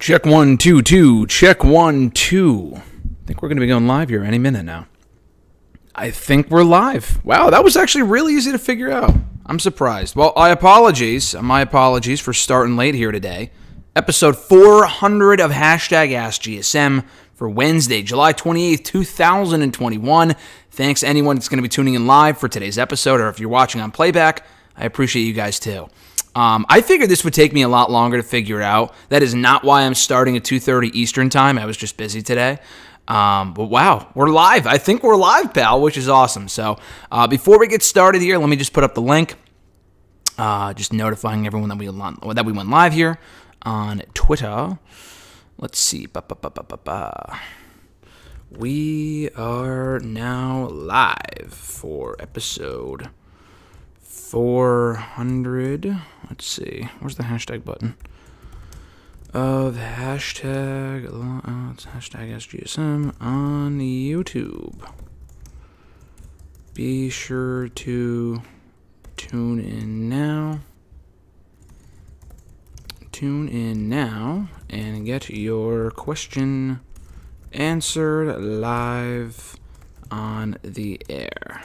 Check 1, 2, 2. Check 1, 2. I think we're going to be going live here any minute now. I think we're live. Wow, that was actually really easy to figure out. I'm surprised. Well, my apologies for starting late here today. Episode 400 of #AskGSM for Wednesday, July 28th, 2021. Thanks to anyone that's going to be tuning in live for today's episode, or if you're watching on playback, I appreciate you guys too. I figured this would take me a lot longer to figure out. That is not why I'm starting at 2:30 Eastern time. I was just busy today. But wow, we're live. I think we're live, pal, which is awesome. So before we get started here, let me just put up the link. Just notifying everyone that we went live here on Twitter. Let's see. We are now live for episode 400. Let's see. Where's the hashtag button? Of hashtag, it's hashtag SGSM on YouTube. Be sure to tune in now. Tune in now and get your question answered live on the air.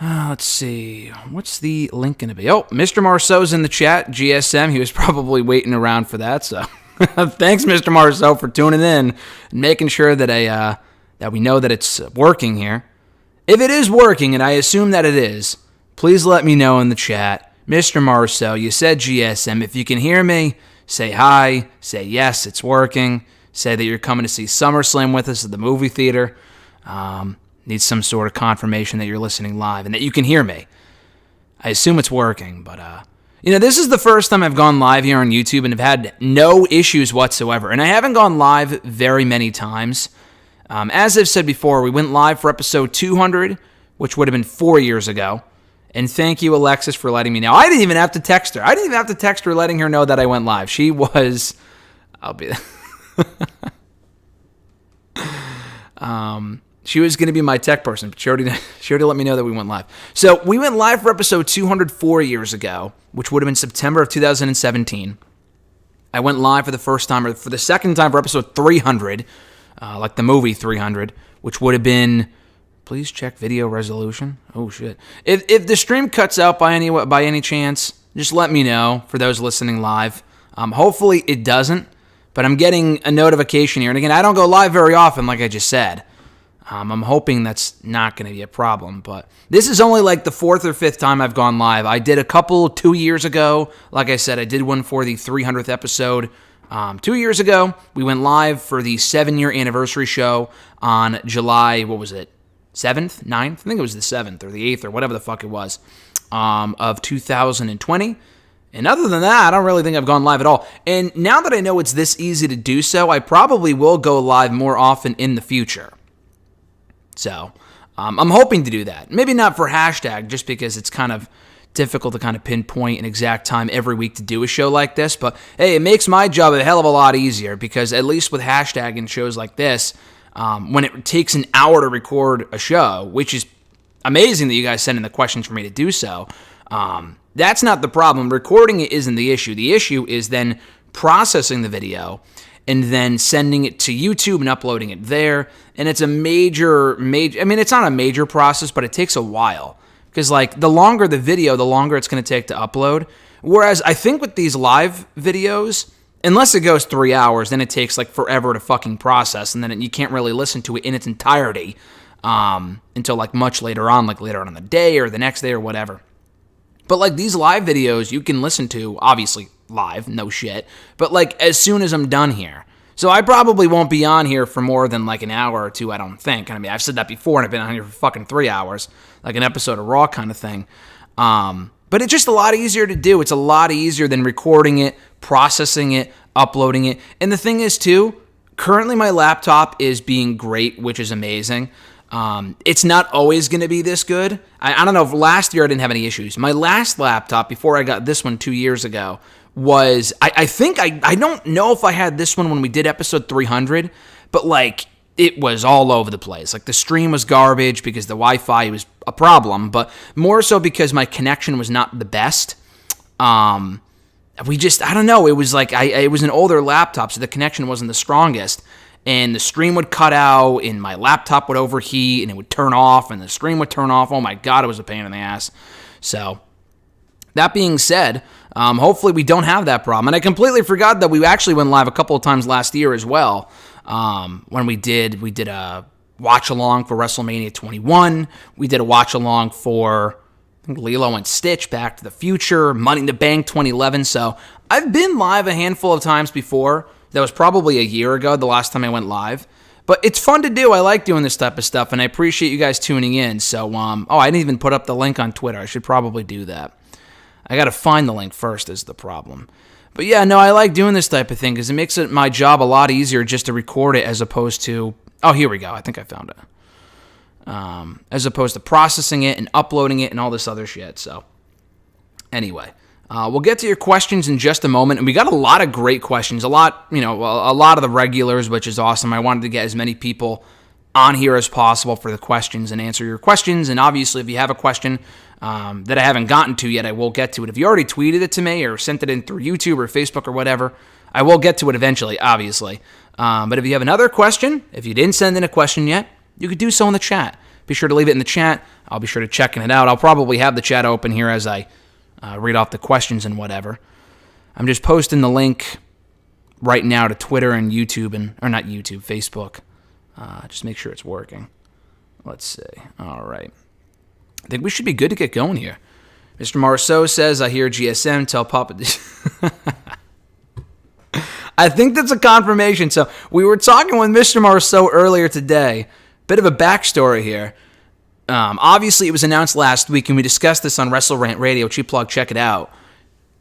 Let's see. What's the link going to be? Oh, Mr. Marceau's in the chat, GSM. He was probably waiting around for that. So thanks, Mr. Marceau, for tuning in and making sure that that we know that it's working here. If it is working, and I assume that it is, please let me know in the chat. Mr. Marceau, you said GSM. If you can hear me, say hi. Say yes, it's working. Say that you're coming to see SummerSlam with us at the movie theater. Need some sort of confirmation that you're listening live and that you can hear me. I assume it's working, but this is the first time I've gone live here on YouTube and have had no issues whatsoever. And I haven't gone live very many times. As I've said before, we went live for episode 200, which would have been 4 years ago. And thank you, Alexis, for letting me know. I didn't even have to text her. I didn't even have to text her letting her know that I went live. She was... She was going to be my tech person, but she already let me know that we went live. So we went live for episode 204 years ago, which would have been September of 2017. I went live for the first time, or for the second time for episode 300, like the movie 300, which would have been, please check video resolution. Oh, shit. If the stream cuts out by any chance, just let me know for those listening live. Hopefully it doesn't, but I'm getting a notification here. And again, I don't go live very often, like I just said. I'm hoping that's not going to be a problem, but this is only like the fourth or fifth time I've gone live. I did a couple 2 years ago. Like I said, I did one for the 300th episode 2 years ago. We went live for the 7-year anniversary show on July, 7th, 9th? I think it was the 7th or the 8th or whatever the fuck it was, of 2020. And other than that, I don't really think I've gone live at all. And now that I know it's this easy to do so, I probably will go live more often in the future. So, I'm hoping to do that. Maybe not for hashtag, just because it's kind of difficult to kind of pinpoint an exact time every week to do a show like this. But, hey, it makes my job a hell of a lot easier, because at least with hashtag and shows like this, when it takes an hour to record a show, which is amazing that you guys send in the questions for me to do so, that's not the problem. Recording it isn't the issue. The issue is then processing the video and then sending it to YouTube and uploading it there. And it's a major, it's not a major process, but it takes a while. Because, the longer the video, the longer it's going to take to upload. Whereas I think with these live videos, unless it goes 3 hours, then it takes, forever to fucking process. And then you can't really listen to it in its entirety until, much later on, later on in the day or the next day or whatever. But, these live videos you can listen to, obviously, live, no shit, but as soon as I'm done here. So I probably won't be on here for more than an hour or two, I don't think. I mean, I've said that before, and I've been on here for fucking 3 hours, like an episode of Raw kind of thing. But it's just a lot easier to do. It's a lot easier than recording it, processing it, uploading it. And the thing is, too, currently my laptop is being great, which is amazing. It's not always going to be this good. I don't know if last year I didn't have any issues. My last laptop, before I got this one 2 years ago, was, I think, I don't know if I had this one when we did episode 300, but it was all over the place. The stream was garbage because the Wi-Fi was a problem, but more so because my connection was not the best. I don't know, it was like, it was an older laptop, so the connection wasn't the strongest, and the stream would cut out, and my laptop would overheat, and it would turn off, and the stream would turn off. Oh my God, it was a pain in the ass. So, that being said, hopefully we don't have that problem. And I completely forgot that we actually went live a couple of times last year as well. When we did a watch along for WrestleMania 21. We did a watch along for, I think, Lilo and Stitch, Back to the Future, Money in the Bank 2011. So I've been live a handful of times before. That was probably a year ago, the last time I went live. But it's fun to do. I like doing this type of stuff, and I appreciate you guys tuning in. So, I didn't even put up the link on Twitter. I should probably do that. I got to find the link first is the problem. But yeah, no, I like doing this type of thing because it makes it my job a lot easier just to record it as opposed to, here we go. I think I found it. As opposed to processing it and uploading it and all this other shit. So anyway, we'll get to your questions in just a moment. And we got a lot of great questions, a lot of the regulars, which is awesome. I wanted to get as many people on here as possible for the questions and answer your questions. And obviously, if you have a question that I haven't gotten to yet, I will get to it. If you already tweeted it to me or sent it in through YouTube or Facebook or whatever, I will get to it eventually, obviously. But if you have another question, if you didn't send in a question yet, you could do so in the chat. Be sure to leave it in the chat. I'll be sure to checking it out. I'll probably have the chat open here as I read off the questions and whatever. I'm just posting the link right now to Twitter and YouTube, or not YouTube, Facebook. Just make sure it's working. Let's see. All right. I think we should be good to get going here. Mr. Marceau says, I hear GSM, tell Papa. I think that's a confirmation. So we were talking with Mr. Marceau earlier today. Bit of a backstory here. Obviously, it was announced last week, and we discussed this on WrestleRant Radio. Cheap plug, check it out.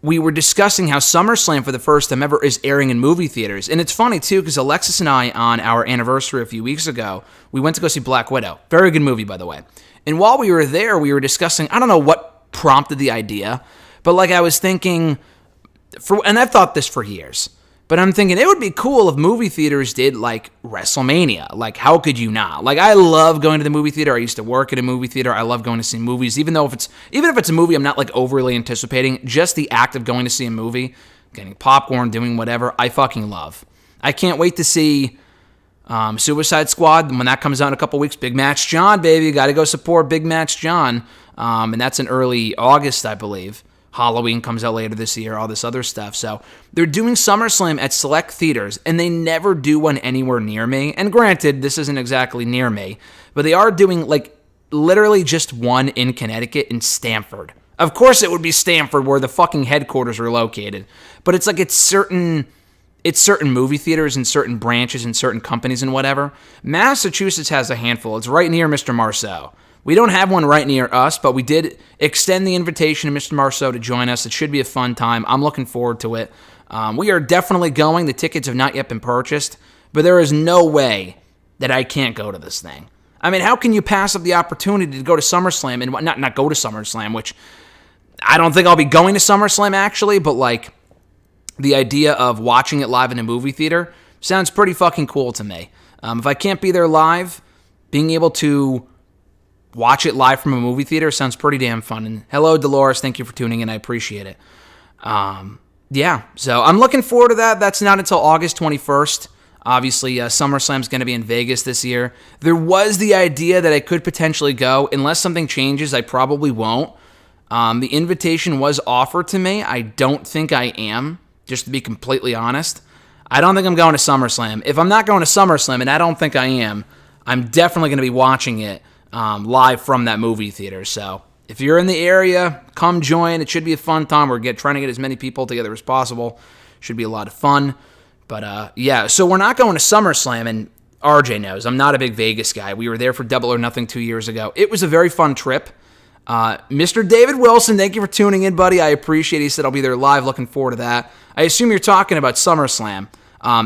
We were discussing how SummerSlam, for the first time ever, is airing in movie theaters. And it's funny, too, because Alexis and I, on our anniversary a few weeks ago, we went to go see Black Widow. Very good movie, by the way. And while we were there, we were discussing, I don't know what prompted the idea, but I was thinking, and I've thought this for years, but I'm thinking it would be cool if movie theaters did WrestleMania. How could you not? I love going to the movie theater. I used to work at a movie theater. I love going to see movies, even if it's a movie I'm not overly anticipating. Just the act of going to see a movie, getting popcorn, doing whatever, I fucking love. I can't wait to see Suicide Squad when that comes out in a couple weeks. Big Match John, baby, got to go support Big Match John, and that's in early August, I believe. Halloween comes out later this year, all this other stuff. So they're doing SummerSlam at select theaters, and they never do one anywhere near me. And granted, this isn't exactly near me, but they are doing literally just one in Connecticut in Stamford. Of course it would be Stamford where the fucking headquarters are located, but it's certain movie theaters and certain branches and certain companies and whatever. Massachusetts has a handful. It's right near Mr. Marceau. We don't have one right near us, but we did extend the invitation to Mr. Marceau to join us. It should be a fun time. I'm looking forward to it. We are definitely going. The tickets have not yet been purchased, but there is no way that I can't go to this thing. I mean, how can you pass up the opportunity to go to SummerSlam and not go to SummerSlam, which I don't think I'll be going to SummerSlam actually, but the idea of watching it live in a movie theater sounds pretty fucking cool to me. If I can't be there live, being able to watch it live from a movie theater sounds pretty damn fun. And hello, Dolores. Thank you for tuning in. I appreciate it. So I'm looking forward to that. That's not until August 21st. Obviously, SummerSlam's going to be in Vegas this year. There was the idea that I could potentially go. Unless something changes, I probably won't. The invitation was offered to me. I don't think I am, just to be completely honest. I don't think I'm going to SummerSlam. If I'm not going to SummerSlam, and I don't think I am, I'm definitely going to be watching it live from that movie theater. So if you're in the area, come join. It should be a fun time. We're trying to get as many people together as possible. Should be a lot of fun. But so we're not going to SummerSlam, and RJ knows I'm not a big Vegas guy. We were there for Double or Nothing 2 years ago. It was a very fun trip. Mr. David Wilson, thank you for tuning in, buddy. I appreciate it. He said I'll be there live. Looking forward to that. I assume you're talking about SummerSlam.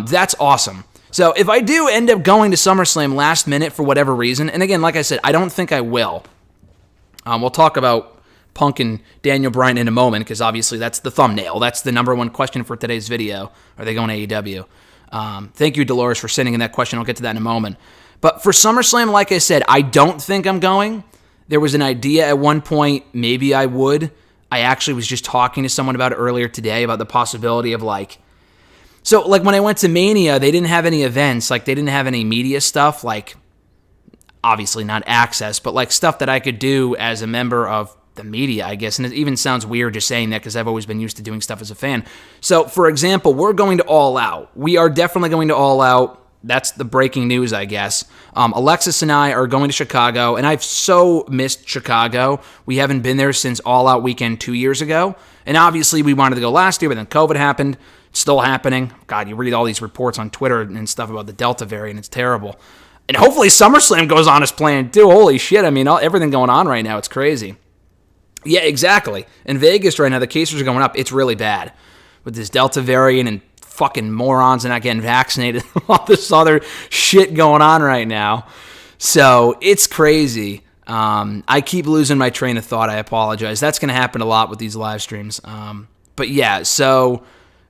That's awesome. So if I do end up going to SummerSlam last minute for whatever reason, and again, like I said, I don't think I will. We'll talk about Punk and Daniel Bryan in a moment, because obviously that's the thumbnail. That's the number one question for today's video. Are they going to AEW? Thank you, Dolores, for sending in that question. I'll get to that in a moment. But for SummerSlam, like I said, I don't think I'm going. There was an idea at one point, maybe I would. I actually was just talking to someone about it earlier today about the possibility of like, so like when I went to Mania, they didn't have any events, like they didn't have any media stuff, like obviously not access, but like stuff that I could do as a member of the media, I guess. And it even sounds weird just saying that because I've always been used to doing stuff as a fan. So for example, we're going to All Out. We are definitely going to All Out. That's the breaking news, I guess. Alexis and I are going to Chicago, and I've so missed Chicago. We haven't been there since All Out Weekend 2 years ago. And obviously, we wanted to go last year, but then COVID happened. It's still happening. God, you read all these reports on Twitter and stuff about the Delta variant. It's terrible. And hopefully SummerSlam goes on as planned, too. Holy shit. I mean, everything going on right now, it's crazy. Yeah, exactly. In Vegas right now, the cases are going up. It's really bad with this Delta variant and fucking morons and not getting vaccinated, all this other shit going on right now. So it's crazy. I keep losing my train of thought. I apologize. That's going to happen a lot with these live streams. But yeah, so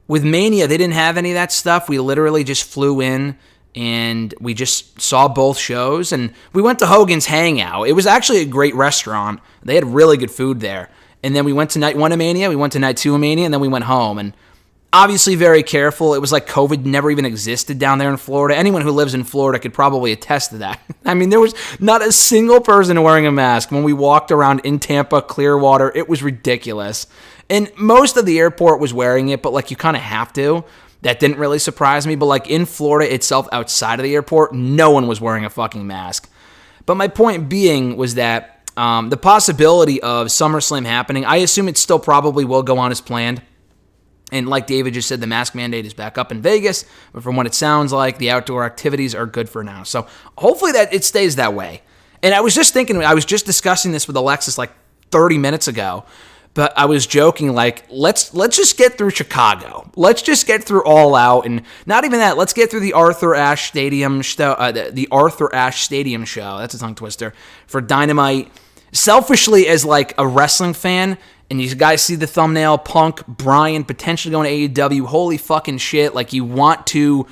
with Mania, they didn't have any of that stuff. We literally just flew in and we just saw both shows, and we went to Hogan's Hangout. It was actually a great restaurant. They had really good food there. And then we went to night 1 of Mania, we went to night 2 of Mania, and then we went home. And obviously very careful. It was like COVID never even existed down there in Florida. Anyone who lives in Florida could probably attest to that. I mean, there was not a single person wearing a mask when we walked around in Tampa, Clearwater. It was ridiculous. And most of the airport was wearing it, but like you kind of have to. That didn't really surprise me. But like in Florida itself, outside of the airport, no one was wearing a fucking mask. But my point being was that the possibility of SummerSlam happening, I assume it still probably will go on as planned. And like David just said, the mask mandate is back up in Vegas. But from what it sounds like, the outdoor activities are good for now. So hopefully that it stays that way. And I was just thinking, I was just discussing this with Alexis like 30 minutes ago. But I was joking, like, let's just get through Chicago. Let's just get through All Out. And not even that, let's get through the Arthur Ashe Stadium the Arthur Ashe Stadium show. That's a tongue twister. For Dynamite. Selfishly, as like a wrestling fan, and you guys see the thumbnail, Punk, Bryan, potentially going to AEW, holy fucking shit, like you want to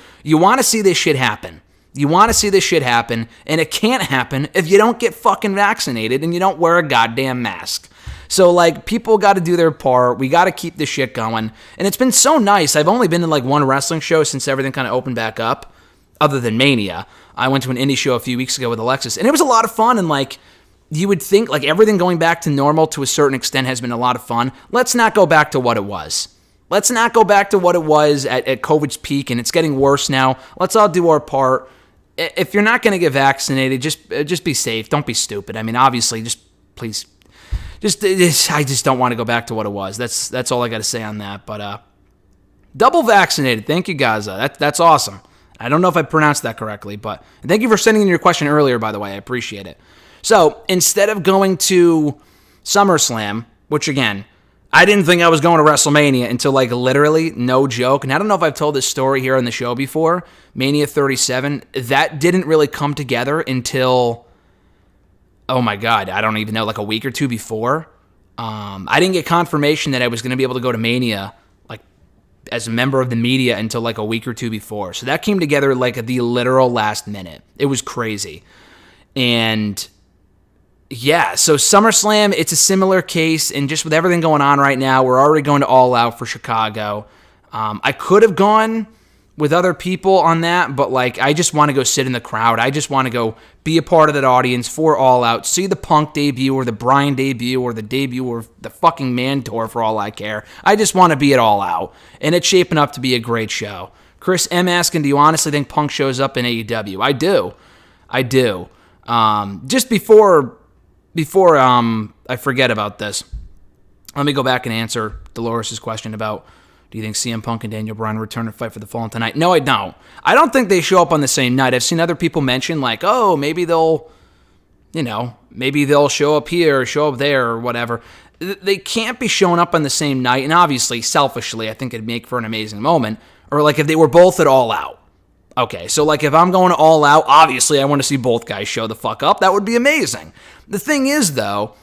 see this shit happen. You want to see this shit happen, and it can't happen if you don't get fucking vaccinated and you don't wear a goddamn mask. So, like, people got to do their part. We got to keep this shit going. And it's been so nice. I've only been to, like, one wrestling show since everything kind of opened back up, other than Mania. I went to an indie show a few weeks ago with Alexis, and it was a lot of fun, and, like, you would think, like, everything going back to normal to a certain extent has been a lot of fun. Let's not go back to what it was. Let's not go back to what it was at COVID's peak, and it's getting worse now. Let's all do our part. If you're not going to get vaccinated, just be safe. Don't be stupid. I mean, obviously, just please, I just don't want to go back to what it was. That's all I got to say on that. But double vaccinated. Thank you, Gaza. That's awesome. I don't know if I pronounced that correctly, but thank you for sending in your question earlier, by the way. I appreciate it. So instead of going to SummerSlam, which again, I didn't think I was going to WrestleMania until like literally, no joke. And I don't know if I've told this story here on the show before. Mania 37, that didn't really come together until, oh my God, I don't even know, like a week or two before. I didn't get confirmation that I was going to be able to go to Mania like as a member of the media until like a week or two before. So that came together like at the literal last minute. It was crazy. And yeah, so SummerSlam, it's a similar case, and just with everything going on right now, we're already going to All Out for Chicago. I could have gone with other people on that, but like I just want to go sit in the crowd. I just want to go be a part of that audience for All Out, see the Punk debut or the Bryan debut or the debut or the fucking Man Tour for all I care. I just want to be at All Out, and it's shaping up to be a great show. Chris M. asking, do you honestly think Punk shows up in AEW? I do. Just before I forget about this, let me go back and answer Dolores' question about, do you think CM Punk and Daniel Bryan return to fight for the Fallen tonight? No, I don't. I don't think they show up on the same night. I've seen other people mention, like, oh, maybe they'll show up here or show up there or whatever. They can't be showing up on the same night, and obviously, selfishly, I think it'd make for an amazing moment. Or like if they were both at All Out. Okay, so like if I'm going to All Out, obviously I want to see both guys show the fuck up. That would be amazing. The thing is, though,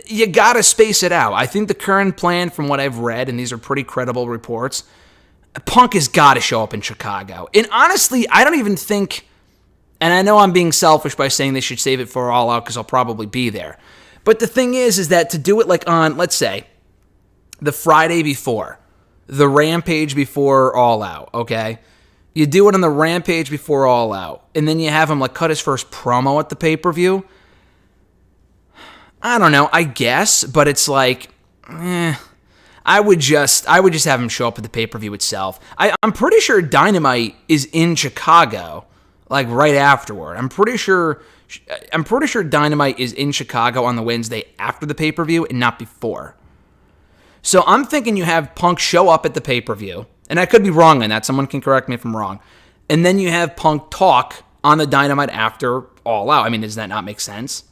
you got to space it out. I think the current plan, from what I've read, and these are pretty credible reports, Punk has got to show up in Chicago. And honestly, I don't even think, and I know I'm being selfish by saying they should save it for All Out because I'll probably be there. But the thing is that to do it like on, let's say, the Friday before, the Rampage before All Out, okay? You do it on the Rampage before All Out, and then you have him like cut his first promo at the pay-per-view. I don't know, I guess, but it's like, I would just have him show up at the pay-per-view itself. I'm pretty sure Dynamite is in Chicago, like right afterward. I'm pretty sure Dynamite is in Chicago on the Wednesday after the pay-per-view and not before. So I'm thinking you have Punk show up at the pay-per-view, and I could be wrong on that. Someone can correct me if I'm wrong. And then you have Punk talk on the Dynamite after All Out. I mean, does that not make sense?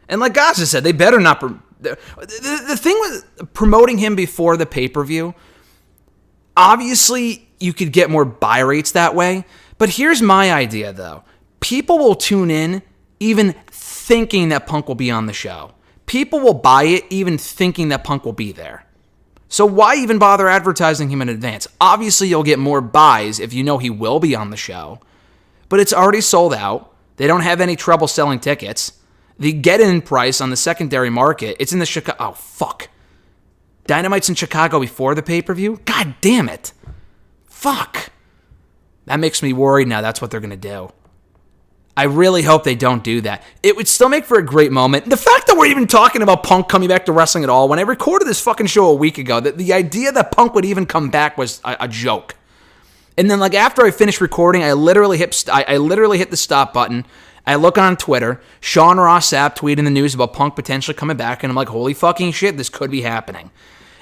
And like Gaza said, they better not... The thing with promoting him before the pay-per-view, obviously you could get more buy rates that way. But here's my idea, though. People will tune in even thinking that Punk will be on the show. People will buy it even thinking that Punk will be there. So why even bother advertising him in advance? Obviously, you'll get more buys if you know he will be on the show. But it's already sold out. They don't have any trouble selling tickets. The get-in price on the secondary market, it's in the Chicago... Oh, fuck. Dynamite's in Chicago before the pay-per-view? God damn it. Fuck. That makes me worried now that's what they're going to do. I really hope they don't do that. It would still make for a great moment. The fact that we're even talking about Punk coming back to wrestling at all, when I recorded this fucking show a week ago, that the idea that Punk would even come back was a joke. And then, like, after I finished recording, I literally hit the stop button. I look on Twitter. Sean Ross Sapp tweeting the news about Punk potentially coming back, and I'm like, holy fucking shit, this could be happening.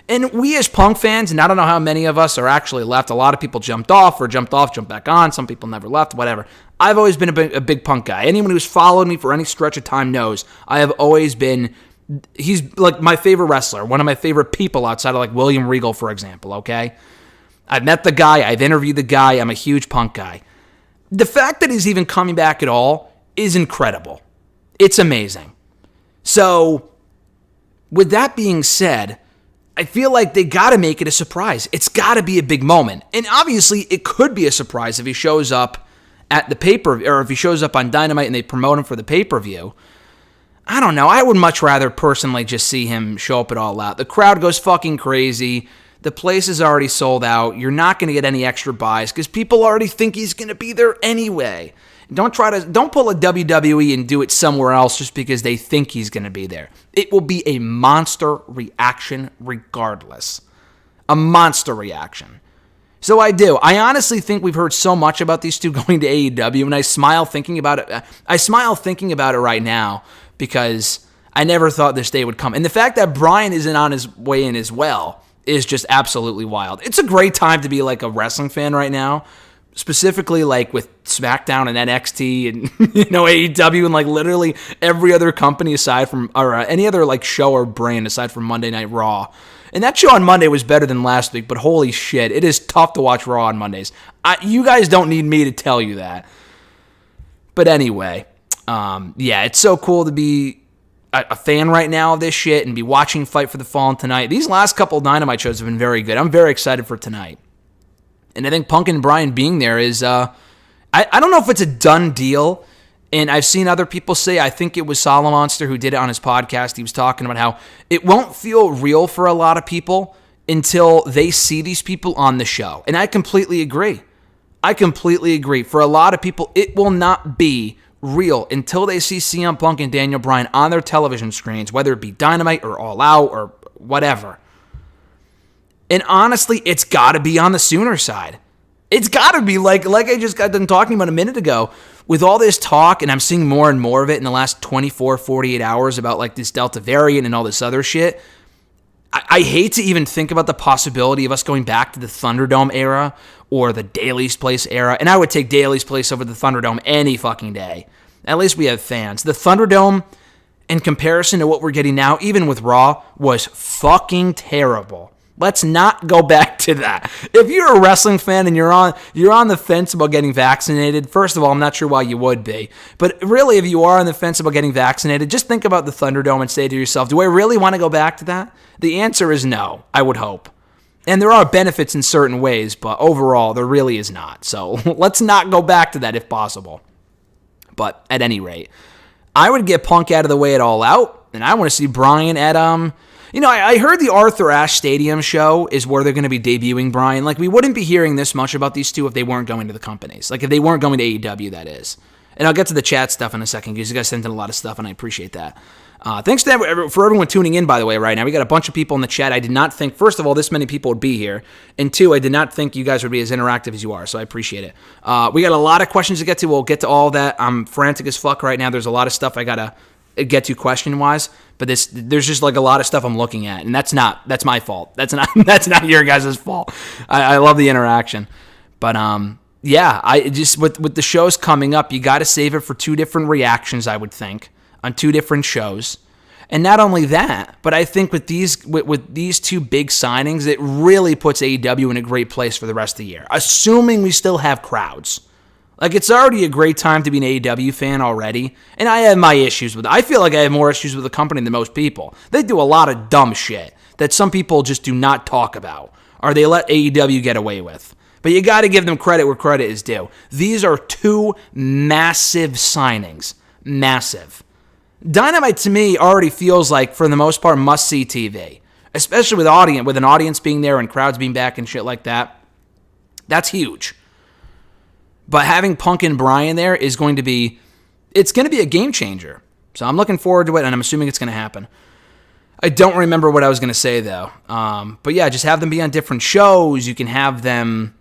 And we as Punk fans, and I don't know how many of us are actually left. A lot of people jumped off, jumped back on. Some people never left, whatever. I've always been a big Punk guy. Anyone who's followed me for any stretch of time knows I have always been... He's like my favorite wrestler, one of my favorite people outside of like William Regal, for example, okay? I've met the guy. I've interviewed the guy. I'm a huge Punk guy. The fact that he's even coming back at all is incredible. It's amazing. So, with that being said, I feel like they got to make it a surprise. It's got to be a big moment. And obviously, it could be a surprise if he shows up at the pay-per-view, or if he shows up on Dynamite and they promote him for the pay-per-view. I don't know. I would much rather personally just see him show up at All Out. The crowd goes fucking crazy. The place is already sold out. You're not going to get any extra buys because people already think he's going to be there anyway. Don't pull a WWE and do it somewhere else just because they think he's going to be there. It will be a monster reaction regardless. A monster reaction. So I honestly think we've heard so much about these two going to AEW, and I smile thinking about it. I smile thinking about it right now because I never thought this day would come. And the fact that Bryan isn't on his way in as well is just absolutely wild. It's a great time to be like a wrestling fan right now. Specifically, like with SmackDown and NXT and AEW and like literally every other company aside from or any other like show or brand aside from Monday Night Raw. And that show on Monday was better than last week, but holy shit, it is tough to watch Raw on Mondays. You guys don't need me to tell you that. But anyway, it's so cool to be a fan right now of this shit and be watching Fight for the Fallen tonight. These last couple of Dynamite shows have been very good. I'm very excited for tonight. And I think Punk and Bryan being there is, I don't know if it's a done deal. And I've seen other people say, I think it was Solomonster who did it on his podcast. He was talking about how it won't feel real for a lot of people until they see these people on the show. And I completely agree. For a lot of people, it will not be real until they see CM Punk and Daniel Bryan on their television screens, whether it be Dynamite or All Out or whatever. And honestly, it's got to be on the Sooner side. It's got to be like I just got done talking about a minute ago. With all this talk, and I'm seeing more and more of it in the last 24, 48 hours about like this Delta variant and all this other shit, I hate to even think about the possibility of us going back to the Thunderdome era or the Daily's Place era. And I would take Daily's Place over the Thunderdome any fucking day. At least we have fans. The Thunderdome, in comparison to what we're getting now, even with Raw, was fucking terrible. Let's not go back to that. If you're a wrestling fan and you're on the fence about getting vaccinated, first of all, I'm not sure why you would be. But really, if you are on the fence about getting vaccinated, just think about the Thunderdome and say to yourself, do I really want to go back to that? The answer is no, I would hope. And there are benefits in certain ways, but overall, there really is not. So let's not go back to that if possible. But at any rate, I would get Punk out of the way at All Out, and I want to see Bryan at, I heard the Arthur Ashe Stadium show is where they're going to be debuting Bryan. Like, we wouldn't be hearing this much about these two if they weren't going to the companies. Like, if they weren't going to AEW, that is. And I'll get to the chat stuff in a second because you guys sent in a lot of stuff, and I appreciate that. Thanks for everyone tuning in, by the way, right now. We got a bunch of people in the chat. I did not think, first of all, this many people would be here. And two, I did not think you guys would be as interactive as you are, so I appreciate it. We got a lot of questions to get to. We'll get to all that. I'm frantic as fuck right now. There's a lot of stuff I got to get to question-wise. But there's just like a lot of stuff I'm looking at, and that's my fault. That's not your guys' fault. I love the interaction, but yeah, I just with the shows coming up, you got to save it for two different reactions, I would think, on two different shows, and not only that, but I think with these two big signings, it really puts AEW in a great place for the rest of the year, assuming we still have crowds. Like, it's already a great time to be an AEW fan already, and I have my issues with it. I feel like I have more issues with the company than most people. They do a lot of dumb shit that some people just do not talk about, or they let AEW get away with. But you got to give them credit where credit is due. These are two massive signings. Massive. Dynamite, to me, already feels like, for the most part, must-see TV, especially with an audience being there and crowds being back and shit like that. That's huge. But having Punk and Bryan there is going to be a game changer. So I'm looking forward to it, and I'm assuming it's going to happen. I don't remember what I was going to say, though. But yeah, just have them be on different shows. You can have them,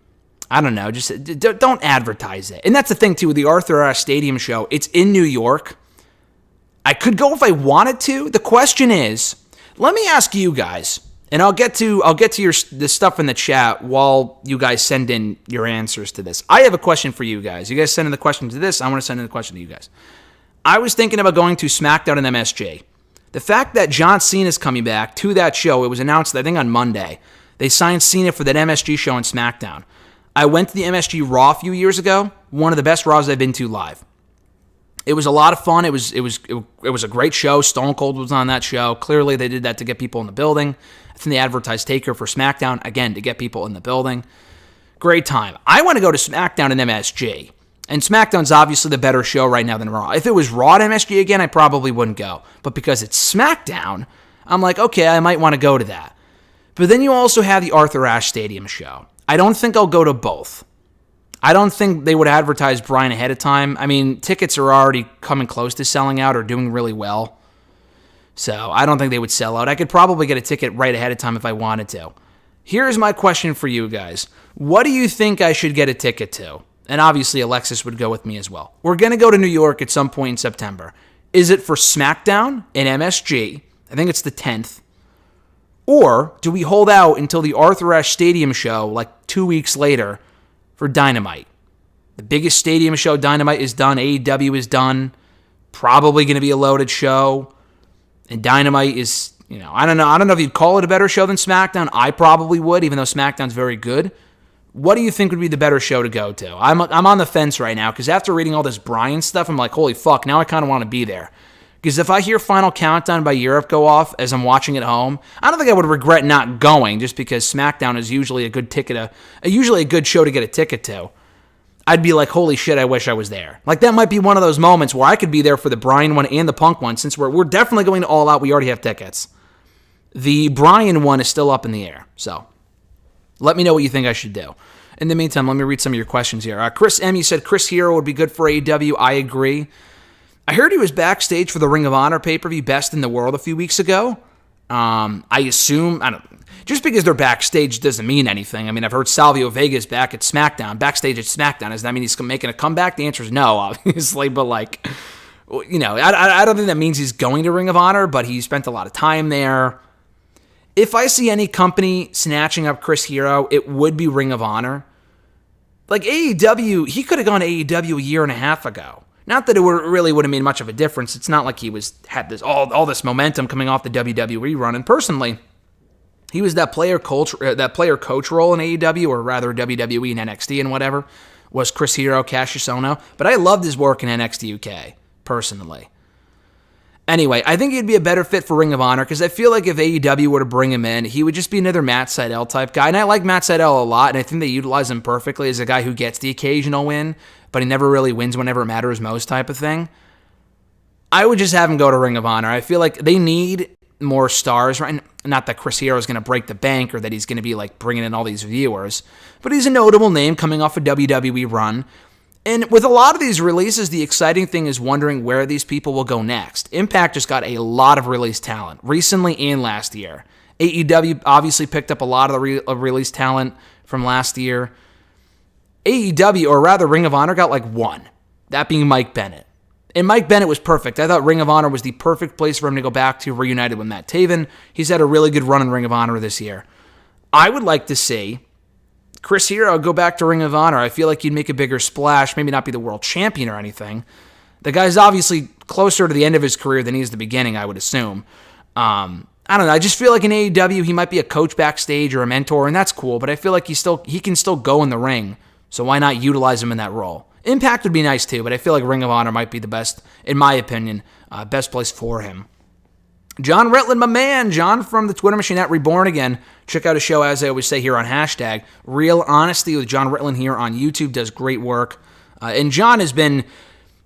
I don't know, just don't advertise it. And that's the thing, too, with the Arthur Ashe Stadium show. It's in New York. I could go if I wanted to. The question is, let me ask you guys, and I'll get to the stuff in the chat while you guys send in your answers to this. I have a question for you guys. You guys send in the question to this. I want to send in the question to you guys. I was thinking about going to SmackDown and MSG. The fact that John Cena is coming back to that show, it was announced, I think, on Monday. They signed Cena for that MSG show on SmackDown. I went to the MSG Raw a few years ago. One of the best Raws I've been to live. It was a lot of fun. It was a great show. Stone Cold was on that show. Clearly, they did that to get people in the building. I think they advertised Takeover for SmackDown, again, to get people in the building. Great time. I want to go to SmackDown and MSG. And SmackDown's obviously the better show right now than Raw. If it was Raw and MSG again, I probably wouldn't go. But because it's SmackDown, I'm like, okay, I might want to go to that. But then you also have the Arthur Ashe Stadium show. I don't think I'll go to both. I don't think they would advertise Bryan ahead of time. I mean, tickets are already coming close to selling out or doing really well. So I don't think they would sell out. I could probably get a ticket right ahead of time if I wanted to. Here's my question for you guys. What do you think I should get a ticket to? And obviously Alexis would go with me as well. We're going to go to New York at some point in September. Is it for SmackDown and MSG? I think it's the 10th. Or do we hold out until the Arthur Ashe Stadium show like 2 weeks later for Dynamite? The biggest stadium show, Dynamite, is done. AEW is done. Probably going to be a loaded show. And Dynamite is, I don't know if you'd call it a better show than SmackDown. I probably would, even though SmackDown's very good. What do you think would be the better show to go to? I'm on the fence right now, because after reading all this Bryan stuff, I'm like, holy fuck, now I kind of want to be there. Because if I hear Final Countdown by Europe go off as I'm watching at home, I don't think I would regret not going, just because SmackDown is usually a good usually a good show to get a ticket to. I'd be like, holy shit, I wish I was there. Like, that might be one of those moments where I could be there for the Bryan one and the Punk one, since we're definitely going to All Out. We already have tickets. The Bryan one is still up in the air, so let me know what you think I should do. In the meantime, let me read some of your questions here. Chris M., you said Chris Hero would be good for AEW. I agree. I heard he was backstage for the Ring of Honor pay-per-view Best in the World a few weeks ago. I assume, just because they're backstage doesn't mean anything. I mean, I've heard Salvio Vega's back at SmackDown, backstage at SmackDown. Does that mean he's making a comeback? The answer is no, obviously, but like, I don't think that means he's going to Ring of Honor, but he spent a lot of time there. If I see any company snatching up Chris Hero, it would be Ring of Honor. Like AEW, he could have gone to AEW a year and a half ago. Not that it really would have made much of a difference. It's not like he had this all this momentum coming off the WWE run. And personally, he was that player coach role in AEW, or rather WWE and NXT and whatever, was Chris Hero, Cassius Ohno. But I loved his work in NXT UK, personally. Anyway, I think he'd be a better fit for Ring of Honor, because I feel like if AEW were to bring him in, he would just be another Matt Sydal type guy. And I like Matt Sydal a lot, and I think they utilize him perfectly as a guy who gets the occasional win, but he never really wins whenever it matters most type of thing. I would just have him go to Ring of Honor. I feel like they need more stars, right? Not that Chris Hero is going to break the bank or that he's going to be like bringing in all these viewers, but he's a notable name coming off a WWE run. And with a lot of these releases, the exciting thing is wondering where these people will go next. Impact just got a lot of release talent recently and last year. AEW obviously picked up a lot of the release talent from last year. AEW, or rather Ring of Honor, got like one, that being Mike Bennett. And Mike Bennett was perfect. I thought Ring of Honor was the perfect place for him to go back to, reunited with Matt Taven. He's had a really good run in Ring of Honor this year. I would like to see Chris Hero go back to Ring of Honor. I feel like he'd make a bigger splash, maybe not be the world champion or anything. The guy's obviously closer to the end of his career than he is the beginning, I would assume. I don't know. I just feel like in AEW, he might be a coach backstage or a mentor, and that's cool, but I feel like he can still go in the ring, so why not utilize him in that role? Impact would be nice too, but I feel like Ring of Honor might be the best, in my opinion, best place for him. John Ritland, my man, John from the Twitter machine at Reborn Again. Check out his show, as I always say here on hashtag Real Honesty with John Ritland here on YouTube. Does great work. And John has been,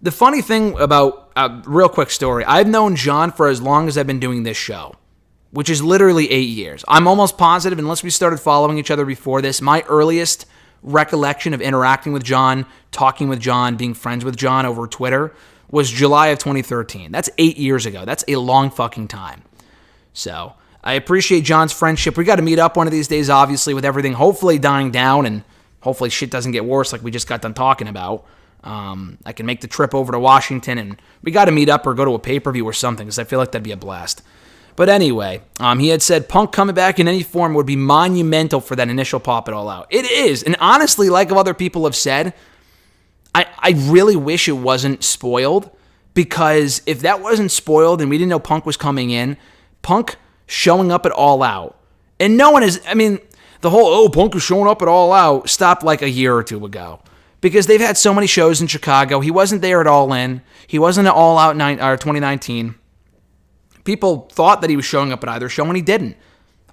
the funny thing about, real quick story, I've known John for as long as I've been doing this show, which is literally 8 years. I'm almost positive, unless we started following each other before this, my earliest recollection of interacting with John, talking with John, being friends with John over Twitter was July of 2013. That's 8 years ago. That's a long fucking time. So I appreciate John's friendship. We got to meet up one of these days, obviously, with everything hopefully dying down and hopefully shit doesn't get worse like we just got done talking about. I can make the trip over to Washington and we got to meet up or go to a pay-per-view or something because I feel like that'd be a blast. But anyway, he had said Punk coming back in any form would be monumental for that initial pop it all out. It is. And honestly, like other people have said, I really wish it wasn't spoiled, because if that wasn't spoiled and we didn't know Punk was coming in, Punk showing up at All Out, and no one is, I mean, the whole, Punk is showing up at All Out stopped like a year or two ago, because they've had so many shows in Chicago. He wasn't there at All In. He wasn't at All Out 2019. People thought that he was showing up at either show, and he didn't.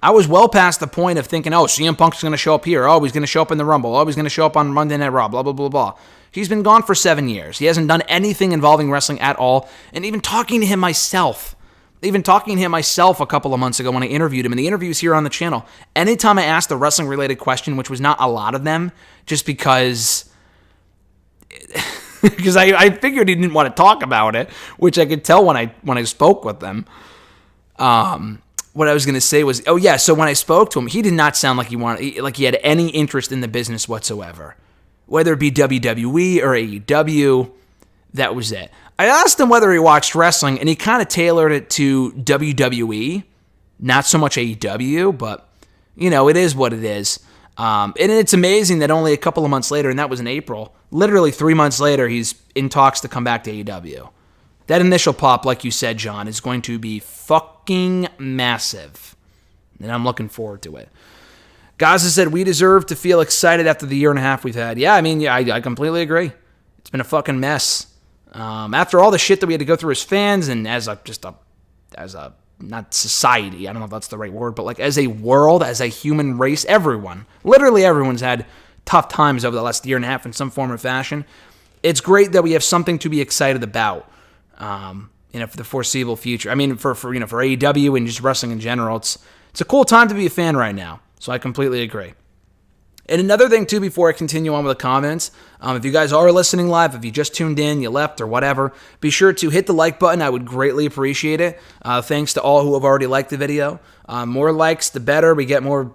I was well past the point of thinking, CM Punk's going to show up here. He's going to show up in the Rumble. He's going to show up on Monday Night Raw, blah, blah, blah, blah. He's been gone for 7 years. He hasn't done anything involving wrestling at all. And even talking to him myself a couple of months ago when I interviewed him, and the interviews here on the channel, anytime I asked a wrestling-related question, which was not a lot of them, just because I figured he didn't want to talk about it, which I could tell when I spoke with them. What I was going to say was, so when I spoke to him, he did not sound like he had any interest in the business whatsoever. Whether it be WWE or AEW, that was it. I asked him whether he watched wrestling, and he kind of tailored it to WWE, not so much AEW, but, it is what it is. And it's amazing that only a couple of months later, and that was in April, literally 3 months later, he's in talks to come back to AEW. That initial pop, like you said, John, is going to be fucking massive. And I'm looking forward to it. Gaza said, we deserve to feel excited after the year and a half we've had. Yeah, I completely agree. It's been a fucking mess. After all the shit that we had to go through as fans and as a not society, I don't know if that's the right word, but like as a world, as a human race, literally everyone's had tough times over the last year and a half in some form or fashion. It's great that we have something to be excited about. For the foreseeable future. For AEW and just wrestling in general, it's a cool time to be a fan right now. So I completely agree. And another thing, too, before I continue on with the comments, if you guys are listening live, if you just tuned in, you left, or whatever, be sure to hit the like button. I would greatly appreciate it. Thanks to all who have already liked the video. More likes, the better. We get more,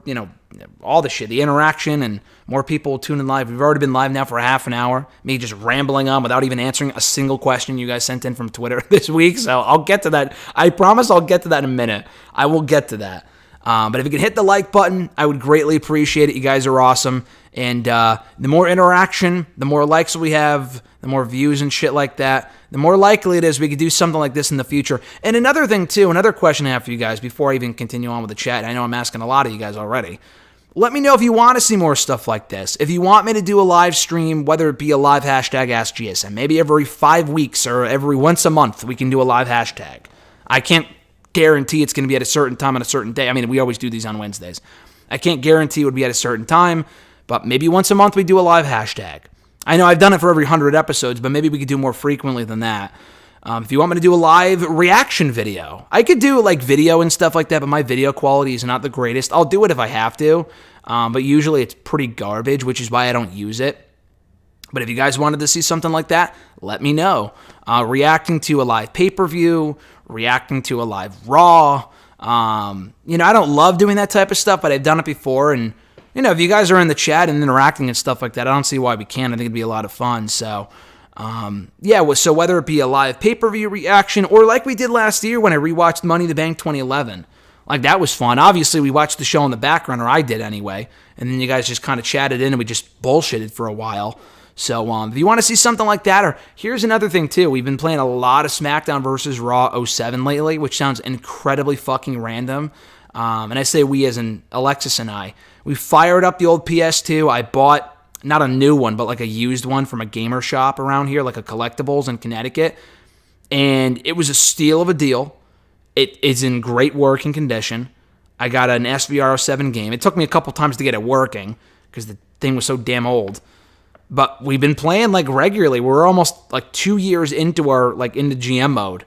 all the shit, the interaction, and more people tuning live. We've already been live now for a half an hour. Me just rambling on without even answering a single question you guys sent in from Twitter this week. So I'll get to that. I promise I'll get to that in a minute. I will get to that. But if you can hit the like button, I would greatly appreciate it. You guys are awesome. And the more interaction, the more likes we have, the more views and shit like that, the more likely it is we could do something like this in the future. And another thing, too, another question I have for you guys before I even continue on with the chat. I know I'm asking a lot of you guys already. Let me know if you want to see more stuff like this. If you want me to do a live stream, whether it be a live hashtag AskGSM, maybe every 5 weeks or every once a month, we can do a live hashtag. I can't guarantee it's going to be at a certain time on a certain day. We always do these on Wednesdays. I can't guarantee it would be at a certain time, but maybe once a month we do a live hashtag. I know I've done it for every 100 episodes, but maybe we could do more frequently than that. If you want me to do a live reaction video, I could do like video and stuff like that, but my video quality is not the greatest. I'll do it if I have to, but usually it's pretty garbage, which is why I don't use it. But if you guys wanted to see something like that, let me know. Reacting to a live pay-per-view, reacting to a live Raw. I don't love doing that type of stuff, but I've done it before. And, if you guys are in the chat and interacting and stuff like that, I don't see why we can't. I think it'd be a lot of fun. So, so whether it be a live pay-per-view reaction or like we did last year when I rewatched Money in the Bank 2011, like that was fun. Obviously, we watched the show in the background, or I did anyway, and then you guys just kind of chatted in and we just bullshitted for a while. So if you want to see something like that, or here's another thing too, we've been playing a lot of SmackDown versus Raw 07 lately, which sounds incredibly fucking random. And I say we as in Alexis and I. We fired up the old PS2. I bought, not a new one, but like a used one from a gamer shop around here, like a collectibles in Connecticut. And it was a steal of a deal. It is in great working condition. I got an SVR07 game. It took me a couple times to get it working because the thing was so damn old. But we've been playing like regularly. We're almost like 2 years into into GM mode.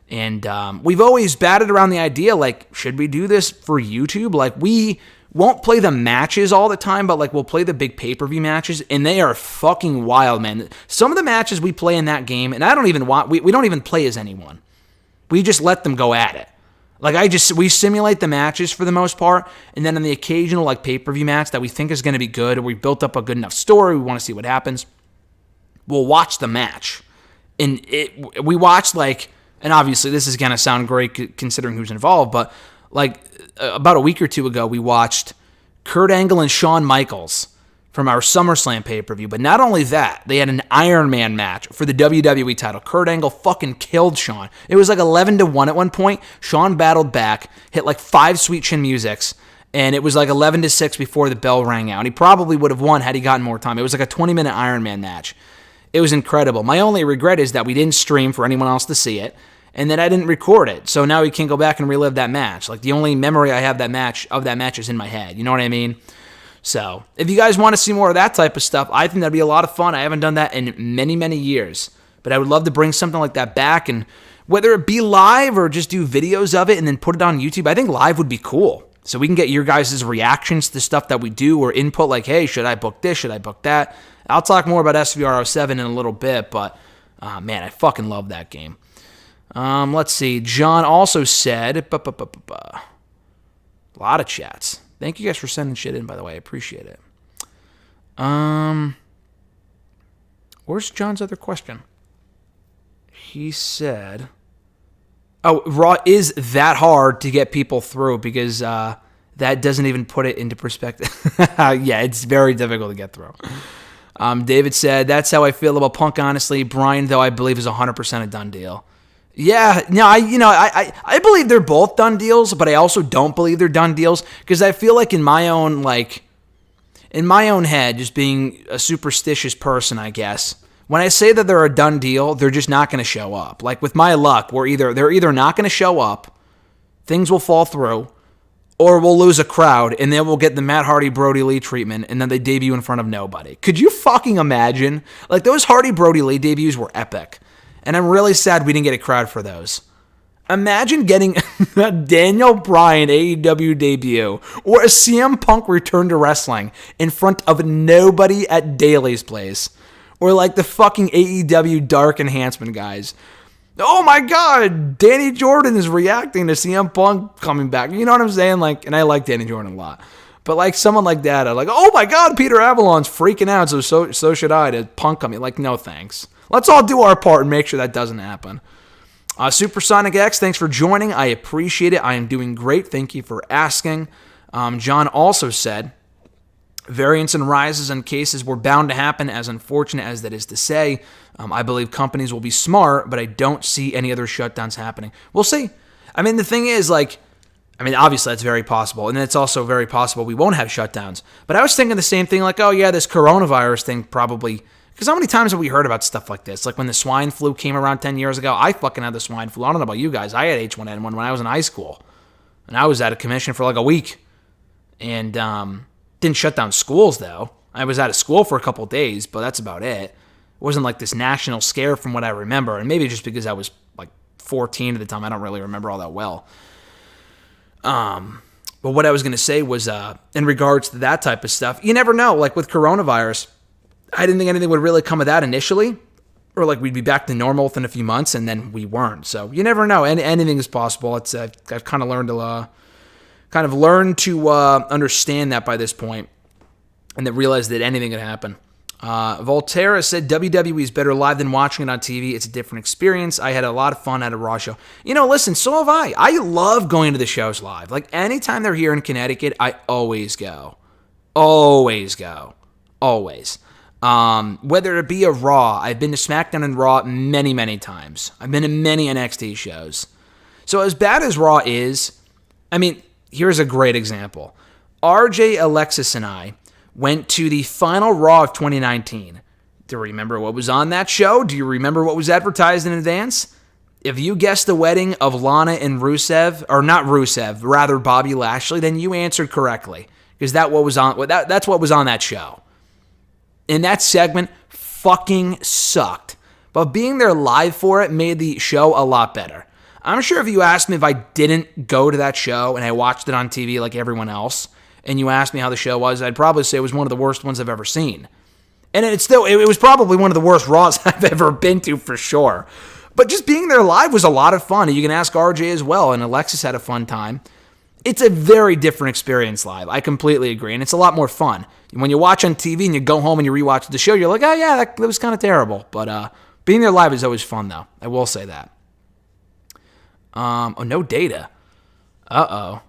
And we've always batted around the idea, like, should we do this for YouTube? Like, we won't play the matches all the time, but like we'll play the big pay-per-view matches, and they are fucking wild, man. Some of the matches we play in that game, and we don't even play as anyone. We just let them go at it. Like, we simulate the matches for the most part, and then in the occasional, like, pay-per-view match that we think is going to be good, or we built up a good enough story, we want to see what happens, we'll watch the match. And we watched, like, and obviously this is going to sound great considering who's involved, but, like, about a week or two ago, we watched Kurt Angle and Shawn Michaels from our SummerSlam pay-per-view. But not only that, they had an Iron Man match for the WWE title. Kurt Angle fucking killed Shawn. It was like 11-1 at one point. Shawn battled back, hit like 5 Sweet Chin Musics, and it was like 11-6 before the bell rang out. And he probably would have won had he gotten more time. It was like a 20-minute Iron Man match. It was incredible. My only regret is that we didn't stream for anyone else to see it, and then I didn't record it. So now we can't go back and relive that match. Like, the only memory I have of that match is in my head. You know what I mean? So, if you guys want to see more of that type of stuff, I think that'd be a lot of fun. I haven't done that in many, many years. But I would love to bring something like that back, and whether it be live or just do videos of it and then put it on YouTube, I think live would be cool. So we can get your guys' reactions to stuff that we do, or input like, hey, should I book this? Should I book that? I'll talk more about SVR07 in a little bit, but man, I fucking love that game. Let's see. John also said, a lot of chats. Thank you guys for sending shit in, by the way. I appreciate it. Where's John's other question? He said, Raw is that hard to get people through because that doesn't even put it into perspective. Yeah, it's very difficult to get through. David said, that's how I feel about Punk, honestly. Bryan, though, I believe is 100% a done deal. Yeah, no, I believe they're both done deals, but I also don't believe they're done deals because I feel like in my own head, just being a superstitious person, I guess, when I say that they're a done deal, they're just not going to show up. Like with my luck, they're either not going to show up, things will fall through, or we'll lose a crowd, and then we'll get the Matt Hardy Brody Lee treatment, and then they debut in front of nobody. Could you fucking imagine? Like, those Hardy Brody Lee debuts were epic. And I'm really sad we didn't get a crowd for those. Imagine getting a Daniel Bryan AEW debut or a CM Punk return to wrestling in front of nobody at Daly's place. Or like the fucking AEW Dark Enhancement guys. Oh my God, Danny Jordan is reacting to CM Punk coming back. You know what I'm saying? Like, and I like Danny Jordan a lot. But like someone like that, I'm like, oh my God, Peter Avalon's freaking out, so should I, to Punk coming. Like, no thanks. Let's all do our part and make sure that doesn't happen. Supersonic X, thanks for joining. I appreciate it. I am doing great. Thank you for asking. John also said, variants and rises in cases were bound to happen, as unfortunate as that is to say. I believe companies will be smart, but I don't see any other shutdowns happening. We'll see. I mean, the thing is, obviously that's very possible, and it's also very possible we won't have shutdowns. But I was thinking the same thing, like, oh yeah, this coronavirus thing probably... Because how many times have we heard about stuff like this? Like when the swine flu came around 10 years ago, I fucking had the swine flu. I don't know about you guys. I had H1N1 when I was in high school. And I was out of commission for like a week. And didn't shut down schools, though. I was out of school for a couple days, but that's about it. It wasn't like this national scare from what I remember. And maybe just because I was 14 at the time. I don't really remember all that well. But what I was going to say was, in regards to that type of stuff, you never know. Like with coronavirus, I didn't think anything would really come of that initially, or like we'd be back to normal within a few months, and then we weren't. So you never know. Anything is possible. I've kind of learned to understand that by this point, and then realize that anything could happen. Volterra said, WWE is better live than watching it on TV. It's a different experience. I had a lot of fun at a Raw show. Listen, so have I. I love going to the shows live. Like, anytime they're here in Connecticut, I always go. Always go. Always. Whether it be a Raw, I've been to SmackDown and Raw many, many times. I've been to many NXT shows. So as bad as Raw is, here's a great example. RJ, Alexis, and I went to the final Raw of 2019. Do you remember what was on that show? Do you remember what was advertised in advance? If you guessed the wedding of Lana and Rusev, or not Rusev, rather Bobby Lashley, then you answered correctly. Because that's what was on that show. And that segment fucking sucked. But being there live for it made the show a lot better. I'm sure if you asked me if I didn't go to that show and I watched it on TV like everyone else, and you asked me how the show was, I'd probably say it was one of the worst ones I've ever seen. And it was probably one of the worst Raws I've ever been to for sure. But just being there live was a lot of fun. You can ask RJ as well, and Alexis had a fun time. It's a very different experience live. I completely agree, and it's a lot more fun. When you watch on TV and you go home and you rewatch the show, you're like, oh yeah, that was kind of terrible. But being there live is always fun, though. I will say that. No data. Uh-oh.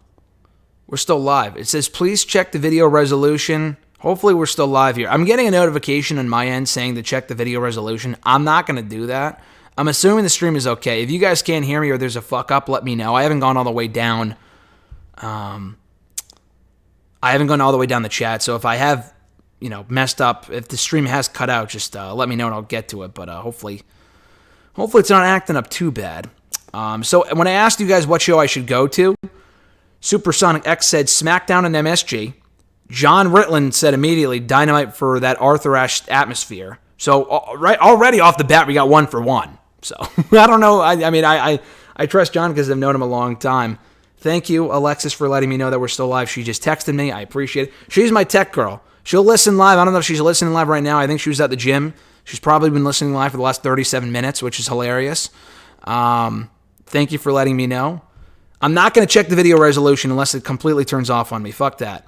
We're still live. It says, please check the video resolution. Hopefully we're still live here. I'm getting a notification on my end saying to check the video resolution. I'm not going to do that. I'm assuming the stream is okay. If you guys can't hear me or there's a fuck up, let me know. I haven't gone all the way down. I haven't gone all the way down the chat. So if I have, messed up, if the stream has cut out, just let me know and I'll get to it. But hopefully it's not acting up too bad. So when I asked you guys what show I should go to, Supersonic X said SmackDown and MSG. John Ritland said immediately Dynamite for that Arthur Ashe atmosphere. So right already off the bat, we got 1 for 1. So I don't know. I trust John because I've known him a long time. Thank you, Alexis, for letting me know that we're still live. She just texted me. I appreciate it. She's my tech girl. She'll listen live. I don't know if she's listening live right now. I think she was at the gym. She's probably been listening live for the last 37 minutes, which is hilarious. Thank you for letting me know. I'm not going to check the video resolution unless it completely turns off on me. Fuck that.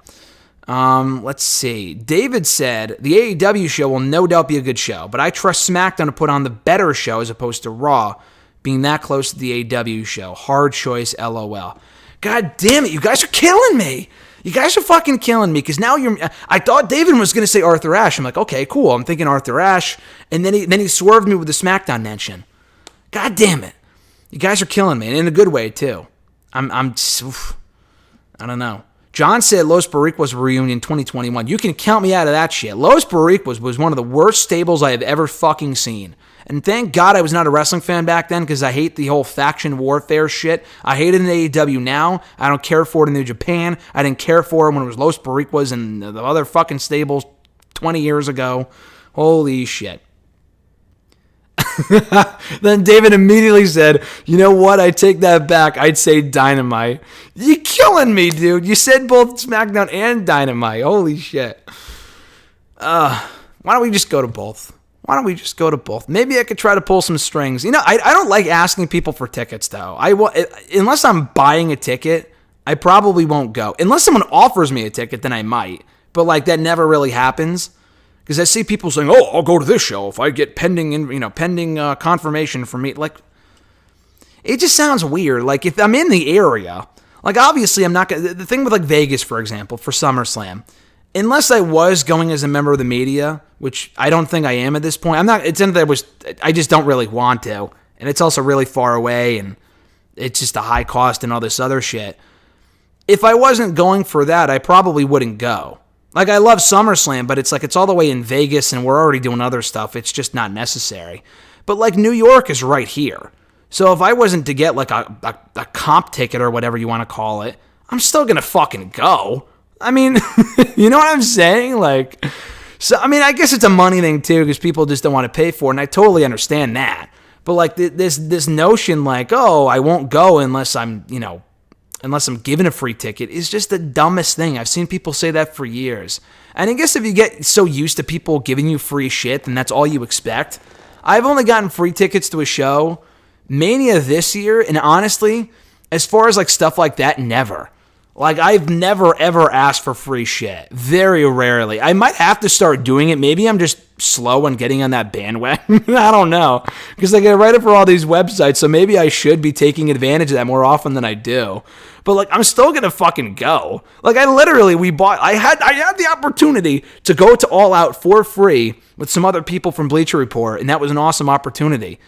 Let's see. David said, the AEW show will no doubt be a good show, but I trust SmackDown to put on the better show as opposed to Raw, being that close to the AEW show. Hard choice, LOL. God damn it, you guys are killing me. You guys are fucking killing me, because now I thought David was going to say Arthur Ashe. I'm like, okay, cool. I'm thinking Arthur Ashe, and then he swerved me with the SmackDown mention. God damn it. You guys are killing me, and in a good way, too. I don't know. John said Los Barriquas reunion 2021. You can count me out of that shit. Los Barriquas was one of the worst stables I have ever fucking seen. And thank God I was not a wrestling fan back then, because I hate the whole faction warfare shit. I hate it in AEW now. I don't care for it in New Japan. I didn't care for it when it was Los Barriquas and the other fucking stables 20 years ago. Holy shit. Then David immediately said, you know what? I take that back. I'd say Dynamite. You're killing me, dude. You said both SmackDown and Dynamite. Holy shit. Why don't we just go to both? Maybe I could try to pull some strings. I don't like asking people for tickets, though. Unless I'm buying a ticket, I probably won't go. Unless someone offers me a ticket, then I might. But, that never really happens. Because I see people saying, oh, I'll go to this show if I get pending confirmation from me. It just sounds weird. If I'm in the area, obviously I'm not going to... The thing with, Vegas, for example, for SummerSlam, unless I was going as a member of the media, which I don't think I am at this point. I'm not... It's in there I just don't really want to. And it's also really far away, and it's just a high cost and all this other shit. If I wasn't going for that, I probably wouldn't go. I love SummerSlam, but it's all the way in Vegas, and we're already doing other stuff. It's just not necessary. But, New York is right here. So if I wasn't to get, a comp ticket or whatever you want to call it, I'm still going to fucking go. I mean, you know what I'm saying? I guess it's a money thing, too, because people just don't want to pay for it, and I totally understand that. But like this notion like, oh, I won't go unless I'm given a free ticket is just the dumbest thing. I've seen people say that for years. And I guess if you get so used to people giving you free shit, then that's all you expect. I've only gotten free tickets to a show, Mania this year, and honestly, as far as like stuff like that, never. Like, I've never, ever asked for free shit. Very rarely. I might have to start doing it. Maybe I'm just slow on getting on that bandwagon. I don't know. Because I get it for all these websites, so maybe I should be taking advantage of that more often than I do. But, like, I'm still going to fucking go. Like, I had the opportunity to go to All Out for free with some other people from Bleacher Report, and that was an awesome opportunity.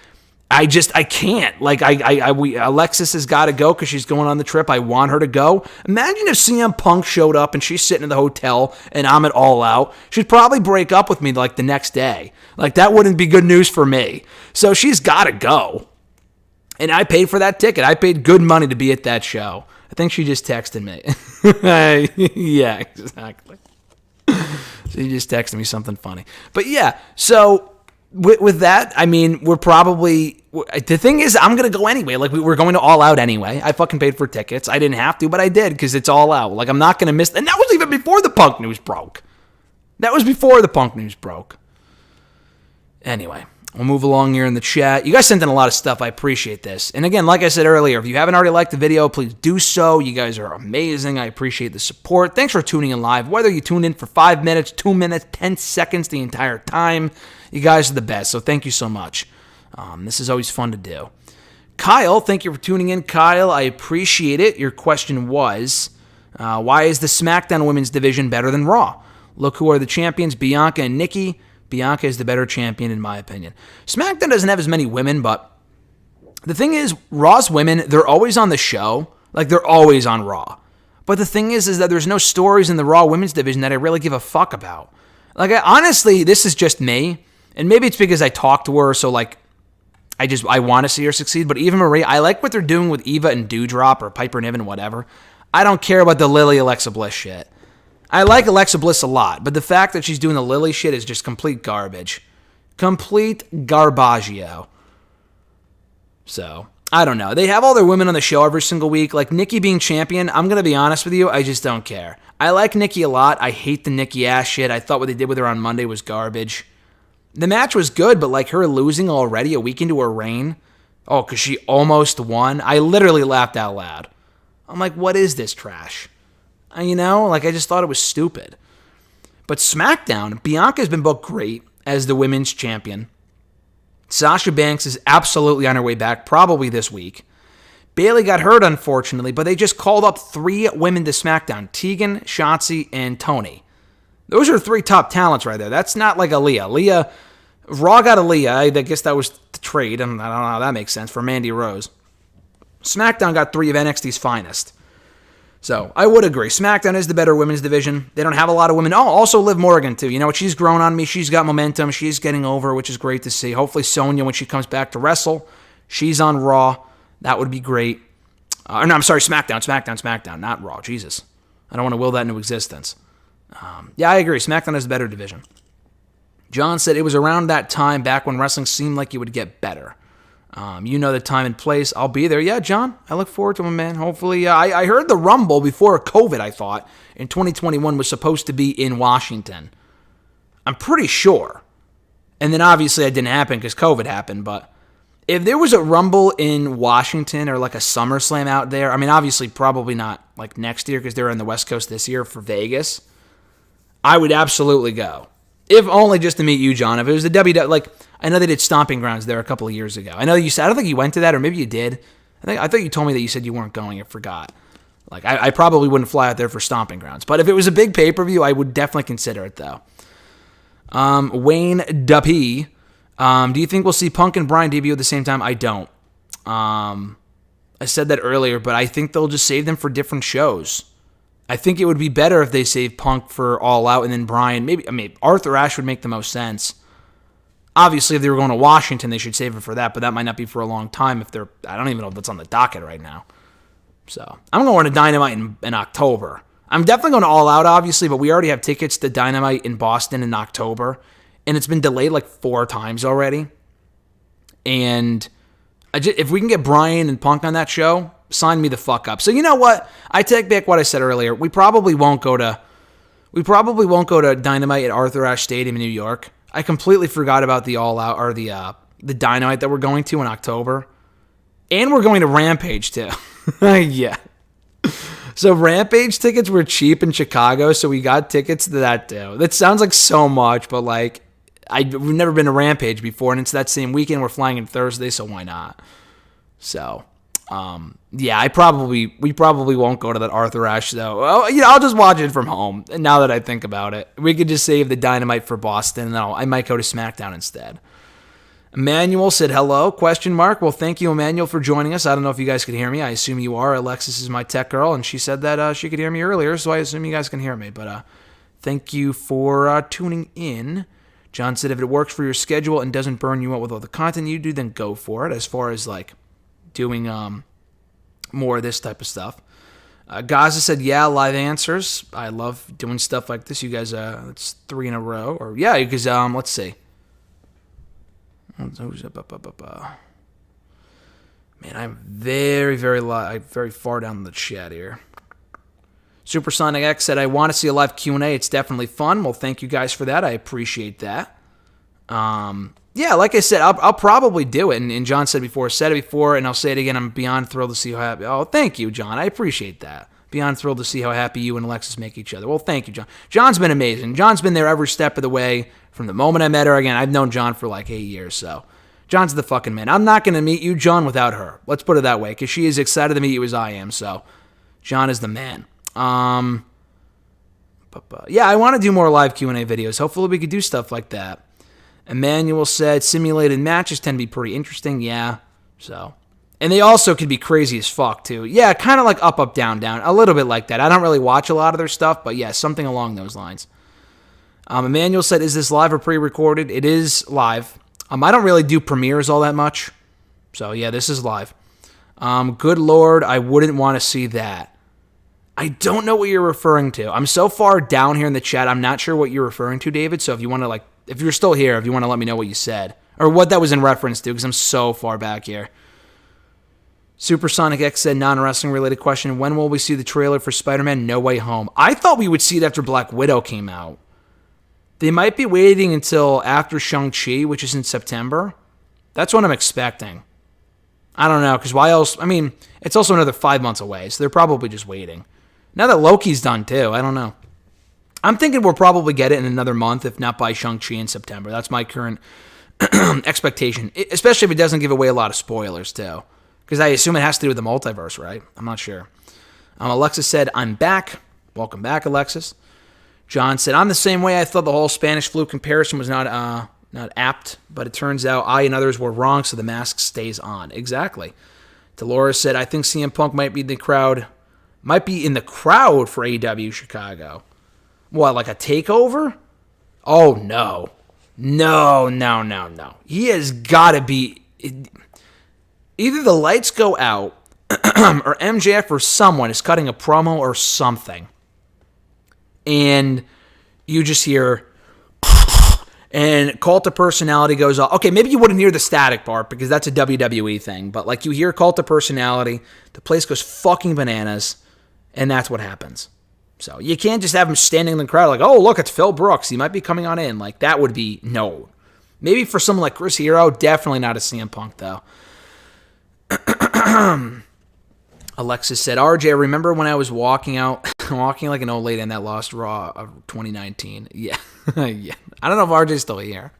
I can't. Like, Alexis has got to go because she's going on the trip. I want her to go. Imagine if CM Punk showed up and she's sitting in the hotel and I'm at All Out. She'd probably break up with me like the next day. Like, that wouldn't be good news for me. So she's got to go. And I paid for that ticket. I paid good money to be at that show. I think she just texted me. Yeah, exactly. She just texted me something funny. But yeah, so with that, I mean, we're probably... The thing is, I'm going to go anyway. Like, we're going to All Out anyway. I fucking paid for tickets. I didn't have to, but I did because it's All Out. Like, I'm not going to miss... And that was even before the Punk news broke. Anyway, we'll move along here in the chat. You guys sent in a lot of stuff. I appreciate this. And again, like I said earlier, if you haven't already liked the video, please do so. You guys are amazing. I appreciate the support. Thanks for tuning in live. Whether you tuned in for 5 minutes, 2 minutes, 10 seconds, the entire time, you guys are the best. So thank you so much. This is always fun to do. Kyle, thank you for tuning in. Kyle, I appreciate it. Your question was, why is the SmackDown Women's Division better than Raw? Look who are the champions, Bianca and Nikki. Bianca is the better champion, in my opinion. SmackDown doesn't have as many women, but the thing is, Raw's women, they're always on the show. Like, they're always on Raw. But the thing is that there's no stories in the Raw Women's Division that I really give a fuck about. Like, honestly, this is just me. And maybe it's because I talk to her, so, like, I want to see her succeed. But Eva Marie, I like what they're doing with Eva and Doudrop or Piper Niven, whatever. I don't care about the Lily Alexa Bliss shit. I like Alexa Bliss a lot, but the fact that she's doing the Lily shit is just complete garbage. Complete garbaggio. So, I don't know. They have all their women on the show every single week. Like, Nikki being champion, I'm going to be honest with you, I just don't care. I like Nikki a lot. I hate the Nikki ass shit. I thought what they did with her on Monday was garbage. The match was good, but like her losing already a week into her reign, because she almost won, I literally laughed out loud. I'm like, what is this trash? I just thought it was stupid. But SmackDown, Bianca's been booked great as the women's champion. Sasha Banks is absolutely on her way back, probably this week. Bayley got hurt, unfortunately, but they just called up 3 women to SmackDown, Tegan, Shotzi, and Toni. Those are 3 top talents right there. That's not like Aaliyah. Raw got Aaliyah. I guess that was the trade, and I don't know how that makes sense, for Mandy Rose. SmackDown got 3 of NXT's finest. So, I would agree. SmackDown is the better women's division. They don't have a lot of women. Oh, also Liv Morgan, too. You know what? She's grown on me. She's got momentum. She's getting over, which is great to see. Hopefully, Sonya, when she comes back to wrestle, she's on Raw. That would be great. SmackDown, not Raw. Jesus. I don't want to will that into existence. Yeah, I agree. SmackDown is the better division. John said it was around that time back when wrestling seemed like it would get better. The time and place. I'll be there. Yeah, John, I look forward to it, man. Hopefully, I heard the Rumble before COVID, I thought, in 2021 was supposed to be in Washington. I'm pretty sure. And then obviously it didn't happen because COVID happened, but if there was a Rumble in Washington or like a SummerSlam out there, I mean, obviously probably not like next year because they're on the West Coast this year for Vegas, I would absolutely go. If only just to meet you, John. If it was the WWE, like, I know they did Stomping Grounds there a couple of years ago. I know you said, I don't think you went to that, or maybe you did. I thought you told me that you said you weren't going. I forgot. Like, I probably wouldn't fly out there for Stomping Grounds. But if it was a big pay-per-view, I would definitely consider it, though. Wayne Duppy. Do you think we'll see Punk and Bryan debut at the same time? I don't. I said that earlier, but I think they'll just save them for different shows. I think it would be better if they save Punk for All Out and then Bryan. Arthur Ashe would make the most sense. Obviously, if they were going to Washington, they should save it for that, but that might not be for a long time if they're... I don't even know if that's on the docket right now. So, I'm going to Dynamite in October. I'm definitely going to All Out, obviously, but we already have tickets to Dynamite in Boston in October, and it's been delayed like 4 times already. And if we can get Bryan and Punk on that show, sign me the fuck up. So you know what? I take back what I said earlier. We probably won't go to Dynamite at Arthur Ashe Stadium in New York. I completely forgot about the All Out or the Dynamite that we're going to in October. And we're going to Rampage too. Yeah. So Rampage tickets were cheap in Chicago, so we got tickets to that too. That sounds like so much, but like we've never been to Rampage before, and it's that same weekend. We're flying in Thursday, so why not? So, yeah, we probably won't go to that Arthur Ashe though. Well, I'll just watch it from home. And now that I think about it, we could just save the Dynamite for Boston, and I might go to SmackDown instead. Emmanuel said hello, ? Well, thank you, Emmanuel, for joining us. I don't know if you guys could hear me. I assume you are. Alexis is my tech girl, and she said that she could hear me earlier, so I assume you guys can hear me. But thank you for tuning in. John said if it works for your schedule and doesn't burn you out with all the content you do, then go for it. As far as like doing more of this type of stuff. Gaza said, yeah, live answers. I love doing stuff like this. You guys, it's 3 in a row. Or yeah, because let's see. Man, I'm very, very far down the chat here. Supersonic X said, I want to see a live Q&A. It's definitely fun. Well, thank you guys for that. I appreciate that. Yeah, like I said, I'll probably do it. And John said it before, and I'll say it again. I'm beyond thrilled to see how happy. Oh, thank you, John. I appreciate that. Beyond thrilled to see how happy you and Alexis make each other. Well, thank you, John. John's been amazing. John's been there every step of the way from the moment I met her. Again, I've known John for like 8 years, so John's the fucking man. I'm not going to meet you, John, without her. Let's put it that way, because she is excited to meet you as I am, so John is the man. Yeah, I want to do more live Q&A videos. Hopefully we could do stuff like that. Emmanuel said simulated matches tend to be pretty interesting. Yeah, so. And they also could be crazy as fuck, too. Yeah, kind of like up, down, down. A little bit like that. I don't really watch a lot of their stuff, but yeah, something along those lines. Emmanuel said, is this live or pre-recorded? It is live. I don't really do premieres all that much. So yeah, this is live. Good Lord, I wouldn't want to see that. I don't know what you're referring to. I'm so far down here in the chat, I'm not sure what you're referring to, David. So if you want to, if you're still here, if you want to let me know what you said, or what that was in reference to, because I'm so far back here. Supersonic X said, non-wrestling related question, when will we see the trailer for Spider-Man No Way Home? I thought we would see it after Black Widow came out. They might be waiting until after Shang-Chi, which is in September. That's what I'm expecting. I don't know, because why else? I mean, it's also another 5 months away, so they're probably just waiting. Now that Loki's done, too, I don't know. I'm thinking we'll probably get it in another month, if not by Shang-Chi in September. That's my current expectation, especially if it doesn't give away a lot of spoilers, too. Because I assume it has to do with the multiverse, right? I'm not sure. Alexis said, I'm back. Welcome back, Alexis. John said, I'm the same way. I thought the whole Spanish flu comparison was not apt, but it turns out I and others were wrong, so the mask stays on. Exactly. Dolores said, I think CM Punk might be in the crowd for AEW Chicago. What, like a takeover? Oh, no. No. He has got to be... Either the lights go out, or MJF or someone is cutting a promo or something. And you just hear... And Cult of Personality goes off. Okay, maybe you wouldn't hear the static part because that's a WWE thing. But like you hear Cult of Personality, the place goes fucking bananas, and that's what happens. So you can't just have him standing in the crowd like, oh, look, it's Phil Brooks. He might be coming on in. Like that would be no. Maybe for someone like Chris Hero, definitely not a CM Punk though. Alexis said, RJ, I remember when I was walking like an old lady in that Lost Raw of 2019. Yeah. Yeah. I don't know if RJ's still here.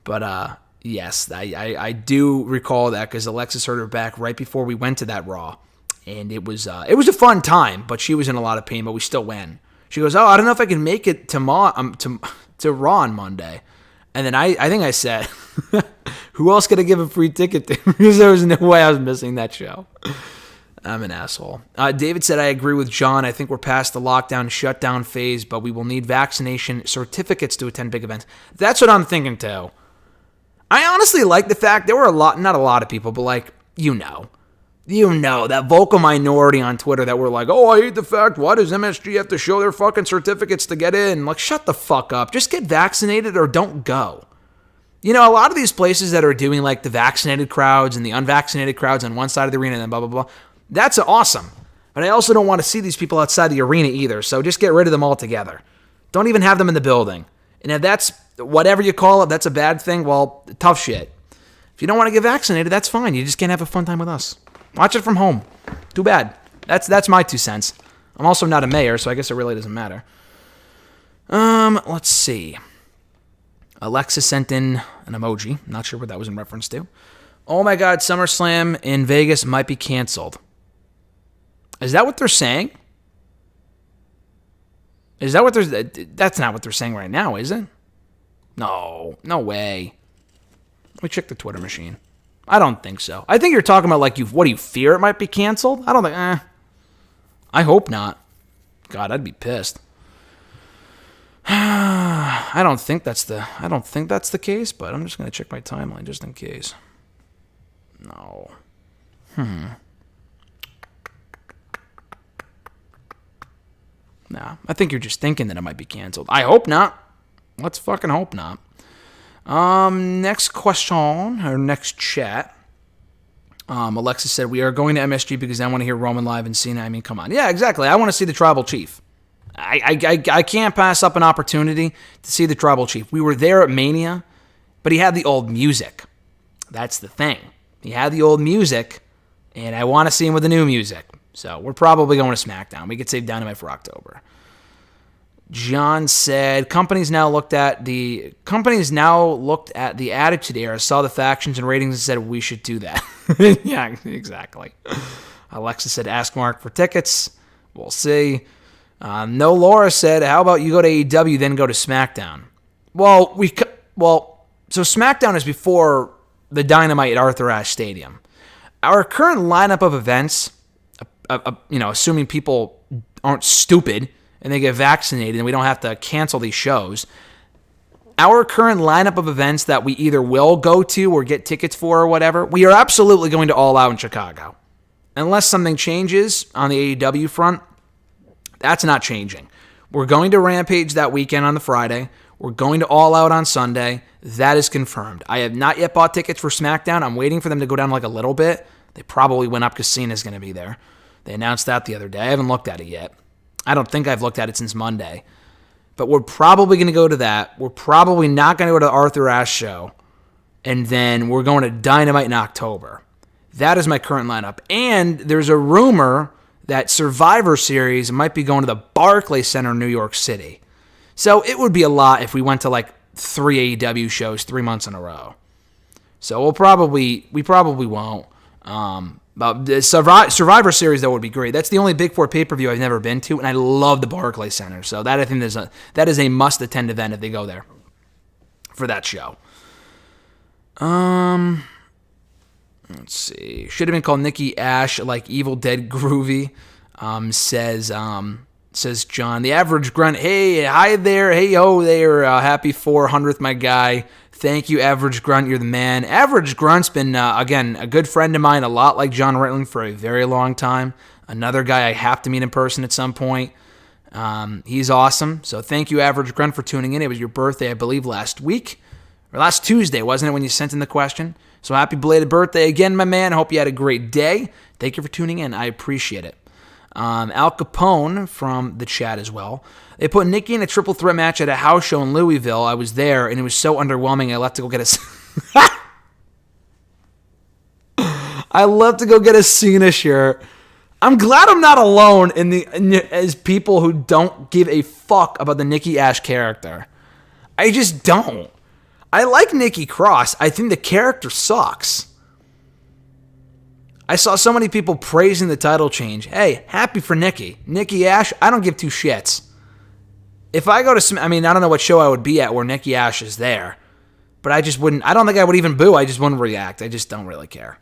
But yes, I do recall that because Alexis heard her back right before we went to that Raw. And it was a fun time, but she was in a lot of pain, but we still went. She goes, oh, I don't know if I can make it to Raw on Monday. And then I think I said, who else could I give a free ticket to? Because there was no way I was missing that show. I'm an asshole. David said, I agree with John. I think we're past the lockdown shutdown phase, but we will need vaccination certificates to attend big events. That's what I'm thinking too. I honestly like the fact there were not a lot of people, but like, you know, that vocal minority on Twitter that were like, oh, I hate the fact, why does MSG have to show their fucking certificates to get in? Like, shut the fuck up. Just get vaccinated or don't go. You know, a lot of these places that are doing like the vaccinated crowds and the unvaccinated crowds on one side of the arena and then blah, blah, blah, that's awesome. But I also don't want to see these people outside the arena either, so just get rid of them altogether. Don't even have them in the building. And if that's whatever you call it, that's a bad thing, well, tough shit. If you don't want to get vaccinated, that's fine. You just can't have a fun time with us. Watch it from home. Too bad. That's my 2 cents. I'm also not a mayor, so I guess it really doesn't matter. Let's see. Alexa sent in an emoji. Not sure what that was in reference to. Oh my God, SummerSlam in Vegas might be canceled. Is that what they're saying? Is that what they're... That's not what they're saying right now, is it? No way. Let me check the Twitter machine. I don't think so. I think you're talking about like, what do you fear it might be canceled? I don't think... I hope not. God, I'd be pissed. I don't think that's the case, but I'm just going to check my timeline just in case. No. Nah, I think you're just thinking that it might be canceled. I hope not. Let's fucking hope not. Next question, or next chat. Alexa said, we are going to MSG because I want to hear Roman live and Cena. I mean, come on. Yeah, exactly. I want to see the Tribal Chief. I can't pass up an opportunity to see the Tribal Chief. We were there at Mania, but he had the old music. That's the thing. He had the old music, and I want to see him with the new music. So we're probably going to SmackDown. We could save Dynamite for October. John said, companies now looked at the Attitude Era, saw the factions and ratings, and said we should do that. Yeah, exactly. Alexa said, ask Mark for tickets. We'll see. No, Laura said, how about you go to AEW, then go to SmackDown? Well, so SmackDown is before the Dynamite at Arthur Ashe Stadium. Our current lineup of events, assuming people aren't stupid and they get vaccinated and we don't have to cancel these shows, our current lineup of events that we either will go to or get tickets for or whatever, we are absolutely going to All Out in Chicago. Unless something changes on the AEW front, that's not changing. We're going to Rampage that weekend on the Friday. We're going to All Out on Sunday. That is confirmed. I have not yet bought tickets for SmackDown. I'm waiting for them to go down like a little bit. They probably went up because Cena's going to be there. They announced that the other day. I haven't looked at it yet. I don't think I've looked at it since Monday. But we're probably going to go to that. We're probably not going to go to the Arthur Ashe show. And then we're going to Dynamite in October. That is my current lineup. And there's a rumor that Survivor Series might be going to the Barclays Center in New York City. So it would be a lot if we went to like 3 AEW shows 3 months in a row. So we probably won't. But the Survivor Series, though, would be great. That's the only Big Four pay-per-view I've never been to, and I love the Barclays Center. So that I think that is a must-attend event if they go there for that show. Let's see. Should have been called Nikki Ash, like Evil Dead Groovy. Says John. The Average Grunt. Hey, hi there. Hey, ho there. Happy 400th, my guy. Thank you, Average Grunt. You're the man. Average Grunt's been, again, a good friend of mine, a lot like John Ritling for a very long time. Another guy I have to meet in person at some point. He's awesome. So thank you, Average Grunt, for tuning in. It was your birthday, I believe, last week. Or last Tuesday, wasn't it, when you sent in the question? So happy belated birthday again, my man. I hope you had a great day. Thank you for tuning in. I appreciate it. Al Capone from the chat as well. They put Nikki in a triple threat match at a house show in Louisville. I was there, and it was so underwhelming I left to go get I left to go get a Cena shirt. I'm glad I'm not alone as people who don't give a fuck about the Nikki Ash character. I just don't. I like Nikki Cross. I think the character sucks. I saw so many people praising the title change. Hey, happy for Nikki. Nikki Ash, I don't give two shits. If I go to, I don't know what show I would be at where Nikki Ash is there. But I just wouldn't, I don't think I would even boo. I just wouldn't react. I just don't really care.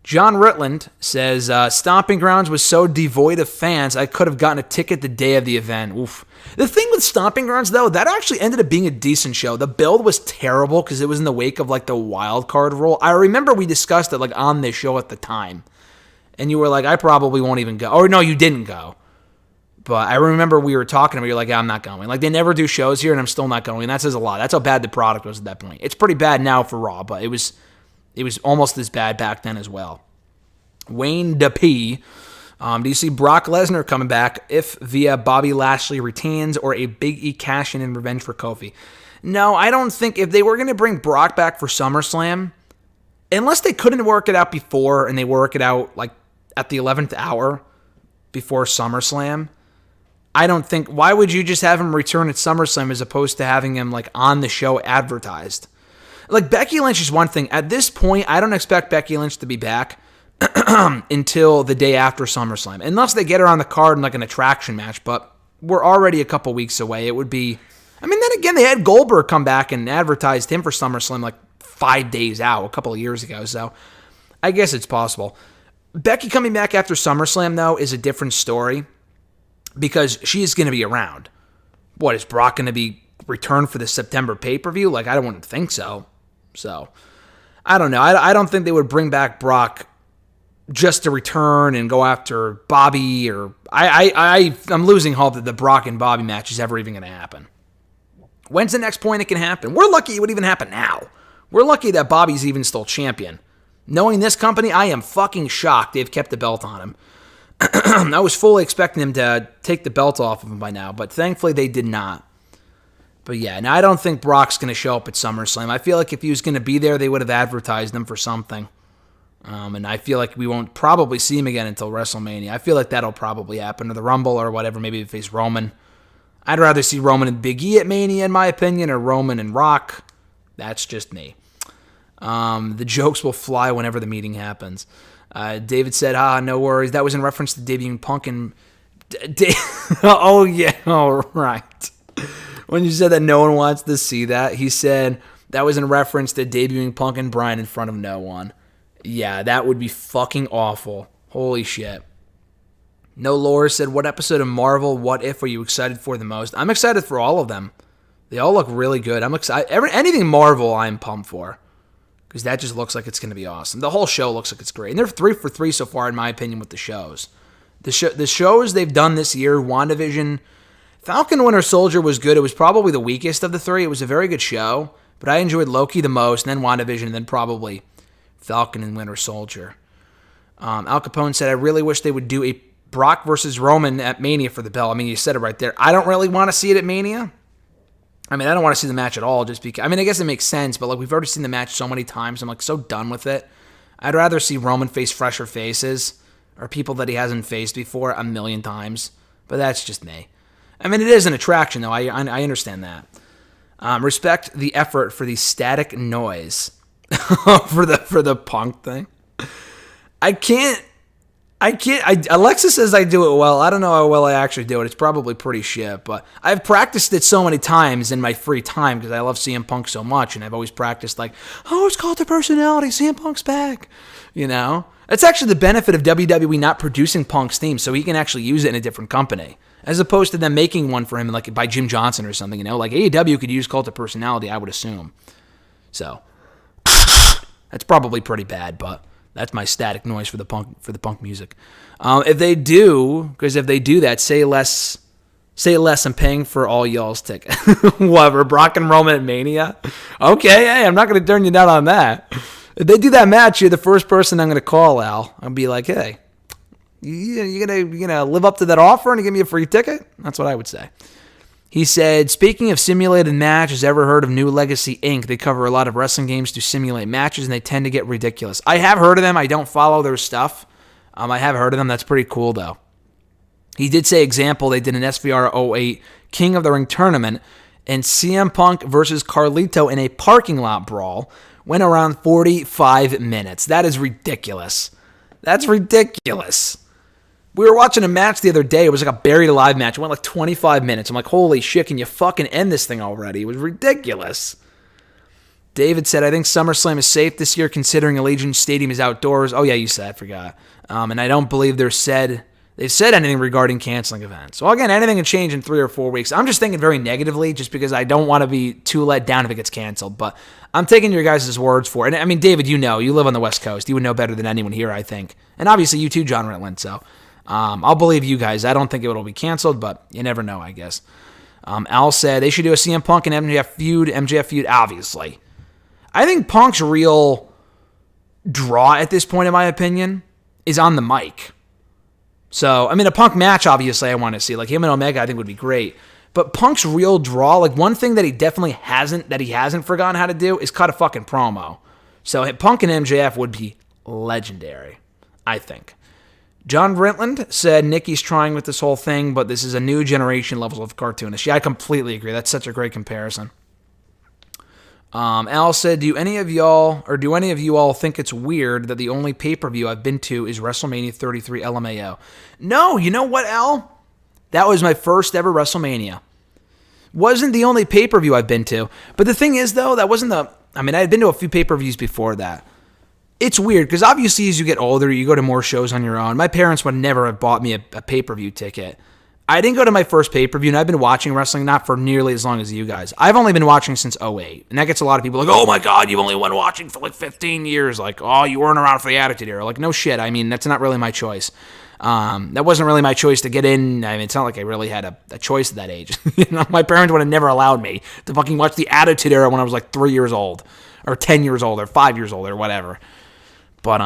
John Ritland says, Stomping Grounds was so devoid of fans, I could have gotten a ticket the day of the event. Oof. The thing with Stomping Grounds, though, that actually ended up being a decent show. The build was terrible because it was in the wake of, like, the wild card rule. I remember we discussed it, like, on this show at the time. And you were like, I probably won't even go. Or, no, you didn't go. But I remember we were talking about, you're like, yeah, I'm not going. Like, they never do shows here, and I'm still not going. And that says a lot. That's how bad the product was at that point. It's pretty bad now for Raw, but it was almost as bad back then as well. Wayne DeP. Do you see Brock Lesnar coming back if via Bobby Lashley retains or a Big E cash-in in revenge for Kofi? No, I don't think if they were going to bring Brock back for SummerSlam, unless they couldn't work it out before and they work it out like at the 11th hour before SummerSlam, I don't think, why would you just have him return at SummerSlam as opposed to having him like on the show advertised? Like Becky Lynch is one thing. At this point, I don't expect Becky Lynch to be back until the day after SummerSlam, unless they get her on the card in like an attraction match, but we're already a couple weeks away. It would be, I mean, then again, they had Goldberg come back and advertised him for SummerSlam like 5 days out a couple of years ago, so I guess it's possible. Becky coming back after SummerSlam, though, is a different story because she is going to be around. What, is Brock going to be returned for the September pay-per-view? Like, I don't want to think so. So, I don't know. I don't think they would bring back Brock just to return and go after Bobby, or I'm losing hope that the Brock and Bobby match is ever even going to happen. When's the next point it can happen? We're lucky it would even happen now. We're lucky that Bobby's even still champion. Knowing this company, I am fucking shocked they've kept the belt on him. I was fully expecting them to take the belt off of him by now, but thankfully they did not. But yeah, now I don't think Brock's going to show up at SummerSlam. I feel like if he was going to be there, they would have advertised him for something. And I feel like we won't probably see him again until WrestleMania. I feel like that'll probably happen, or the Rumble or whatever, maybe face Roman. I'd rather see Roman and Big E at Mania, in my opinion, or Roman and Rock. That's just me. The jokes will fly whenever the meeting happens. David said, no worries. That was in reference to debuting Punk and... oh, yeah. All right. When you said that no one wants to see that, he said that was in reference to debuting Punk and Bryan in front of no one. Yeah, that would be fucking awful. Holy shit. No Lore said, what episode of Marvel What If are you excited for the most? I'm excited for all of them. They all look really good. I'm excited. Anything Marvel, I'm pumped for. Because that just looks like it's going to be awesome. The whole show looks like it's great. And they're 3 for 3 so far, in my opinion, with the shows. The shows they've done this year, WandaVision, Falcon Winter Soldier was good. It was probably the weakest of the 3. It was a very good show. But I enjoyed Loki the most, and then WandaVision, and then probably Falcon and Winter Soldier. Al Capone said, I really wish they would do a Brock versus Roman at Mania for the belt. I mean, you said it right there. I don't really want to see it at Mania. I mean, I don't want to see the match at all just because... I mean, I guess it makes sense, but like we've already seen the match so many times. I'm like so done with it. I'd rather see Roman face fresher faces or people that he hasn't faced before a million times. But that's just me. I mean, it is an attraction, though. I understand that. Respect the effort for the static noise for the Punk thing. I can't. Alexa says I do it well. I don't know how well I actually do it. It's probably pretty shit, but I've practiced it so many times in my free time because I love CM Punk so much, and I've always practiced like, oh, it's called the personality. CM Punk's back. You know? It's actually the benefit of WWE not producing Punk's theme, so he can actually use it in a different company, as opposed to them making one for him like by Jim Johnson or something, you know? Like AEW could use Cult of Personality, I would assume. So, that's probably pretty bad, but... that's my static noise for the punk music. If they do that, say less. I'm paying for all y'all's tickets. Whatever, Brock and Roman at Mania. Okay, hey, I'm not going to turn you down on that. If they do that match, you're the first person I'm going to call, Al. I'll be like, hey, you gonna live up to that offer and give me a free ticket? That's what I would say. He said, speaking of simulated matches, ever heard of New Legacy Inc.? They cover a lot of wrestling games to simulate matches, and they tend to get ridiculous. I have heard of them. I don't follow their stuff. I have heard of them. That's pretty cool, though. He did say, example, they did an SVR 08 King of the Ring tournament, and CM Punk versus Carlito in a parking lot brawl went around 45 minutes. That is ridiculous. That's ridiculous. We were watching a match the other day. It was like a buried alive match. It went like 25 minutes. I'm like, holy shit, can you fucking end this thing already? It was ridiculous. David said, I think SummerSlam is safe this year considering Allegiant Stadium is outdoors. Oh, yeah, you said. I forgot. And I don't believe they've said anything regarding canceling events. Well, again, anything can change in 3 or 4 weeks. I'm just thinking very negatively just because I don't want to be too let down if it gets canceled. But I'm taking your guys' words for it. And I mean, David, you live on the West Coast. You would know better than anyone here, I think. And obviously you too, John Ritland, so... I'll believe you guys. I don't think it will be canceled, but you never know, I guess. Al said they should do a CM Punk and MJF feud, obviously. I think Punk's real draw at this point, in my opinion, is on the mic. So, I mean, a Punk match, obviously, I want to see. Like, him and Omega, I think, would be great. But Punk's real draw, like, one thing that he definitely hasn't forgotten how to do is cut a fucking promo. So, Punk and MJF would be legendary, I think. John Britland said Nikki's trying with this whole thing, but this is a new generation level of cartoonish. Yeah, I completely agree. That's such a great comparison. Al said, do any of you all think it's weird that the only pay-per-view I've been to is WrestleMania 33 LMAO? No, you know what, Al? That was my first ever WrestleMania. Wasn't the only pay-per-view I've been to. But the thing is, though, that wasn't I had been to a few pay-per-views before that. It's weird, because obviously as you get older, you go to more shows on your own. My parents would never have bought me a pay-per-view ticket. I didn't go to my first pay-per-view, and I've been watching wrestling not for nearly as long as you guys. I've only been watching since 2008, and that gets a lot of people like, oh my God, you've only been watching for like 15 years. Like, oh, you weren't around for the Attitude Era. Like, no shit. I mean, that's not really my choice. That wasn't really my choice to get in. I mean, it's not like I really had a choice at that age. My parents would have never allowed me to fucking watch the Attitude Era when I was like 3 years old, or 10 years old, or 5 years old, or whatever. But,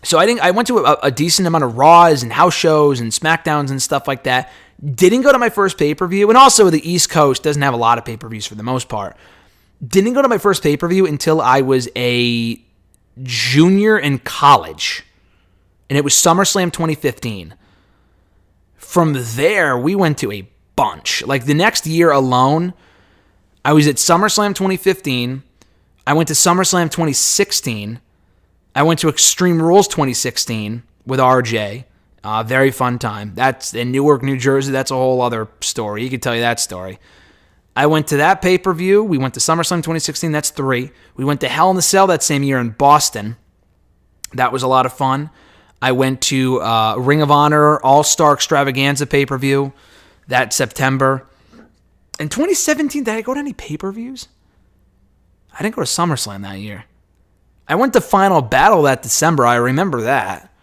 so I went to a decent amount of Raws and house shows and SmackDowns and stuff like that. Didn't go to my first pay-per-view, and also the East Coast doesn't have a lot of pay-per-views for the most part. Didn't go to my first pay-per-view until I was a junior in college, and it was SummerSlam 2015. From there, we went to a bunch. Like, the next year alone, I was at SummerSlam 2015. I went to SummerSlam 2016. I went to Extreme Rules 2016 with RJ. Very fun time. That's in Newark, New Jersey. That's a whole other story. He could tell you that story. I went to that pay-per-view. We went to SummerSlam 2016. That's 3. We went to Hell in a Cell that same year in Boston. That was a lot of fun. I went to Ring of Honor All-Star Extravaganza pay-per-view that September. In 2017, did I go to any pay-per-views? I didn't go to SummerSlam that year. I went to Final Battle that December. I remember that.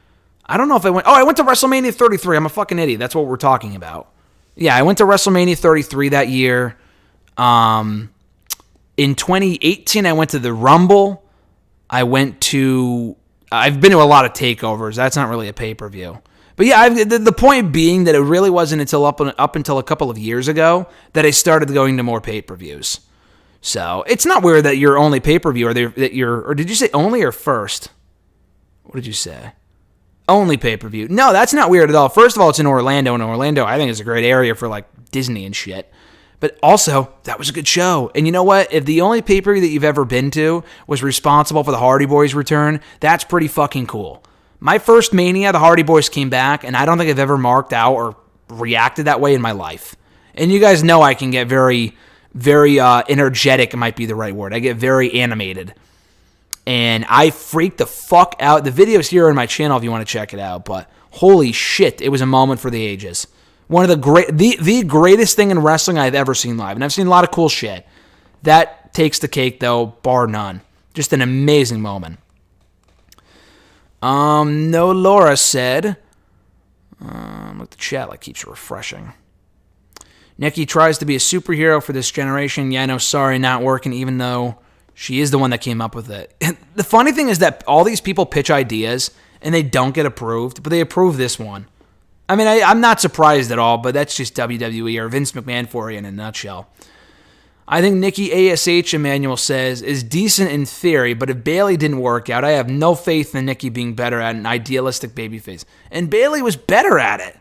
I don't know if I went... Oh, I went to WrestleMania 33. I'm a fucking idiot. That's what we're talking about. Yeah, I went to WrestleMania 33 that year. In 2018, I went to the Rumble. I've been to a lot of takeovers. That's not really a pay-per-view. But yeah, the point being that it really wasn't until up until a couple of years ago that I started going to more pay-per-views. So, it's not weird that your only pay-per-view, or did you say only or first? What did you say? Only pay-per-view. No, that's not weird at all. First of all, it's in Orlando, and Orlando, I think, is a great area for, like, Disney and shit. But also, that was a good show. And you know what? If the only pay-per-view that you've ever been to was responsible for the Hardy Boys' return, that's pretty fucking cool. My first Mania, the Hardy Boys came back, and I don't think I've ever marked out or reacted that way in my life. And you guys know I can get very energetic, might be the right word. I get very animated. And I freaked the fuck out. The video's here on my channel if you want to check it out. But holy shit, it was a moment for the ages. One of the greatest thing in wrestling I've ever seen live. And I've seen a lot of cool shit. That takes the cake, though, bar none. Just an amazing moment. No, Laura said... look, the chat like keeps refreshing. Nikki tries to be a superhero for this generation. Yeah, no, sorry, not working, even though she is the one that came up with it. The funny thing is that all these people pitch ideas, and they don't get approved, but they approve this one. I mean, I'm not surprised at all, but that's just WWE or Vince McMahon for you in a nutshell. I think Nikki ASH, Emmanuel says, is decent in theory, but if Bayley didn't work out, I have no faith in Nikki being better at an idealistic babyface. And Bayley was better at it.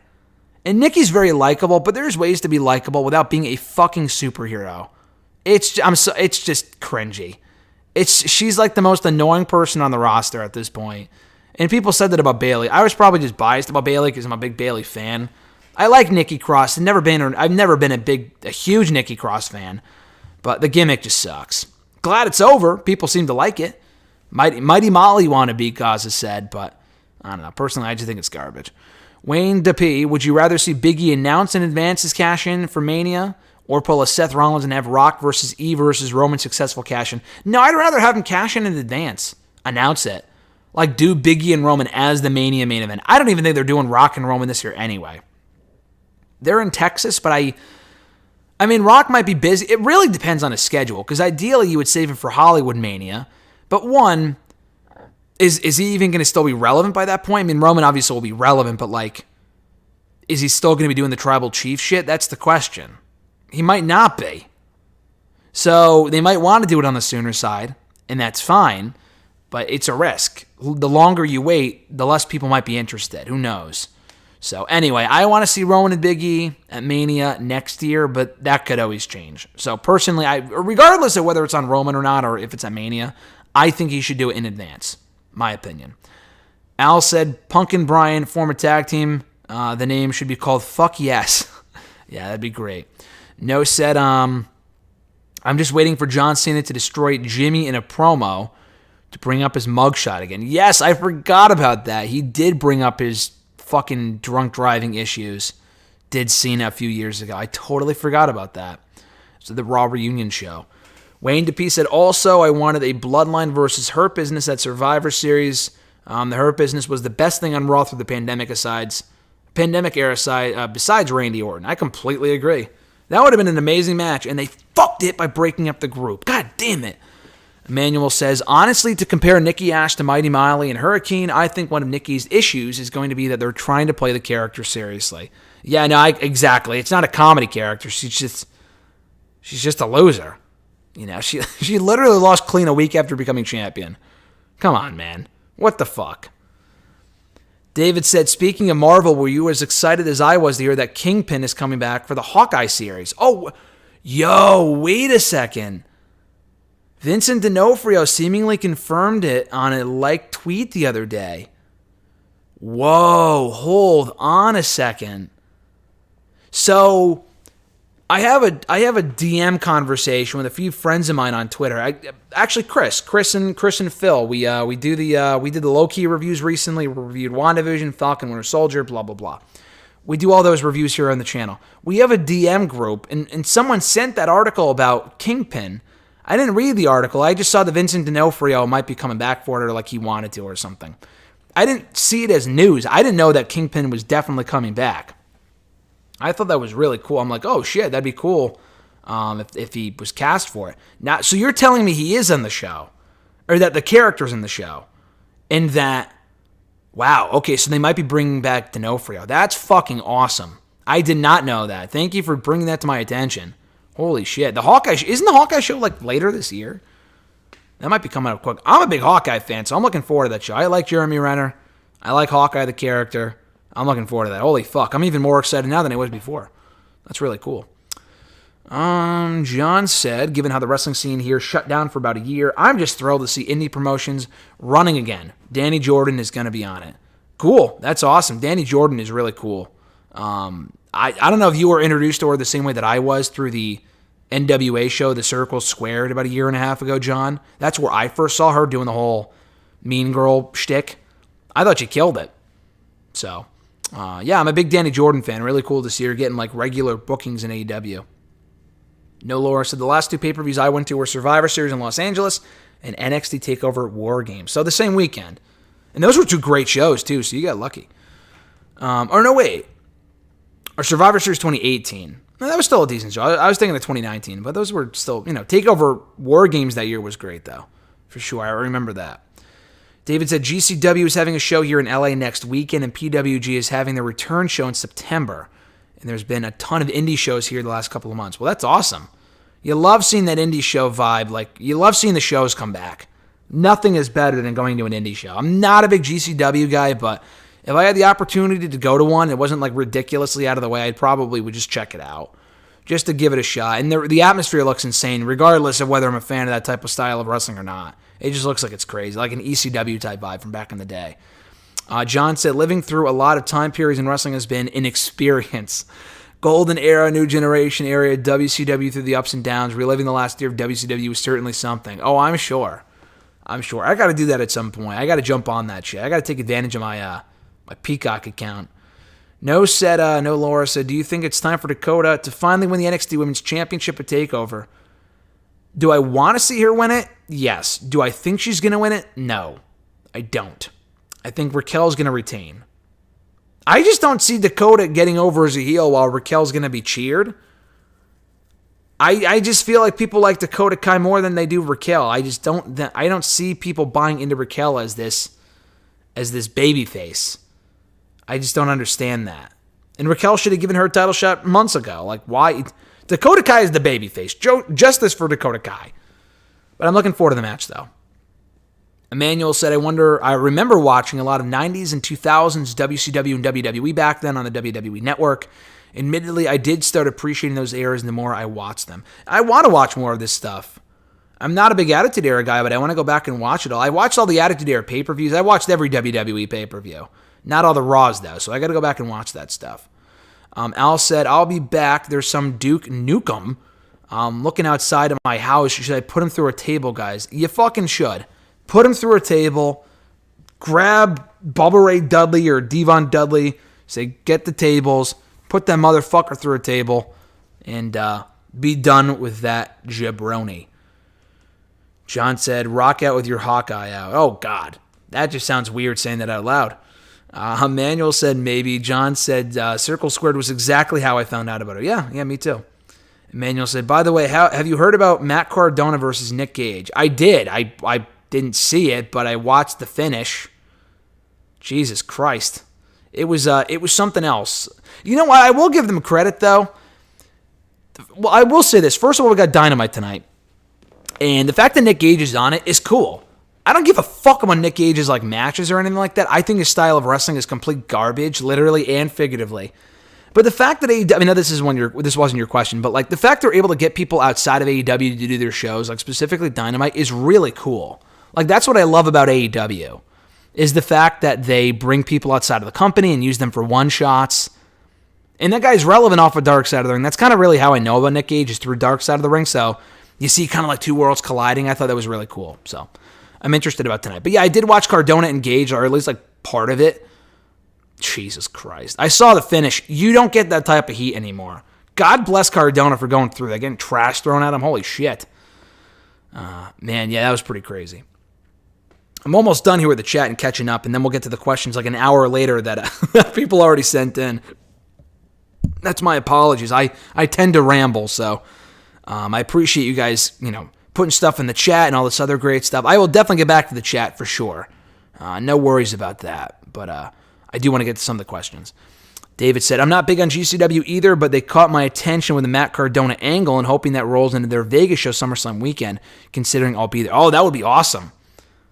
And Nikki's very likable, but there's ways to be likable without being a fucking superhero. It's just cringy. She's like the most annoying person on the roster at this point. And people said that about Bayley. I was probably just biased about Bayley because I'm a big Bayley fan. I like Nikki Cross. I've never been a huge Nikki Cross fan, but the gimmick just sucks. Glad it's over. People seem to like it. Mighty Molly wannabe, Gaza said, but I don't know. Personally, I just think it's garbage. Wayne DeP, would you rather see Big E announce in advance his cash-in for Mania, or pull a Seth Rollins and have Rock versus Roman successful cash-in? No, I'd rather have him cash in advance. Announce it. Like, do Biggie and Roman as the Mania main event. I don't even think they're doing Rock and Roman this year anyway. They're in Texas, but I mean, Rock might be busy. It really depends on his schedule, because ideally you would save him for Hollywood Mania. But one, is he even going to still be relevant by that point? I mean, Roman obviously will be relevant, but like, is he still going to be doing the Tribal Chief shit? That's the question. He might not be. So they might want to do it on the sooner side, and that's fine, but it's a risk. The longer you wait, the less people might be interested. Who knows? So anyway, I want to see Roman and Big E at Mania next year, but that could always change. So personally, regardless of whether it's on Roman or not, or if it's at Mania, I think he should do it in advance. My opinion. Al said, Punk and Bryan, former tag team. The name should be called Fuck Yes. Yeah, that'd be great. No said, I'm just waiting for John Cena to destroy Jimmy in a promo to bring up his mugshot again. Yes, I forgot about that. He did bring up his fucking drunk driving issues. Did Cena a few years ago. I totally forgot about that. So the Raw reunion show. Wayne DeP said, also, I wanted a Bloodline versus Hurt Business at Survivor Series. The Hurt Business was the best thing on Raw through the pandemic era besides Randy Orton. I completely agree. That would have been an amazing match, and they fucked it by breaking up the group. God damn it. Emmanuel says, honestly, to compare Nikki Ash to Mighty Miley and Hurricane, I think one of Nikki's issues is going to be that they're trying to play the character seriously. Yeah, no, exactly. It's not a comedy character. She's just a loser. You know, she literally lost clean a week after becoming champion. Come on, man. What the fuck? David said, speaking of Marvel, were you as excited as I was to hear that Kingpin is coming back for the Hawkeye series? Oh, yo, wait a second. Vincent D'Onofrio seemingly confirmed it on a liked tweet the other day. Whoa, hold on a second. So I have a DM conversation with a few friends of mine on Twitter. Actually, Chris and Phil. We did the low key reviews recently. We reviewed WandaVision, Falcon, Winter Soldier, blah blah blah. We do all those reviews here on the channel. We have a DM group, and someone sent that article about Kingpin. I didn't read the article. I just saw that Vincent D'Onofrio might be coming back for it, or like he wanted to, or something. I didn't see it as news. I didn't know that Kingpin was definitely coming back. I thought that was really cool. I'm like, oh shit, that'd be cool if he was cast for it. Now, so you're telling me he is in the show, or that the character's in the show, and that, wow, okay, so they might be bringing back D'Onofrio. That's fucking awesome. I did not know that. Thank you for bringing that to my attention. Holy shit. The Hawkeye isn't the Hawkeye show like later this year? That might be coming up quick. I'm a big Hawkeye fan, so I'm looking forward to that show. I like Jeremy Renner. I like Hawkeye, the character. I'm looking forward to that. Holy fuck. I'm even more excited now than I was before. That's really cool. John said, given how the wrestling scene here shut down for about a year, I'm just thrilled to see indie promotions running again. Danny Jordan is going to be on it. Cool. That's awesome. Danny Jordan is really cool. I don't know if you were introduced to her the same way that I was through the NWA show, The Circle Squared, about a year and a half ago, John. That's where I first saw her doing the whole mean girl shtick. I thought she killed it. So, yeah, I'm a big Danny Jordan fan. Really cool to see her getting like regular bookings in AEW. No Laura said the last two pay-per-views I went to were Survivor Series in Los Angeles and NXT TakeOver War Games. So the same weekend. And those were two great shows, too, so you got lucky. Or no, wait. Or Survivor Series 2018. No, that was still a decent show. I was thinking of 2019, but those were still, TakeOver War Games that year was great, though. For sure, I remember that. David said GCW is having a show here in LA next weekend, and PWG is having their return show in September. And there's been a ton of indie shows here the last couple of months. Well, that's awesome. You love seeing that indie show vibe. Like, you love seeing the shows come back. Nothing is better than going to an indie show. I'm not a big GCW guy, but if I had the opportunity to go to one, it wasn't like ridiculously out of the way, I probably would just check it out. Just to give it a shot. And the atmosphere looks insane, regardless of whether I'm a fan of that type of style of wrestling or not. It just looks like it's crazy, like an ECW type vibe from back in the day. John said, living through a lot of time periods in wrestling has been an experience. Golden era, new generation era, WCW through the ups and downs. Reliving the last year of WCW was certainly something. Oh, I'm sure. I got to do that at some point. I got to jump on that shit. I got to take advantage of my Peacock account. No Laura said, do you think it's time for Dakota to finally win the NXT Women's Championship at TakeOver? Do I want to see her win it? Yes. Do I think she's going to win it? No. I don't. I think Raquel's going to retain. I just don't see Dakota getting over as a heel while Raquel's going to be cheered. I just feel like people like Dakota Kai more than they do Raquel. I don't see people buying into Raquel as this baby face. I just don't understand that. And Raquel should have given her a title shot months ago. Like, why? Dakota Kai is the baby face. Justice for Dakota Kai. But I'm looking forward to the match, though. Emmanuel said, I remember watching a lot of 90s and 2000s WCW and WWE back then on the WWE Network. Admittedly, I did start appreciating those eras the more I watched them. I want to watch more of this stuff. I'm not a big Attitude Era guy, but I want to go back and watch it all. I watched all the Attitude Era pay-per-views. I watched every WWE pay-per-view. Not all the Raws, though, so I got to go back and watch that stuff. Al said, I'll be back. There's some Duke Nukem looking outside of my house. Should I put him through a table, guys? You fucking should. Put him through a table. Grab Bubba Ray Dudley or Devon Dudley. Say, get the tables. Put that motherfucker through a table. And be done with that jabroni. John said, rock out with your Hawkeye out. Oh, God. That just sounds weird saying that out loud. Emmanuel said maybe. John said Circle Squared was exactly how I found out about it. Yeah, me too. Emmanuel said, by the way, have you heard about Matt Cardona versus Nick Gage? I did. I didn't see it, but I watched the finish. Jesus Christ. It was something else. You know what? I will give them credit, though. Well, I will say this. First of all, we got Dynamite tonight. And the fact that Nick Gage is on it is cool. I don't give a fuck about Nick Gage's matches or anything like that. I think his style of wrestling is complete garbage, literally and figuratively. But the fact that AEW, I know this wasn't your question, but the fact they're able to get people outside of AEW to do their shows, specifically Dynamite, is really cool. That's what I love about AEW, is the fact that they bring people outside of the company and use them for one-shots. And that guy's relevant off of Dark Side of the Ring. That's kind of really how I know about Nick Gage, is through Dark Side of the Ring. So you see kind of two worlds colliding. I thought that was really cool. So I'm interested about tonight. But yeah, I did watch Cardona and Gage, or at least part of it. Jesus Christ. I saw the finish. You don't get that type of heat anymore. God bless Cardona for going through that, getting trash thrown at him. Holy shit. Man, yeah, that was pretty crazy. I'm almost done here with the chat and catching up, and then we'll get to the questions an hour later that people already sent in. That's my apologies. I tend to ramble, so I appreciate you guys, putting stuff in the chat and all this other great stuff. I will definitely get back to the chat for sure. No worries about that, but I do want to get to some of the questions. David said, I'm not big on GCW either, but they caught my attention with the Matt Cardona angle and hoping that rolls into their Vegas show SummerSlam weekend, considering I'll be there. Oh, that would be awesome.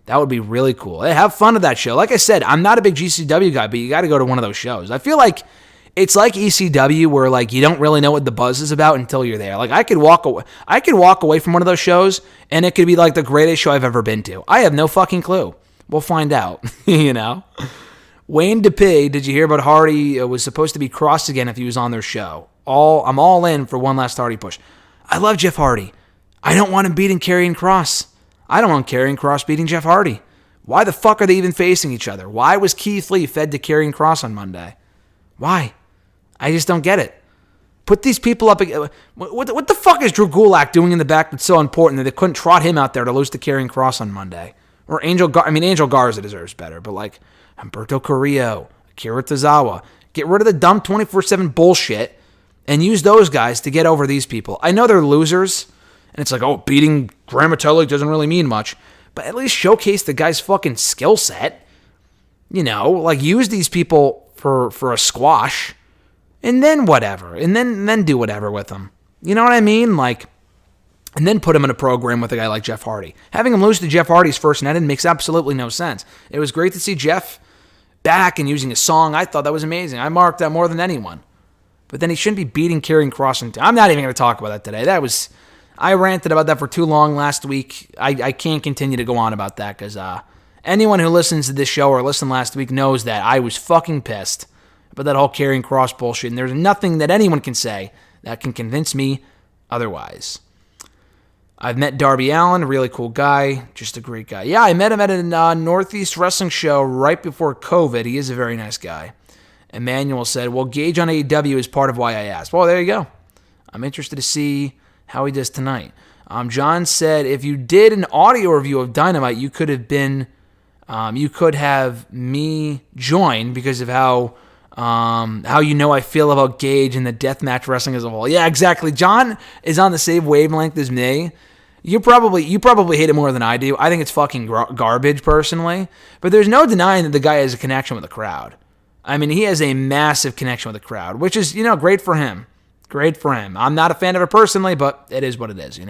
That would be really cool. Hey, have fun at that show. Like I said, I'm not a big GCW guy, but you got to go to one of those shows. I feel like it's like ECW, where you don't really know what the buzz is about until you're there. I could walk away from one of those shows, and it could be the greatest show I've ever been to. I have no fucking clue. We'll find out. Wayne DePay, did you hear about Hardy was supposed to be crossed again if he was on their show? I'm all in for one last Hardy push. I love Jeff Hardy. I don't want him beating Karrion Kross. I don't want Karrion Kross beating Jeff Hardy. Why the fuck are they even facing each other? Why was Keith Lee fed to Karrion Kross on Monday? Why? I just don't get it. Put these people up. What the fuck is Drew Gulak doing in the back that's so important that they couldn't trot him out there to lose to Karrion Kross on Monday? Or Angel Garza deserves better, but Humberto Carrillo, Akira Tozawa. Get rid of the dumb 24/7 bullshit and use those guys to get over these people. I know they're losers, and it's beating Graham Metalik doesn't really mean much, but at least showcase the guy's fucking skill set. Use these people for a squash, and then whatever, and then do whatever with them. You know what I mean? And then put him in a program with a guy like Jeff Hardy. Having him lose to Jeff Hardy's first night makes absolutely no sense. It was great to see Jeff back and using a song. I thought that was amazing. I marked that more than anyone. But then he shouldn't be beating Karrion Kross. I'm not even going to talk about that today. I ranted about that for too long last week. I can't continue to go on about that because anyone who listens to this show or listened last week knows that I was fucking pissed about that whole Karrion Kross bullshit. And there's nothing that anyone can say that can convince me otherwise. I've met Darby Allin, a really cool guy, just a great guy. Yeah, I met him at a Northeast Wrestling show right before COVID. He is a very nice guy. Emmanuel said, well, Gage on AEW is part of why I asked. Well, there you go. I'm interested to see how he does tonight. John said, if you did an audio review of Dynamite, you could have been You could have me join because of how I feel about Gage and the deathmatch wrestling as a whole. Yeah, exactly. John is on the same wavelength as me. You probably hate it more than I do. I think it's fucking garbage personally, but there's no denying that the guy has a connection with the crowd. I mean, he has a massive connection with the crowd, which is, great for him. Great for him. I'm not a fan of it personally, but it is what it is,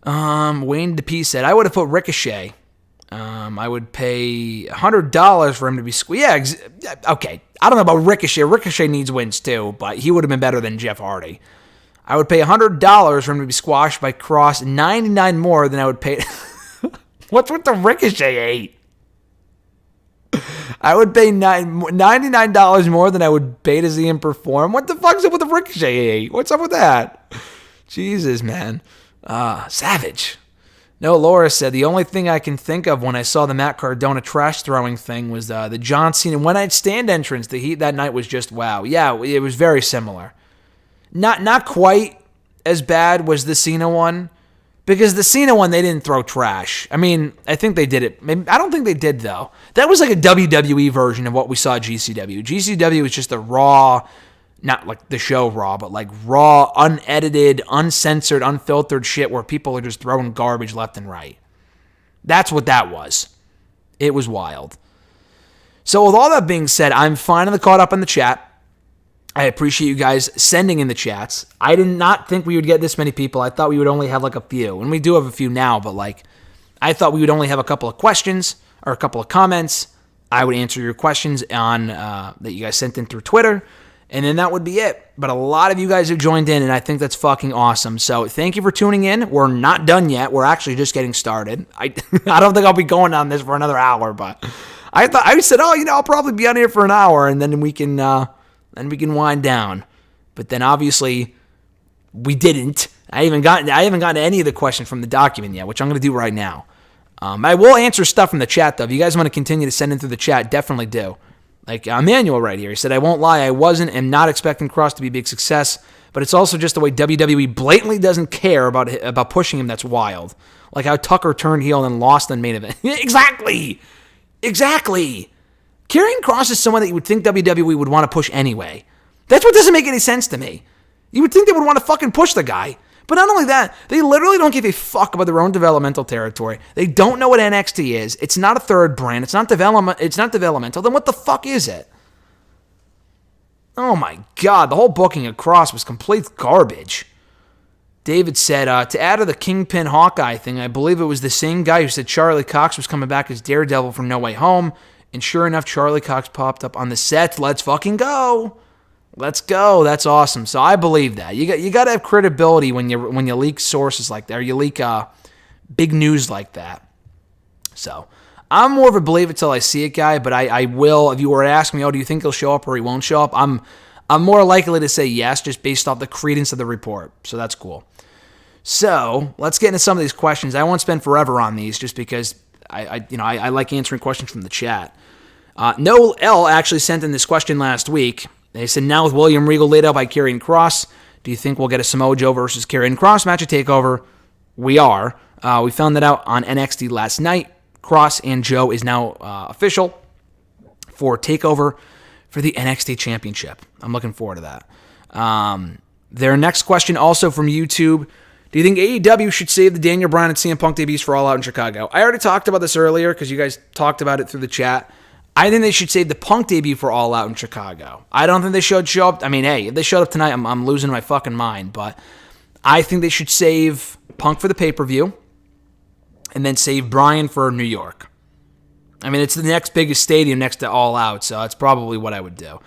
Wayne DeP said, I would have put Ricochet. I would pay $100 for him to be squeezed. Yeah, okay. I don't know about Ricochet. Ricochet needs wins too, but he would have been better than Jeff Hardy. I would pay $100 for him to be squashed by Cross, $99 more than I would pay. What's with the Ricochet hate? I would pay $99 more than I would pay to see him perform. What the fuck's up with the Ricochet hate? What's up with that? Jesus, man. Savage. No, Laura said, the only thing I can think of when I saw the Matt Cardona trash throwing thing was the John Cena one-night stand entrance. The heat that night was just wow. Yeah, it was very similar. Not quite as bad was the Cena one, because the Cena one, they didn't throw trash. I mean, I think they did it. I don't think they did, though. That was like a WWE version of what we saw at GCW. GCW was just a raw, not like the show Raw, but like raw, unedited, uncensored, unfiltered shit where people are just throwing garbage left and right. That's what that was. It was wild. So with all that being said, I'm finally caught up in the chat. I appreciate you guys sending in the chats. I did not think we would get this many people. I thought we would only have like a few. And we do have a few now, but like I thought we would only have a couple of questions or a couple of comments. I would answer your questions on that you guys sent in through Twitter. And then that would be it. But a lot of you guys have joined in, and I think that's fucking awesome. So thank you for tuning in. We're not done yet. We're actually just getting started. I don't think I'll be going on this for another hour, but I said, I'll probably be on here for an hour, and then we can wind down. But then obviously we didn't. I haven't gotten to any of the questions from the document yet, which I'm going to do right now. I will answer stuff from the chat, though. If you guys want to continue to send in through the chat, definitely do. Like Emmanuel right here. He said, I won't lie, I wasn't and not expecting Cross to be a big success, but it's also just the way WWE blatantly doesn't care about pushing him that's wild. Like how Tucker turned heel and lost in main event. Exactly! Karrion Kross is someone that you would think WWE would want to push anyway. That's what doesn't make any sense to me. You would think they would want to fucking push the guy. But not only that, they literally don't give a fuck about their own developmental territory. They don't know what NXT is. It's not a third brand. It's not developmental. Then what the fuck is it? Oh my God, the whole booking of Kross was complete garbage. David said, to add to the Kingpin Hawkeye thing, I believe it was the same guy who said Charlie Cox was coming back as Daredevil from No Way Home. And sure enough, Charlie Cox popped up on the set. Let's fucking go. Let's go. That's awesome. So I believe that. You got to have credibility when you leak sources like that, or you leak big news like that. So I'm more of a believe it till I see it guy, but I will, if you were to ask me, do you think he'll show up or he won't show up? I'm more likely to say yes, just based off the credence of the report. So that's cool. So let's get into some of these questions. I won't spend forever on these just because I like answering questions from the chat. Noel L actually sent in this question last week. They said, now with William Regal laid out by Karrion Kross, do you think we'll get a Samoa Joe versus Karrion Kross match at TakeOver? We are. We found that out on NXT last night. Kross and Joe is now official for TakeOver for the NXT Championship. I'm looking forward to that. Their next question also from YouTube. Do you think AEW should save the Daniel Bryan and CM Punk debuts for All Out in Chicago? I already talked about this earlier because you guys talked about it through the chat. I think they should save the Punk debut for All Out in Chicago. I don't think they should show up. I mean, hey, if they showed up tonight, I'm losing my fucking mind. But I think they should save Punk for the pay-per-view and then save Bryan for New York. I mean, it's the next biggest stadium next to All Out, so it's probably what I would do.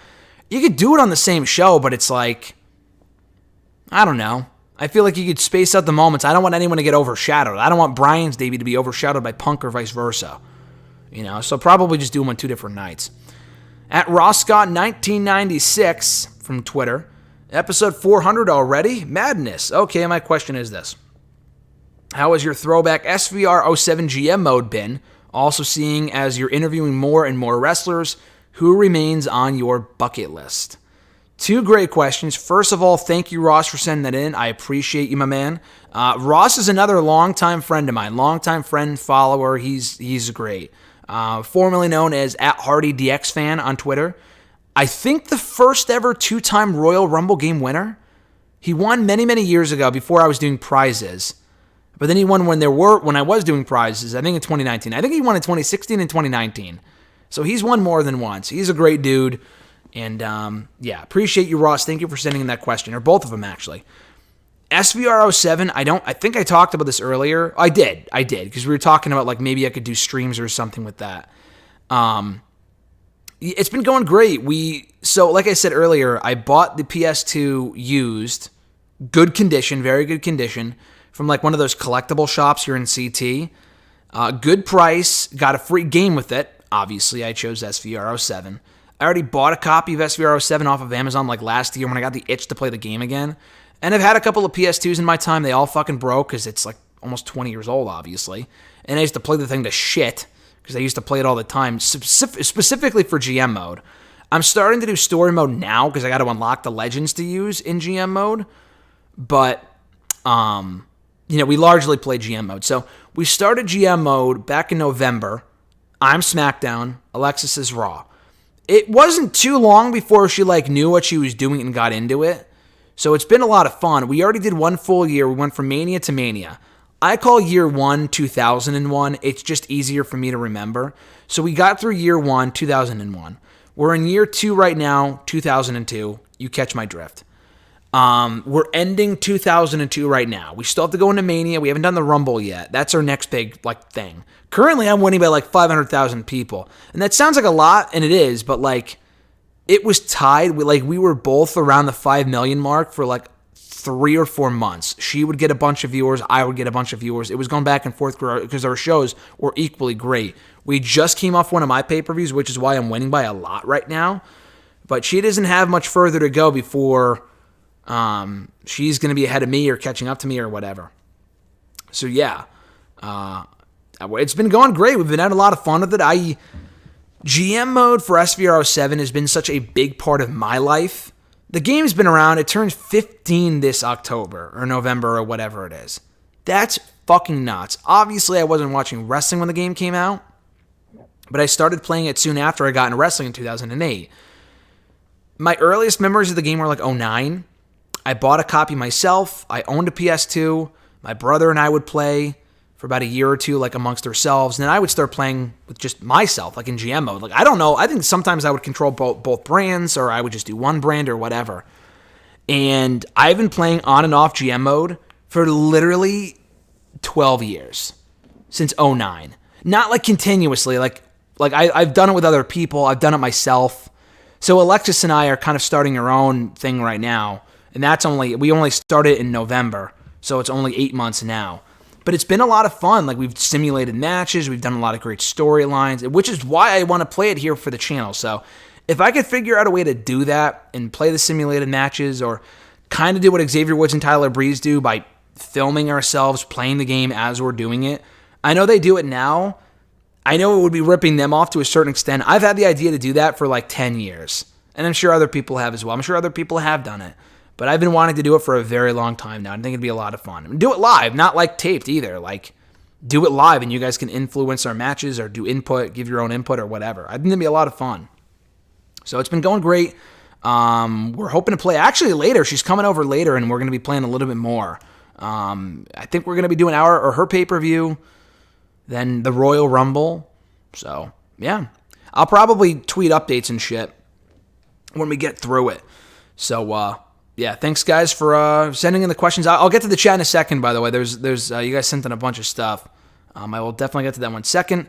You could do it on the same show, but it's like, I don't know. I feel like you could space out the moments. I don't want anyone to get overshadowed. I don't want Bryan's debut to be overshadowed by Punk or vice versa. So probably just do them on two different nights. At RossScott1996 from Twitter, episode 400 already? Madness. Okay, my question is this. How has your throwback SVR 07 GM mode been? Also seeing as you're interviewing more and more wrestlers, who remains on your bucket list? Two great questions. First of all, thank you, Ross, for sending that in. I appreciate you, my man. Ross is another longtime friend of mine, longtime friend, follower. He's great. Formerly known as @HardyDXFan on Twitter. I think the first ever 2-time Royal Rumble game winner. He won many, many years ago before I was doing prizes. But then he won when I was doing prizes, I think in 2019. I think he won in 2016 and 2019. So he's won more than once. He's a great dude. And appreciate you, Ross. Thank you for sending in that question, or both of them, actually. SVR07, I think I talked about this earlier. I did, because we were talking about like maybe I could do streams or something with that. It's been going great. So like I said earlier, I bought the PS2 used, good condition, very good condition, from like one of those collectible shops here in CT. Good price, got a free game with it. Obviously, I chose SVR07. I already bought a copy of SVR07 off of Amazon like last year when I got the itch to play the game again. And I've had a couple of PS2s in my time. They all fucking broke because it's like almost 20 years old, obviously. And I used to play the thing to shit because I used to play it all the time, specifically for GM mode. I'm starting to do story mode now because I got to unlock the legends to use in GM mode. But, we largely play GM mode. So we started GM mode back in November. I'm SmackDown. Alexis is Raw. It wasn't too long before she knew what she was doing and got into it. So it's been a lot of fun. We already did one full year. We went from Mania to Mania. I call year 1 2001. It's just easier for me to remember. So we got through year 1, 2001. We're in year 2 right now, 2002. You catch my drift. We're ending 2002 right now. We still have to go into Mania. We haven't done the Rumble yet. That's our next big thing. Currently, I'm winning by 500,000 people. And that sounds like a lot, and it is, but it was tied. We were both around the 5 million mark for 3 or 4 months. She would get a bunch of viewers. I would get a bunch of viewers. It was going back and forth because our shows were equally great. We just came off one of my pay-per-views, which is why I'm winning by a lot right now. But she doesn't have much further to go before she's going to be ahead of me or catching up to me or whatever. So, yeah. It's been going great. We've been having a lot of fun with it. GM mode for SVR07 has been such a big part of my life. The game's been around. It turns 15 this October or November or whatever it is. That's fucking nuts. Obviously, I wasn't watching wrestling when the game came out, but I started playing it soon after I got into wrestling in 2008. My earliest memories of the game were 2009. I bought a copy myself. I owned a PS2. My brother and I would play for about a year or two, amongst ourselves. And then I would start playing with just myself, in GM mode. I don't know. I think sometimes I would control both brands, or I would just do one brand or whatever. And I've been playing on and off GM mode for literally 12 years. Since 2009. Not continuously. I've done it with other people. I've done it myself. So Alexis and I are kind of starting our own thing right now. And we only started in November. So it's only 8 months now. But it's been a lot of fun. We've simulated matches. We've done a lot of great storylines, which is why I want to play it here for the channel. So if I could figure out a way to do that and play the simulated matches, or kind of do what Xavier Woods and Tyler Breeze do by filming ourselves playing the game as we're doing it. I know they do it now. I know it would be ripping them off to a certain extent. I've had the idea to do that for 10 years. And I'm sure other people have as well. I'm sure other people have done it. But I've been wanting to do it for a very long time now. I think it'd be a lot of fun. And do it live, not taped either. Do it live, and you guys can influence our matches or do input, give your own input or whatever. I think it'd be a lot of fun. So it's been going great. We're hoping to play actually later. She's coming over later, and we're going to be playing a little bit more. I think we're going to be doing her pay-per-view, then the Royal Rumble. So, yeah. I'll probably tweet updates and shit when we get through it. So, yeah, thanks guys for sending in the questions. I'll get to the chat in a second. By the way, there's you guys sent in a bunch of stuff. I will definitely get to that one second.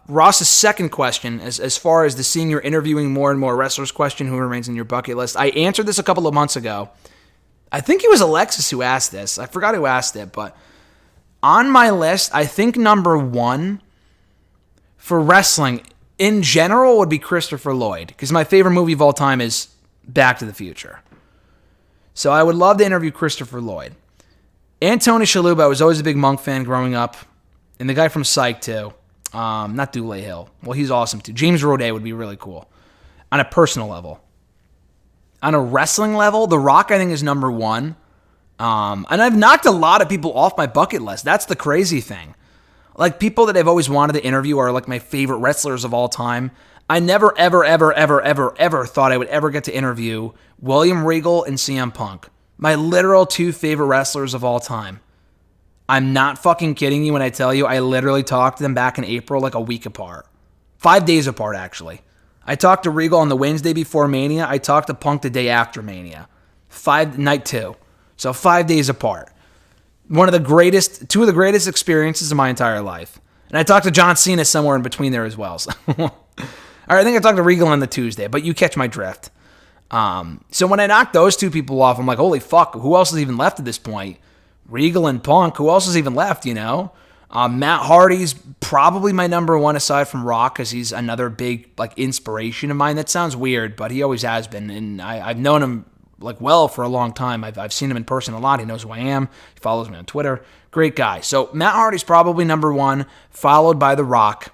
Ross's second question, as far as the seeing you're interviewing more and more wrestlers question, who remains in your bucket list? I answered this a couple of months ago. I think it was Alexis who asked this. I forgot who asked it, but on my list, I think number 1 for wrestling in general would be Christopher Lloyd, because my favorite movie of all time is Back to the Future. So I would love to interview Christopher Lloyd. And Tony Shalhoub, I was always a big Monk fan growing up. And the guy from Psych, too. Not Dule Hill. Well, he's awesome, too. James Roday would be really cool. on a personal level. On a wrestling level, The Rock, I think, is number one. And I've knocked a lot of people off my bucket list. That's the crazy thing. Like, people that I've always wanted to interview are like my favorite wrestlers of all time. I never, ever thought I would ever get to interview William Regal and CM Punk. My literal two favorite wrestlers of all time. I'm not fucking kidding you when I tell you I literally talked to them back in April, like a week apart. 5 days apart, actually. I talked to Regal on the Wednesday before Mania. I talked to Punk the day after Mania. Night 2. So 5 days apart. Two of the greatest experiences of my entire life. And I talked to John Cena somewhere in between there as well. So. All right, I think I talked to Regal on the Tuesday, but you catch my drift. So when I knocked those two people off, I'm like, holy fuck, who else is even left at this point? Regal and Punk, who else is even left, you know? Matt Hardy's probably my number one aside from Rock, because he's another big like inspiration of mine. That sounds weird, but he always has been, and I've known him like well for a long time. I've seen him in person a lot. He knows who I am. He follows me on Twitter. Great guy. So Matt Hardy's probably number one, followed by The Rock.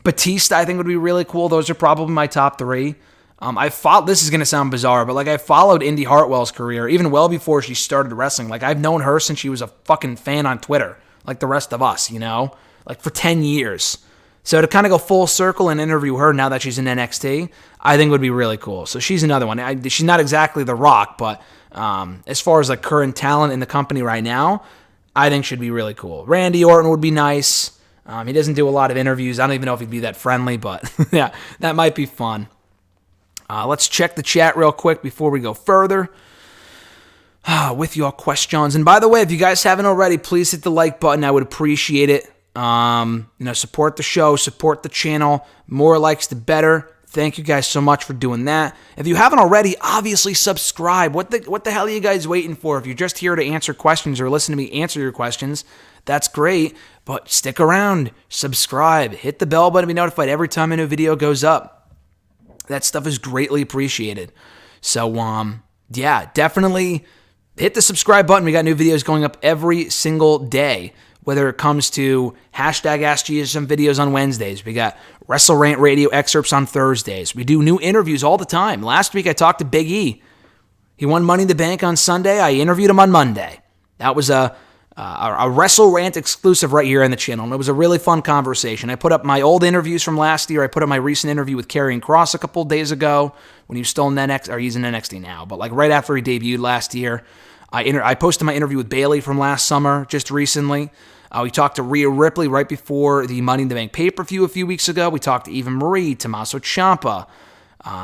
Batista, I think, would be really cool. Those are probably my top three. This is going to sound bizarre, but like I followed Indy Hartwell's career even well before she started wrestling. Like I've known her since she was a fucking fan on Twitter, like the rest of us, you know, like for 10 years. So to kind of go full circle and interview her now that she's in NXT, I think would be really cool. So she's another one. She's not exactly The Rock, but as far as like current talent in the company right now, I think should be really cool. Randy Orton would be nice. He doesn't do a lot of interviews. I don't even know if he'd be that friendly, but yeah, that might be fun. Let's check the chat real quick before we go further with your questions. And by the way, if you guys haven't already, please hit the like button. I would appreciate it. Support the show, support the channel. More likes, the better. Thank you guys so much for doing that. If you haven't already, obviously subscribe. What the hell are you guys waiting for? If you're just here to answer questions or listen to me answer your questions, that's great. But stick around, subscribe, hit the bell button to be notified every time a new video goes up. That stuff is greatly appreciated. So, yeah, definitely hit the subscribe button. We got new videos going up every single day, whether it comes to hashtag AskGSM videos on Wednesdays. We got WrestleRant radio excerpts on Thursdays. We do new interviews all the time. Last week, I talked to Big E. He won Money in the Bank on Sunday. I interviewed him on Monday. That was a WrestleRant exclusive right here on the channel, and it was a really fun conversation. I put up my old interviews from last year. I put up my recent interview with Karrion Kross a couple days ago when he was still in NXT, or he's in NXT now, but like right after he debuted last year. I posted my interview with Bayley from last summer just recently. We talked to Rhea Ripley right before the Money in the Bank pay-per-view a few weeks ago. We talked to Eva Marie, Tommaso Ciampa,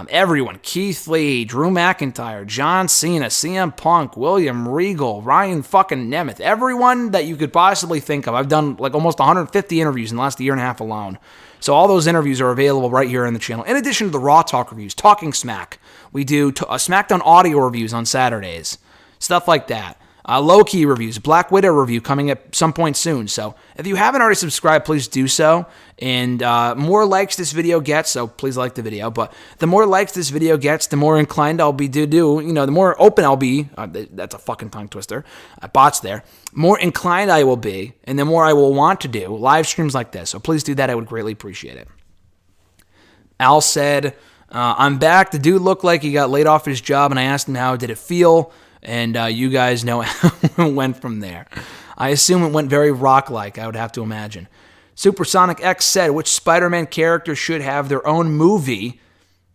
everyone, Keith Lee, Drew McIntyre, John Cena, CM Punk, William Regal, Ryan fucking Nemeth, everyone that you could possibly think of. I've done like almost 150 interviews in the last year and a half alone. So all those interviews are available right here on the channel. In addition to the Raw Talk reviews, Talking Smack. We do SmackDown audio reviews on Saturdays. Stuff like that. Low-key reviews, Black Widow review coming at some point soon. So if you haven't already subscribed, please do so. And more likes this video gets, so please like the video. But the more likes this video gets, the more inclined I'll be to do, the more open I'll be. That's a fucking tongue twister. Bots there. More inclined I will be, and the more I will want to do live streams like this. So please do that. I would greatly appreciate it. Al said, I'm back. The dude looked like he got laid off his job, and I asked him how did it feel. And you guys know how it went from there. I assume it went very Rock-like, I would have to imagine. Supersonic X said, which Spider-Man character should have their own movie?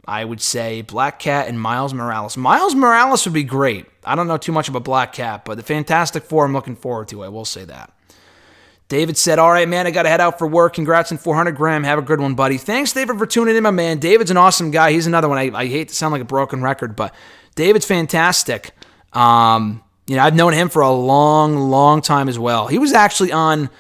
I would say Black Cat and Miles Morales. Miles Morales would be great. I don't know too much about Black Cat, but the Fantastic Four I'm looking forward to, I will say that. David said, all right, man, I got to head out for work. Congrats on 400 gram. Have a good one, buddy. Thanks, David, for tuning in, my man. David's an awesome guy. He's another one. I hate to sound like a broken record, but David's fantastic. I've known him for a long, long time as well. He was actually on,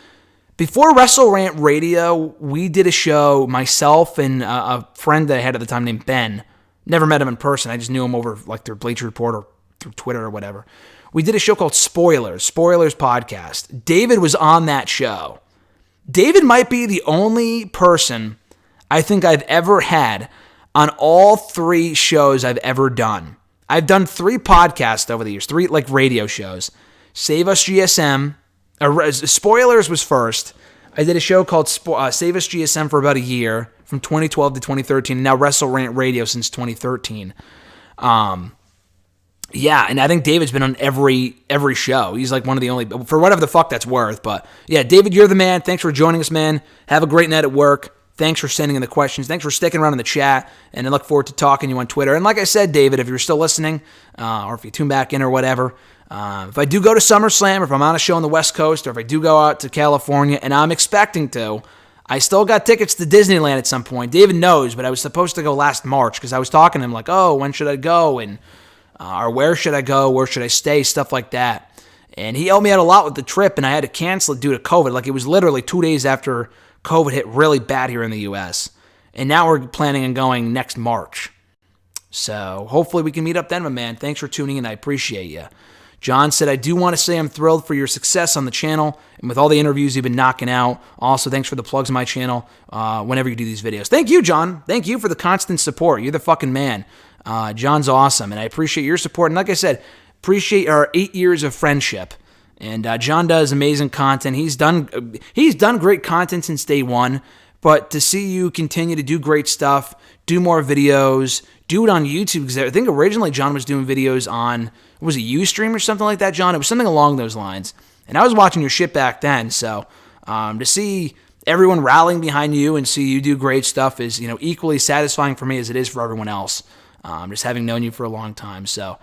before WrestleRant Radio, we did a show, myself and a friend that I had at the time named Ben. Never met him in person. I just knew him over like through Bleacher Report or through Twitter or whatever. We did a show called Spoilers Podcast. David was on that show. David might be the only person I think I've ever had on all three shows I've ever done. I've done 3 podcasts over the years, 3 like radio shows. Save Us GSM. Spoilers was first. I did a show called Save Us GSM for about a year. from 2012 to 2013, and now WrestleRant Radio since 2013. Yeah, and I think David's been on every show. He's like one of the only, for whatever the fuck that's worth. But yeah, David, you're the man. Thanks for joining us, man. Have a great night at work. Thanks for sending in the questions. Thanks for sticking around in the chat, and I look forward to talking to you on Twitter. And like I said, David, if you're still listening, or if you tune back in or whatever, if I do go to SummerSlam, or if I'm on a show on the West Coast, or if I do go out to California, and I'm expecting to, I still got tickets to Disneyland at some point. David knows, but I was supposed to go last March because I was talking to him like, oh, when should I go? And or where should I go? Where should I stay? Stuff like that. And he helped me out a lot with the trip, and I had to cancel it due to COVID. Like, it was literally 2 days after COVID hit really bad here in the U.S. And now we're planning on going next March. So hopefully we can meet up then, my man. Thanks for tuning in. I appreciate you. John said, I do want to say I'm thrilled for your success on the channel and with all the interviews you've been knocking out. Also, thanks for the plugs on my channel whenever you do these videos. Thank you, John. Thank you for the constant support. You're the fucking man. John's awesome, and I appreciate your support. And like I said, appreciate our 8 years of friendship. And John does amazing content. He's done great content since day one. But to see you continue to do great stuff, do more videos, do it on YouTube, because I think originally John was doing videos on, was it Ustream or something like that, John? It was something along those lines. And I was watching your shit back then, so to see everyone rallying behind you and see you do great stuff is, equally satisfying for me as it is for everyone else. Just having known you for a long time. So,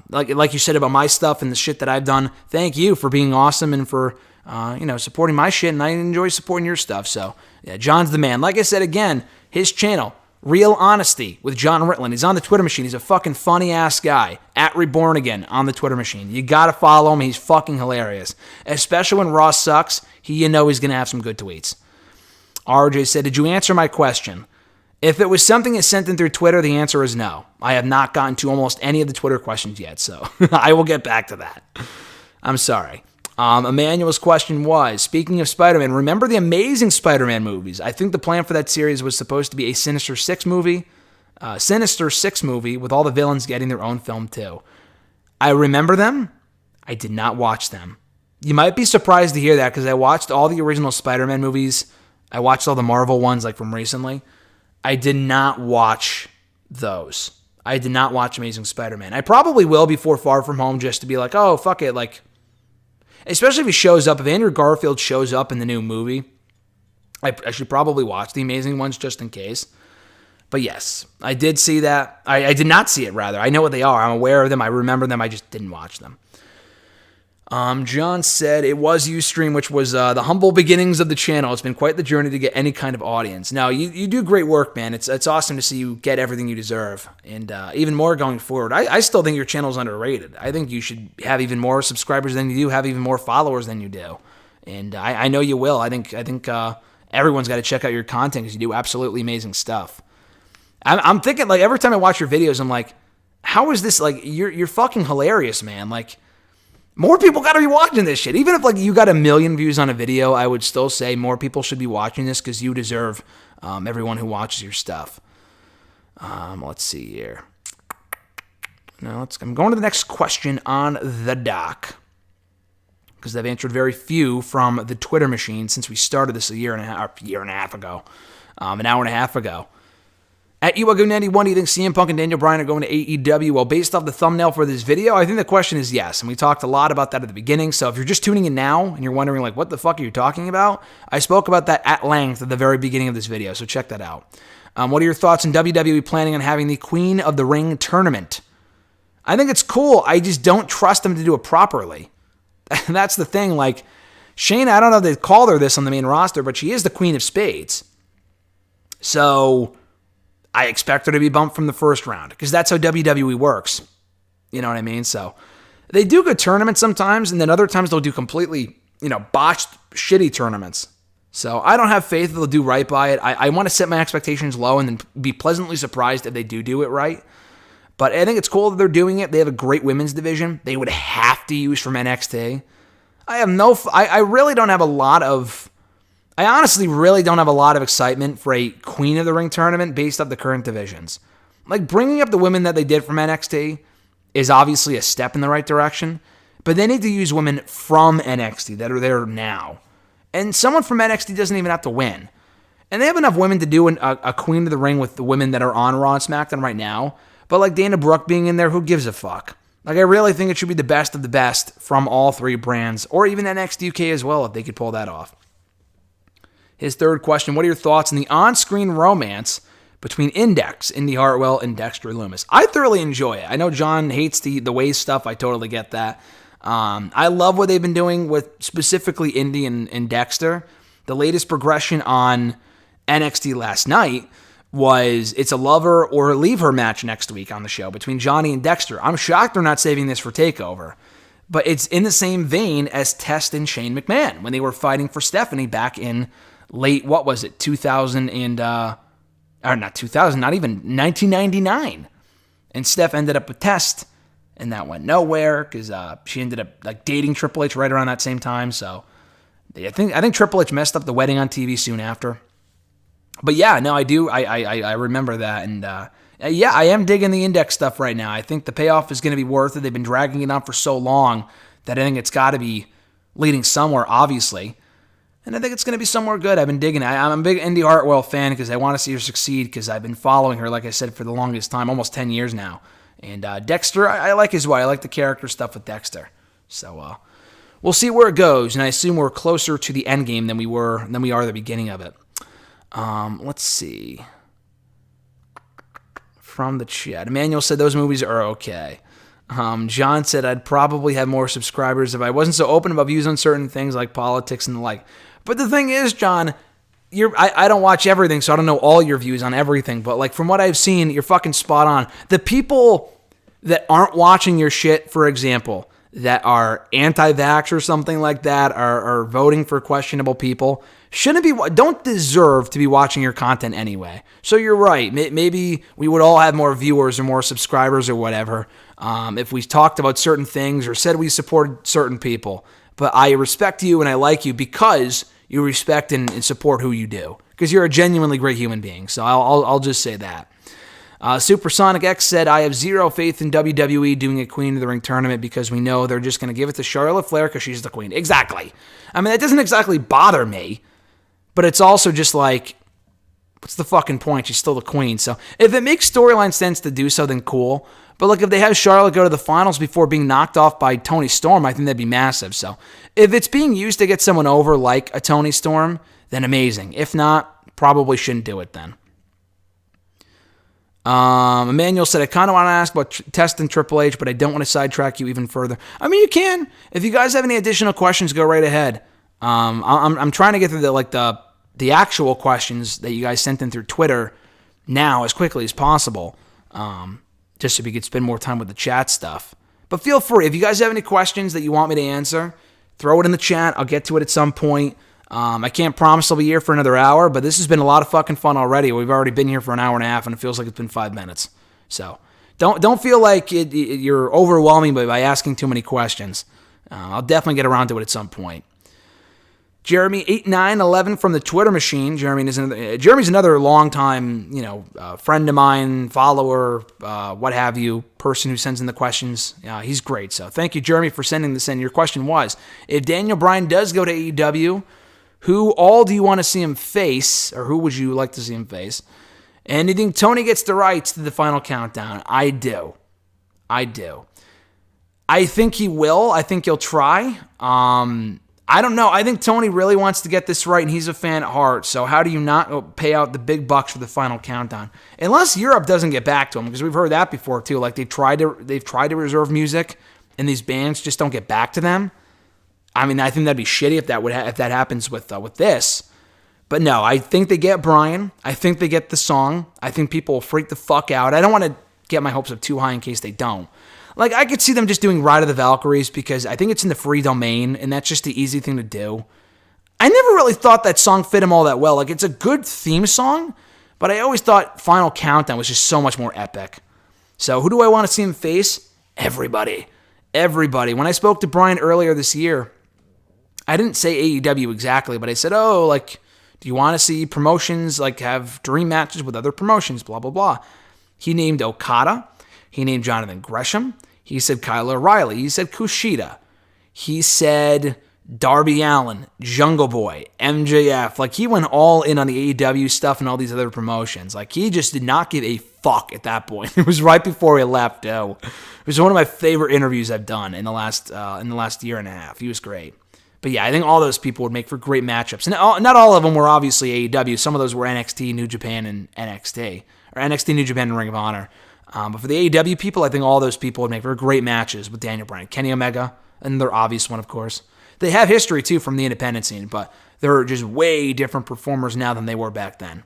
like you said about my stuff and the shit that I've done, thank you for being awesome and for, supporting my shit, and I enjoy supporting your stuff. So, yeah, John's the man. Like I said, again, his channel, Real Honesty with John Ritland. He's on the Twitter machine. He's a fucking funny-ass guy. At Reborn Again on the Twitter machine. You gotta follow him. He's fucking hilarious. Especially when Raw sucks, he's going to have some good tweets. RJ said, did you answer my question? If it was something that's sent in through Twitter, the answer is no. I have not gotten to almost any of the Twitter questions yet, so I will get back to that. I'm sorry. Emmanuel's question was, speaking of Spider-Man, remember the Amazing Spider-Man movies? I think the plan for that series was supposed to be a Sinister Six movie with all the villains getting their own film too. I remember them. I did not watch them. You might be surprised to hear that because I watched all the original Spider-Man movies. I watched all the Marvel ones like from recently. I did not watch those. I did not watch Amazing Spider-Man. I probably will before Far From Home just to be like, oh, fuck it. Like, especially if he shows up. If Andrew Garfield shows up in the new movie, I should probably watch the Amazing ones just in case. But yes, I did see that. I did not see it, rather. I know what they are. I'm aware of them. I remember them. I just didn't watch them. John said it was Ustream, which was the humble beginnings of the channel. It's been quite the journey to get any kind of audience. Now, you do great work, man. It's awesome to see you get everything you deserve, and even more going forward. I still think your channel is underrated. I think you should have even more subscribers than you do, have even more followers than you do, and I know you will. I think everyone's got to check out your content because you do absolutely amazing stuff. I'm thinking, like, every time I watch your videos, I'm like, how is this, like, you're fucking hilarious, man. Like, more people got to be watching this shit. Even if, like, you got 1 million views on a video, I would still say more people should be watching this because you deserve everyone who watches your stuff. Let's see here. Now, I'm going to the next question on the dock because I've answered very few from the Twitter machine since we started this an hour and a half ago. At UWAGO91, do you think CM Punk and Daniel Bryan are going to AEW? Well, based off the thumbnail for this video, I think the question is yes. And we talked a lot about that at the beginning. So if you're just tuning in now and you're wondering, like, what the fuck are you talking about? I spoke about that at length at the very beginning of this video. So check that out. What are your thoughts on WWE planning on having the Queen of the Ring tournament? I think it's cool. I just don't trust them to do it properly. That's the thing. Like, Shayna, I don't know if they called her this on the main roster, but she is the Queen of Spades. So I expect her to be bumped from the first round because that's how WWE works. You know what I mean? So they do good tournaments sometimes, and then other times they'll do completely, botched, shitty tournaments. So I don't have faith that they'll do right by it. I want to set my expectations low and then be pleasantly surprised if they do it right. But I think it's cool that they're doing it. They have a great women's division. They would have to use from NXT. I really don't have a lot of... I honestly really don't have a lot of excitement for a Queen of the Ring tournament based off the current divisions. Like, bringing up the women that they did from NXT is obviously a step in the right direction, but they need to use women from NXT that are there now. And someone from NXT doesn't even have to win. And they have enough women to do a Queen of the Ring with the women that are on Raw and SmackDown right now. But like Dana Brooke being in there, who gives a fuck? Like, I really think it should be the best of the best from all three brands, or even NXT UK as well, if they could pull that off. His third question, what are your thoughts on the on-screen romance between Index, Indy Hartwell, and Dexter Lumis? I thoroughly enjoy it. I know John hates the Waze stuff. I totally get that. I love what they've been doing with specifically Indy and Dexter. The latest progression on NXT last night was it's a lover or leave her match next week on the show between Johnny and Dexter. I'm shocked they're not saving this for TakeOver. But it's in the same vein as Test and Shane McMahon when they were fighting for Stephanie back in late, what was it, 2000 and, or not 2000, not even 1999. And Steph ended up with Test, and that went nowhere because she ended up like dating Triple H right around that same time. So I think Triple H messed up the wedding on TV soon after. But yeah, no, I do. I remember that. And yeah, I am digging the Index stuff right now. I think the payoff is going to be worth it. They've been dragging it on for so long that I think it's got to be leading somewhere, obviously. And I think it's going to be somewhere good. I've been digging it. I'm a big Indy Hartwell fan because I want to see her succeed because I've been following her, like I said, for the longest time, almost 10 years now. And Dexter, I like as well. I like the character stuff with Dexter. So we'll see where it goes. And I assume we're closer to the end game than we are at the beginning of it. Let's see. From the chat, Emmanuel said those movies are okay. John said I'd probably have more subscribers if I wasn't so open about views on certain things like politics and the like. But the thing is, John, I don't watch everything, so I don't know all your views on everything. But like from what I've seen, you're fucking spot on. The people that aren't watching your shit, for example, that are anti-vax or something like that, are voting for questionable people, don't deserve to be watching your content anyway. So you're right. Maybe we would all have more viewers or more subscribers or whatever if we talked about certain things or said we supported certain people. But I respect you and I like you because you respect and support who you do. Because you're a genuinely great human being. So I'll just say that. Supersonic X said, I have zero faith in WWE doing a Queen of the Ring tournament because we know they're just going to give it to Charlotte Flair because she's the queen. Exactly. I mean, that doesn't exactly bother me. But it's also just like, what's the fucking point? She's still the queen. So if it makes storyline sense to do so, then cool. But look, if they have Charlotte go to the finals before being knocked off by Toni Storm, I think that'd be massive. So if it's being used to get someone over like a Toni Storm, then amazing. If not, probably shouldn't do it then. Emmanuel said, I kind of want to ask about Test and Triple H, but I don't want to sidetrack you even further. I mean, you can. If you guys have any additional questions, go right ahead. I'm trying to get through the actual questions that you guys sent in through Twitter now as quickly as possible, just so we could spend more time with the chat stuff. But feel free, if you guys have any questions that you want me to answer, throw it in the chat. I'll get to it at some point. I can't promise I'll be here for another hour, but this has been a lot of fucking fun already. We've already been here for an hour and a half, and it feels like it's been 5 minutes. So don't feel like you're overwhelming by asking too many questions. I'll definitely get around to it at some point. Jeremy8911 from the Twitter machine. Jeremy's another longtime, friend of mine, follower, what have you, person who sends in the questions. He's great. So thank you, Jeremy, for sending this in. Your question was, if Daniel Bryan does go to AEW, who all do you want to see him face, or who would you like to see him face? And you think Tony gets the rights to the final countdown? I do. I think he will. I think he'll try. I don't know. I think Tony really wants to get this right, and he's a fan at heart. So how do you not pay out the big bucks for the final countdown? Unless Europe doesn't get back to him, because we've heard that before too. Like they've tried to reserve music, and these bands just don't get back to them. I mean, I think that'd be shitty if that happens with this. But no, I think they get Bryan. I think they get the song. I think people will freak the fuck out. I don't want to get my hopes up too high in case they don't. Like, I could see them just doing Ride of the Valkyries because I think it's in the free domain, and that's just the easy thing to do. I never really thought that song fit him all that well. Like, it's a good theme song, but I always thought Final Countdown was just so much more epic. So who do I want to see him face? Everybody. When I spoke to Bryan earlier this year, I didn't say AEW exactly, but I said, do you want to see promotions, like have dream matches with other promotions, blah, blah, blah. He named Okada. He named Jonathan Gresham. He said Kyle O'Reilly. He said Kushida. He said Darby Allin, Jungle Boy, MJF. Like, he went all in on the AEW stuff and all these other promotions. Like, he just did not give a fuck at that point. It was right before he left. It was one of my favorite interviews I've done in the last year and a half. He was great. But yeah, I think all those people would make for great matchups. And not all of them were obviously AEW. Some of those were NXT, New Japan, and NXT. Or NXT, New Japan, and Ring of Honor. But for the AEW people, I think all those people would make for great matches with Daniel Bryan. Kenny Omega, and their obvious one, of course. They have history, too, from the independent scene, but they're just way different performers now than they were back then.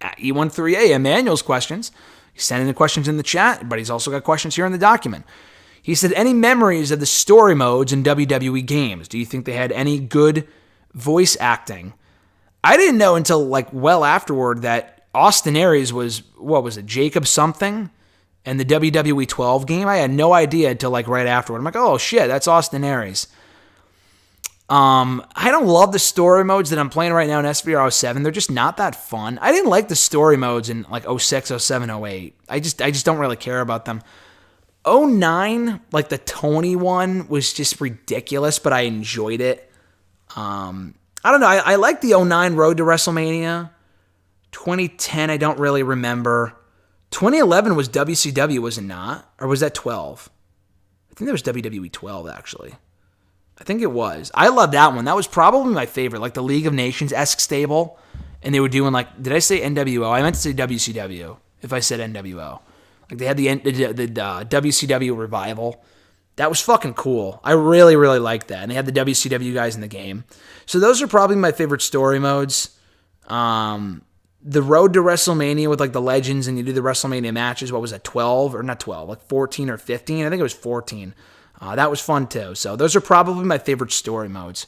At E13A, Emmanuel's questions. He's sending the questions in the chat, but he's also got questions here in the document. He said, any memories of the story modes in WWE games? Do you think they had any good voice acting? I didn't know until, well afterward that Austin Aries was, Jacob something? And the WWE 12 game, I had no idea until right afterward. I'm like, oh shit, that's Austin Aries. I don't love the story modes that I'm playing right now in SVR 07. They're just not that fun. I didn't like the story modes in 06, 07, 08. I just don't really care about them. 09, the Tony one was just ridiculous, but I enjoyed it. I don't know. I like the 09 Road to WrestleMania. 2010, I don't really remember. 2011 was WCW, was it not? Or was that 12? I think that was WWE 12, actually. I think it was. I loved that one. That was probably my favorite, the League of Nations-esque stable. And they were doing, did I say NWO? I meant to say WCW, if I said NWO. They had the WCW revival. That was fucking cool. I really, really liked that. And they had the WCW guys in the game. So those are probably my favorite story modes. The Road to WrestleMania with the legends and you do the WrestleMania matches. What was that, 12? Or not 12, 14 or 15? I think it was 14. That was fun too. So those are probably my favorite story modes.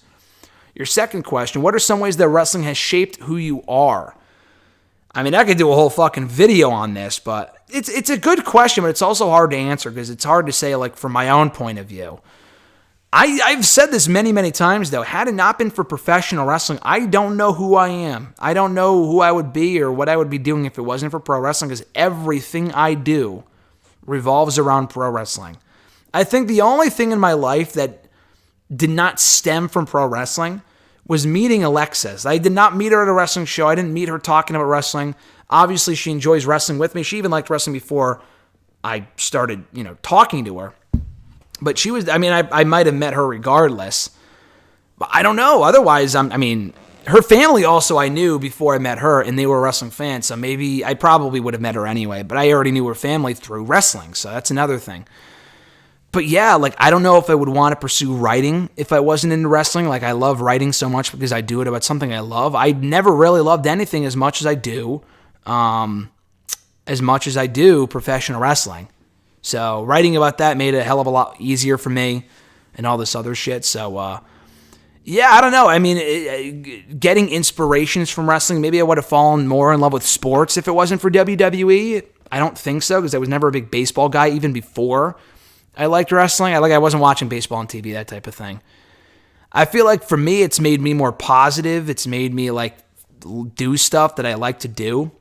Your second question, what are some ways that wrestling has shaped who you are? I mean, I could do a whole fucking video on this, but it's a good question, but it's also hard to answer because it's hard to say from my own point of view. I've said this many, many times, though. Had it not been for professional wrestling, I don't know who I am. I don't know who I would be or what I would be doing if it wasn't for pro wrestling, because everything I do revolves around pro wrestling. I think the only thing in my life that did not stem from pro wrestling was meeting Alexis. I did not meet her at a wrestling show. I didn't meet her talking about wrestling. Obviously, she enjoys wrestling with me. She even liked wrestling before I started, talking to her. But she was, I might have met her regardless. But I don't know. Otherwise, her family also I knew before I met her, and they were wrestling fans, so maybe I probably would have met her anyway. But I already knew her family through wrestling, so that's another thing. But yeah, I don't know if I would want to pursue writing if I wasn't into wrestling. I love writing so much because I do it about something I love. I never really loved anything as much as I do professional wrestling. So writing about that made it a hell of a lot easier for me and all this other shit. So, yeah, I don't know. Getting inspirations from wrestling, maybe I would have fallen more in love with sports if it wasn't for WWE. I don't think so because I was never a big baseball guy even before I liked wrestling. I wasn't watching baseball on TV, that type of thing. I feel like for me, it's made me more positive. It's made me do stuff that I like to do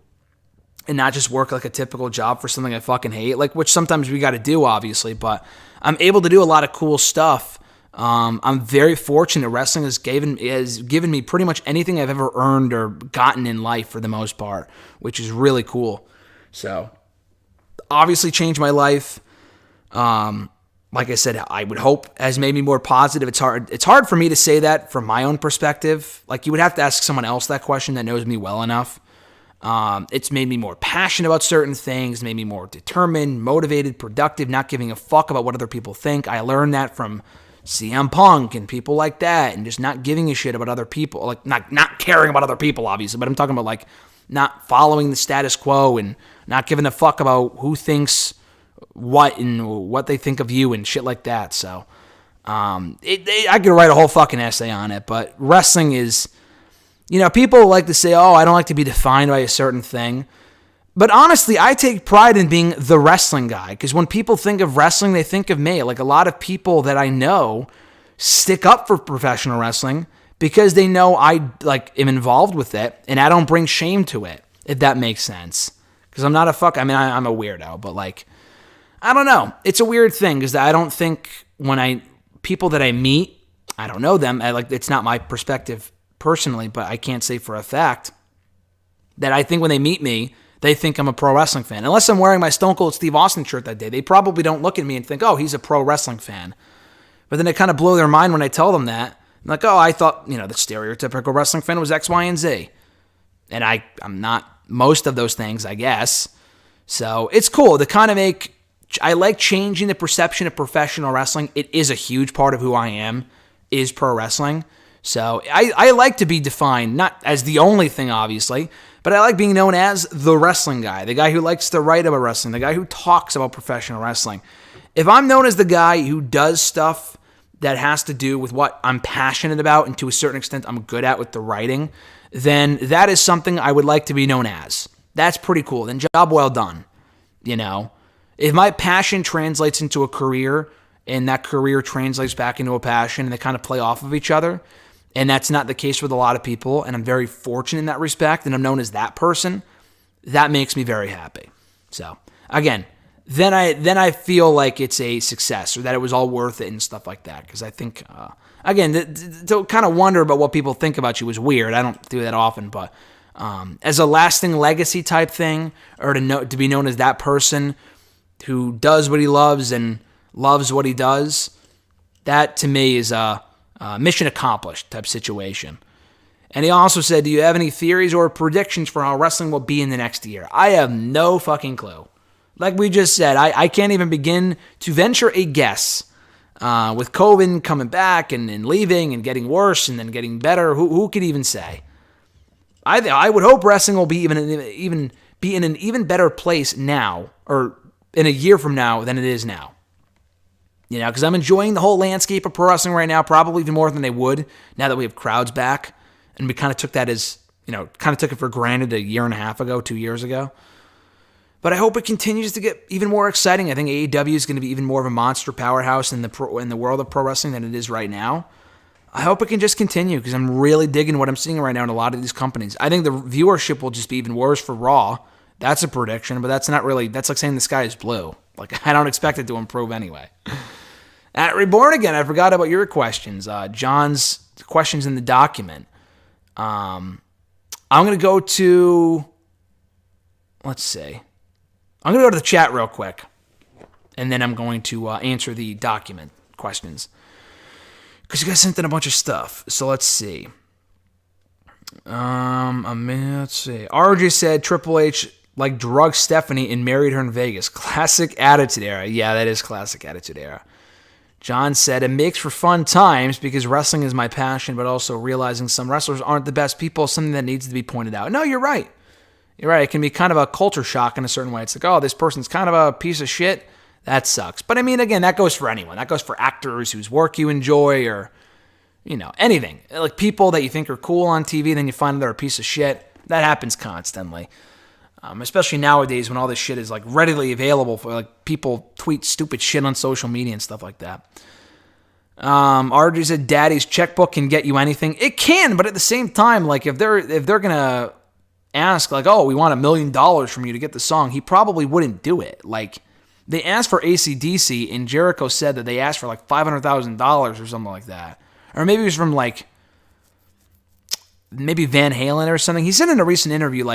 and not just work a typical job for something I fucking hate, which sometimes we got to do, obviously, but I'm able to do a lot of cool stuff. I'm very fortunate. Wrestling has given me pretty much anything I've ever earned or gotten in life for the most part, which is really cool. So, obviously changed my life. Like I said, I would hope has made me more positive. It's hard for me to say that from my own perspective. You would have to ask someone else that question that knows me well enough. It's made me more passionate about certain things, made me more determined, motivated, productive, not giving a fuck about what other people think. I learned that from CM Punk and people like that, and just not giving a shit about other people. Not caring about other people, obviously, but I'm talking about not following the status quo and not giving a fuck about who thinks what and what they think of you and shit like that. So I could write a whole fucking essay on it, but wrestling is, people like to say, oh, I don't like to be defined by a certain thing. But honestly, I take pride in being the wrestling guy, because when people think of wrestling, they think of me. A lot of people that I know stick up for professional wrestling because they know I am involved with it and I don't bring shame to it, if that makes sense. Because I'm not I'm a weirdo, but I don't know. It's a weird thing because I don't think people that I meet I don't know them. It's not my perspective personally, but I can't say for a fact that I think when they meet me, they think I'm a pro wrestling fan. Unless I'm wearing my Stone Cold Steve Austin shirt that day, they probably don't look at me and think, oh, he's a pro wrestling fan. But then it kind of blow their mind when I tell them that. I'm like, oh, I thought, the stereotypical wrestling fan was X, Y, and Z. And I'm not most of those things, I guess. So it's cool to kind of I like changing the perception of professional wrestling. It is a huge part of who I am, is pro wrestling. So I like to be defined, not as the only thing, obviously, but I like being known as the wrestling guy, the guy who likes to write about wrestling, the guy who talks about professional wrestling. If I'm known as the guy who does stuff that has to do with what I'm passionate about and to a certain extent I'm good at with the writing, then that is something I would like to be known as. That's pretty cool. Then job well done. If my passion translates into a career and that career translates back into a passion and they kind of play off of each other, and that's not the case with a lot of people, and I'm very fortunate in that respect, and I'm known as that person, that makes me very happy. So, again, then I feel like it's a success or that it was all worth it and stuff like that. Because I think, again, to kind of wonder about what people think about you is weird. I don't do that often, but as a lasting legacy type thing, or to be known as that person who does what he loves and loves what he does, that to me is a mission accomplished type situation. And he also said, do you have any theories or predictions for how wrestling will be in the next year? I have no fucking clue. Like we just said, I can't even begin to venture a guess. With COVID coming back and leaving and getting worse and then getting better, who could even say? I would hope wrestling will be even be in an even better place now, or in a year from now, than it is now. Because I'm enjoying the whole landscape of pro wrestling right now, probably even more than they would now that we have crowds back. And we kind of took that as, kind of took it for granted a year and a half ago, 2 years ago. But I hope it continues to get even more exciting. I think AEW is going to be even more of a monster powerhouse in the world of pro wrestling than it is right now. I hope it can just continue because I'm really digging what I'm seeing right now in a lot of these companies. I think the viewership will just be even worse for Raw. That's a prediction, but that's not really, that's like saying the sky is blue. Like, I don't expect it to improve anyway. At Reborn Again, I forgot about your questions. John's questions in the document. I'm going to go to, let's see. I'm going to go to the chat real quick, and then I'm going to answer the document questions. Because you guys sent in a bunch of stuff. So let's see. Let's see. RJ said Triple H drugged Stephanie and married her in Vegas. Classic Attitude Era. Yeah, that is classic Attitude Era. John said, it makes for fun times because wrestling is my passion, but also realizing some wrestlers aren't the best people is something that needs to be pointed out. No, you're right. You're right. It can be kind of a culture shock in a certain way. It's like, oh, this person's kind of a piece of shit. That sucks. But I mean, again, that goes for anyone. That goes for actors whose work you enjoy or, anything. Like people that you think are cool on TV, then you find they're a piece of shit. That happens constantly. Especially nowadays when all this shit is readily available for people tweet stupid shit on social media and stuff like that. RJ said daddy's checkbook can get you anything. It can, but at the same time, if they're gonna ask oh, we want $1 million from you to get the song, he probably wouldn't do it. They asked for AC/DC and Jericho said that they asked for $500,000 or something like that. Or maybe it was from maybe Van Halen or something. He said in a recent interview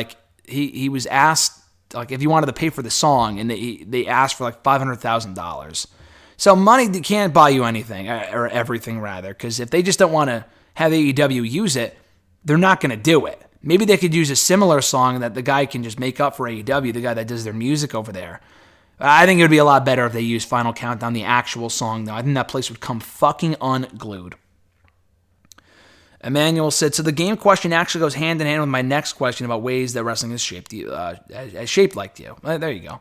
he was asked if he wanted to pay for the song, and they asked for $500,000. So money can't buy you anything, or everything rather, because if they just don't want to have AEW use it, they're not going to do it. Maybe they could use a similar song that the guy can just make up for AEW, the guy that does their music over there. I think it would be a lot better if they used Final Countdown, the actual song, though. I think that place would come fucking unglued. Emmanuel said, so the game question actually goes hand in hand with my next question about ways that wrestling has shaped you, has shaped like you. There you go.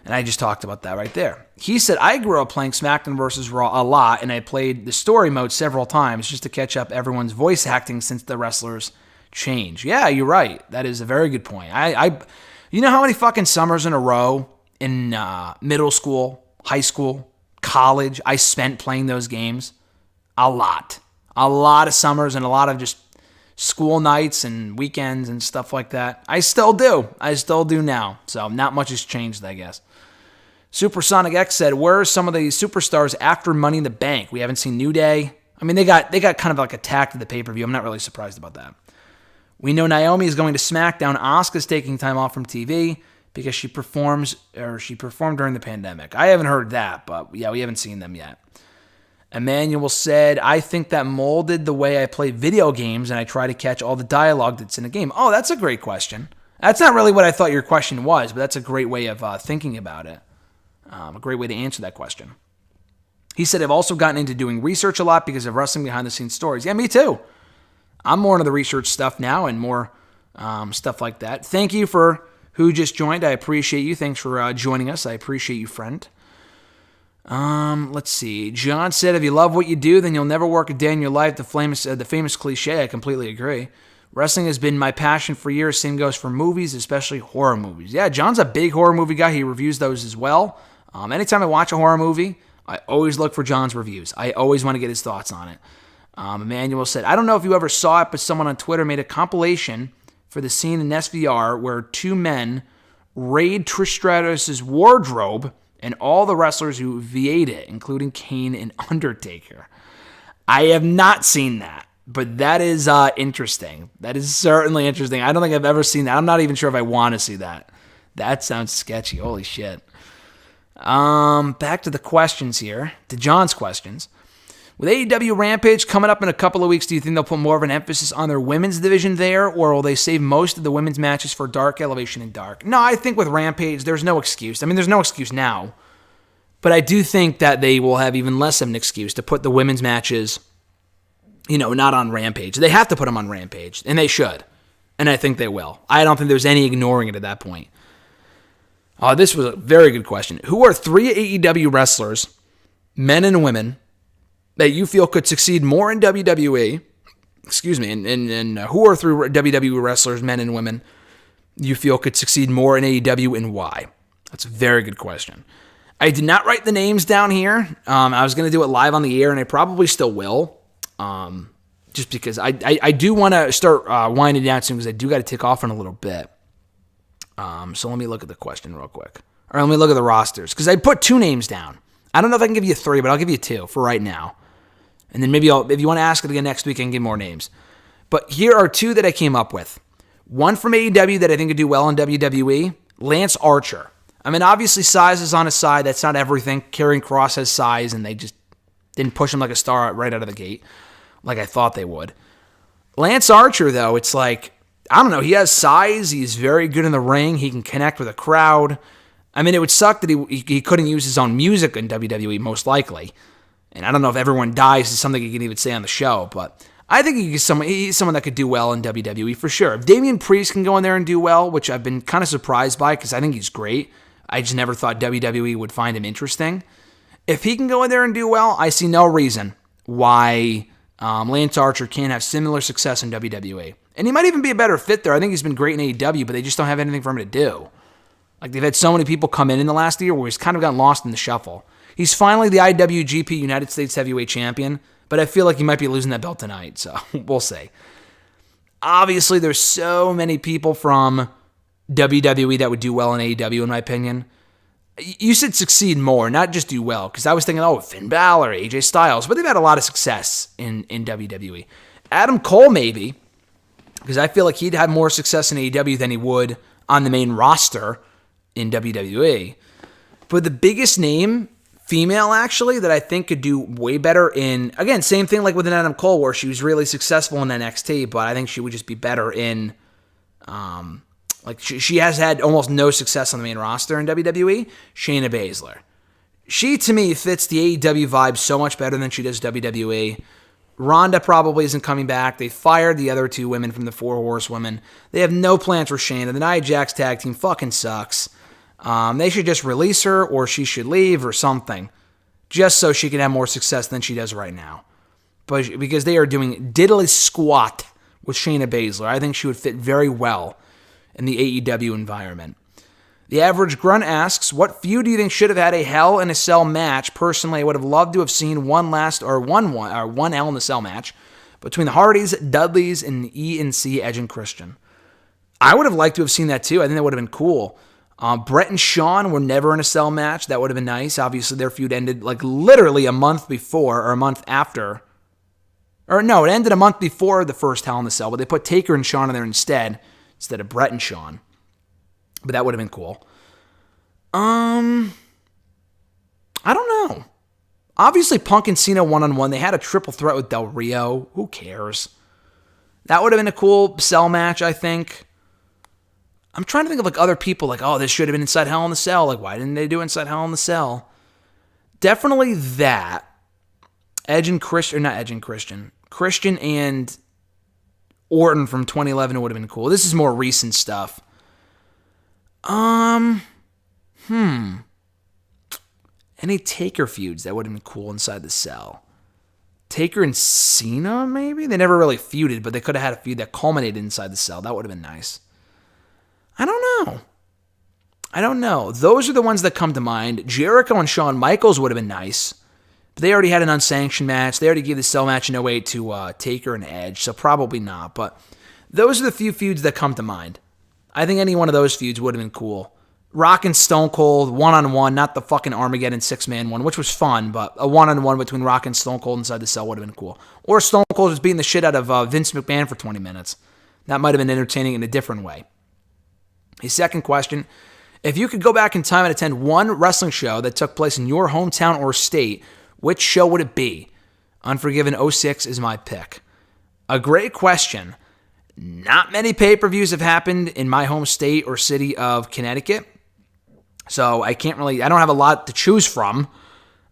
And I just talked about that right there. He said, I grew up playing SmackDown vs. Raw a lot, and I played the story mode several times just to catch up everyone's voice acting since the wrestlers changed. Yeah, you're right. That is a very good point. You know how many fucking summers in a row in middle school, high school, college I spent playing those games? A lot. A lot of summers and a lot of just school nights and weekends and stuff like that. I still do. I still do now. So not much has changed, I guess. Supersonic X said, where are some of the superstars after Money in the Bank? We haven't seen New Day. I mean, they got kind of like attacked at the pay-per-view. I'm not really surprised about that. We know Naomi is going to SmackDown. Asuka's taking time off from TV because she performed during the pandemic. I haven't heard that, but yeah, we haven't seen them yet. Emmanuel said, I think that molded the way I play video games and I try to catch all the dialogue that's in a game. Oh, that's a great question. That's not really what I thought your question was, but that's a great way of thinking about it. A great way to answer that question. He said, I've also gotten into doing research a lot because of wrestling behind-the-scenes stories. Yeah, me too. I'm more into the research stuff now and more stuff like that. Thank you for who just joined. I appreciate you. Thanks for joining us. I appreciate you, friend. Let's see. John said, if you love what you do, then you'll never work a day in your life. The famous cliche. I completely agree. Wrestling has been my passion for years. Same goes for movies, especially horror movies. Yeah, John's a big horror movie guy. He reviews those as well. Anytime I watch a horror movie, I always look for John's reviews. I always want to get his thoughts on it. Emmanuel said, I don't know if you ever saw it, but someone on Twitter made a compilation for the scene in SVR where two men raid Trish Stratus's wardrobe and all the wrestlers who VA'd it, including Kane and Undertaker. I have not seen that, but that is interesting. That is certainly interesting. I don't think I've ever seen that. I'm not even sure if I want to see that. That sounds sketchy. Holy shit. Back to the questions here, to John's questions. With AEW Rampage coming up in a couple of weeks, do you think they'll put more of an emphasis on their women's division there, or will they save most of the women's matches for Dark Elevation and Dark? No, I think with Rampage, there's no excuse. I mean, there's no excuse now, but I do think that they will have even less of an excuse to put the women's matches, not on Rampage. They have to put them on Rampage, and they should, and I think they will. I don't think there's any ignoring it at that point. This was a very good question. Who are 3 AEW wrestlers, men and women, that you feel could succeed more in WWE? Excuse me. And who are 3 WWE wrestlers, men and women, you feel could succeed more in AEW and why? That's a very good question. I did not write the names down here. I was going to do it live on the air, and I probably still will. Just because I do want to start winding down soon because I do got to take off in a little bit. So let me look at the question real quick. Or let me look at the rosters. Because I put 2 names down. I don't know if I can give you 3, but I'll give you 2 for right now. And then maybe if you want to ask it again next week, I can give more names. But here are 2 that I came up with. One from AEW that I think could do well in WWE, Lance Archer. I mean, obviously size is on his side. That's not everything. Karrion Kross has size, and they just didn't push him like a star right out of the gate like I thought they would. Lance Archer, though, it's like, I don't know. He has size. He's very good in the ring. He can connect with a crowd. I mean, it would suck that he couldn't use his own music in WWE, most likely. And I don't know if everyone dies is something he can even say on the show, but I think he's someone that could do well in WWE for sure. If Damian Priest can go in there and do well, which I've been kind of surprised by because I think he's great. I just never thought WWE would find him interesting. If he can go in there and do well, I see no reason why Lance Archer can't have similar success in WWE. And he might even be a better fit there. I think he's been great in AEW, but they just don't have anything for him to do. Like, they've had so many people come in the last year where he's kind of gotten lost in the shuffle. He's finally the IWGP United States Heavyweight Champion, but I feel like he might be losing that belt tonight, so we'll see. Obviously, there's so many people from WWE that would do well in AEW, in my opinion. You said succeed more, not just do well, because I was thinking, Finn Balor, AJ Styles, but they've had a lot of success in WWE. Adam Cole, maybe, because I feel like he'd have more success in AEW than he would on the main roster in WWE. But the biggest name, female actually, that I think could do way better in, again, same thing like with an Adam Cole where she was really successful in NXT, but I think she would just be better in, she has had almost no success on the main roster in WWE, Shayna Baszler. She, to me, fits the AEW vibe so much better than she does WWE. Ronda probably isn't coming back. They fired the other 2 women from the 4 Horsewomen. They have no plans for Shayna. The Nia Jax tag team fucking sucks. They should just release her, or she should leave, or something, just so she can have more success than she does right now. But because they are doing diddly squat with Shayna Baszler, I think she would fit very well in the AEW environment. The Average Grunt asks, what feud do you think should have had a Hell in a Cell match? Personally, I would have loved to have seen one Hell in a Cell match between the Hardys, Dudleys, and E&C, Edge and Christian. I would have liked to have seen that too. I think that would have been cool. Brett and Shawn were never in a cell match. That would have been nice. Obviously, their feud ended like literally a month before or a month after Or no, it ended a month before the first Hell in the Cell, but they put Taker and Shawn in there instead of Brett and Shawn. But that would have been cool. I don't know. Obviously, Punk and Cena one-on-one. They had a triple threat with Del Rio. Who cares? That would have been a cool cell match, I think. I'm trying to think of like other people, like, oh, this should have been inside Hell in the Cell. Like, why didn't they do inside Hell in the Cell? Definitely that. Christian and Orton from 2011 would have been cool. This is more recent stuff. Any Taker feuds that would have been cool inside the cell? Taker and Cena, maybe? They never really feuded, but they could have had a feud that culminated inside the cell. That would have been nice. I don't know. Those are the ones that come to mind. Jericho and Shawn Michaels would have been nice. But they already had an unsanctioned match. They already gave the cell match in a way to Taker and Edge, so probably not. But those are the few feuds that come to mind. I think any one of those feuds would have been cool. Rock and Stone Cold, one-on-one, not the fucking Armageddon six-man one, which was fun, but a one-on-one between Rock and Stone Cold inside the cell would have been cool. Or Stone Cold just beating the shit out of Vince McMahon for 20 minutes. That might have been entertaining in a different way. His second question, if you could go back in time and attend one wrestling show that took place in your hometown or state, which show would it be? Unforgiven 06 is my pick. A great question. Not many pay-per-views have happened in my home state or city of Connecticut. So I don't have a lot to choose from.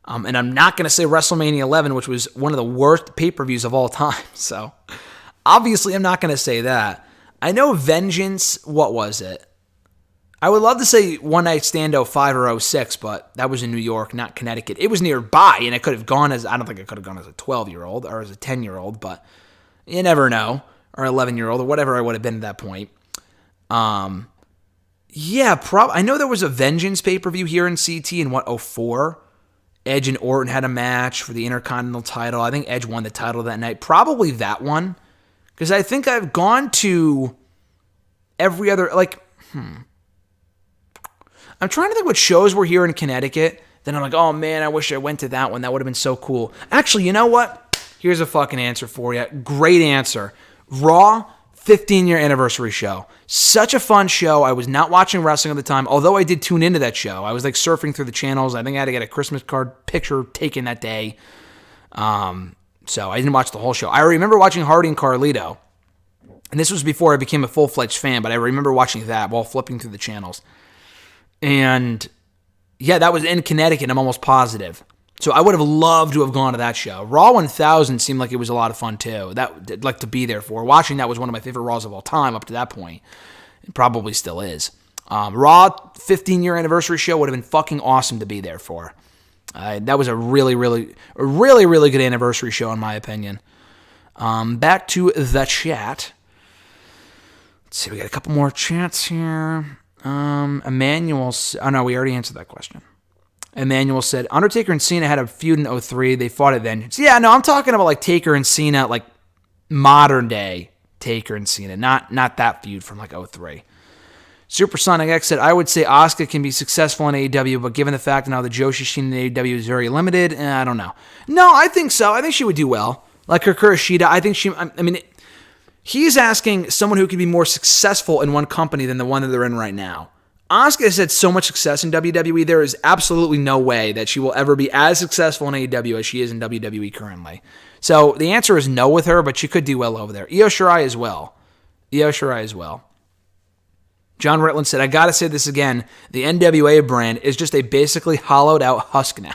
And I'm not going to say WrestleMania 11, which was one of the worst pay-per-views of all time. So obviously I'm not going to say that. I know Vengeance, what was it? I would love to say One Night Stand 05 or 06, but that was in New York, not Connecticut. It was nearby, and I don't think I could have gone as a 12-year-old or as a 10-year-old, but you never know. Or 11-year-old, or whatever I would have been at that point. I know there was a Vengeance pay-per-view here in CT in, 04? Edge and Orton had a match for the Intercontinental title. I think Edge won the title that night. Probably that one. Because I think I've gone to every other, I'm trying to think what shows were here in Connecticut. Then I'm like, oh man, I wish I went to that one. That would have been so cool. Actually, you know what? Here's a fucking answer for you. Great answer. Raw 15-year anniversary show. Such a fun show. I was not watching wrestling at the time, although I did tune into that show. I was like surfing through the channels. I think I had to get a Christmas card picture taken that day. So I didn't watch the whole show. I remember watching Hardy and Carlito. And this was before I became a full-fledged fan, but I remember watching that while flipping through the channels. And yeah, that was in Connecticut, I'm almost positive. So I would have loved to have gone to that show. Raw 1000 seemed like it was a lot of fun too. That like to be there for. Watching that was one of my favorite Raws of all time up to that point. It probably still is. Raw 15-year anniversary show would have been fucking awesome to be there for. That was a really good anniversary show in my opinion. Back to the chat. Let's see, we got a couple more chats here. Emmanuel, oh no, we already answered that question. Emmanuel said, Undertaker and Cena had a feud in 03. They fought at Vengeance. Yeah, no, I'm talking about like Taker and Cena, like modern day Taker and Cena, not that feud from like 03. Supersonic X said, I would say Asuka can be successful in AEW, but given the fact now the Joshi scene in AEW is very limited, I don't know. No, I think so. I think she would do well. Like Hikaru Shida, he's asking someone who could be more successful in one company than the one that they're in right now. Asuka has had so much success in WWE, there is absolutely no way that she will ever be as successful in AEW as she is in WWE currently. So the answer is no with her, but she could do well over there. Io Shirai as well. John Ritland said, I gotta say this again, the NWA brand is just a basically hollowed out husk now.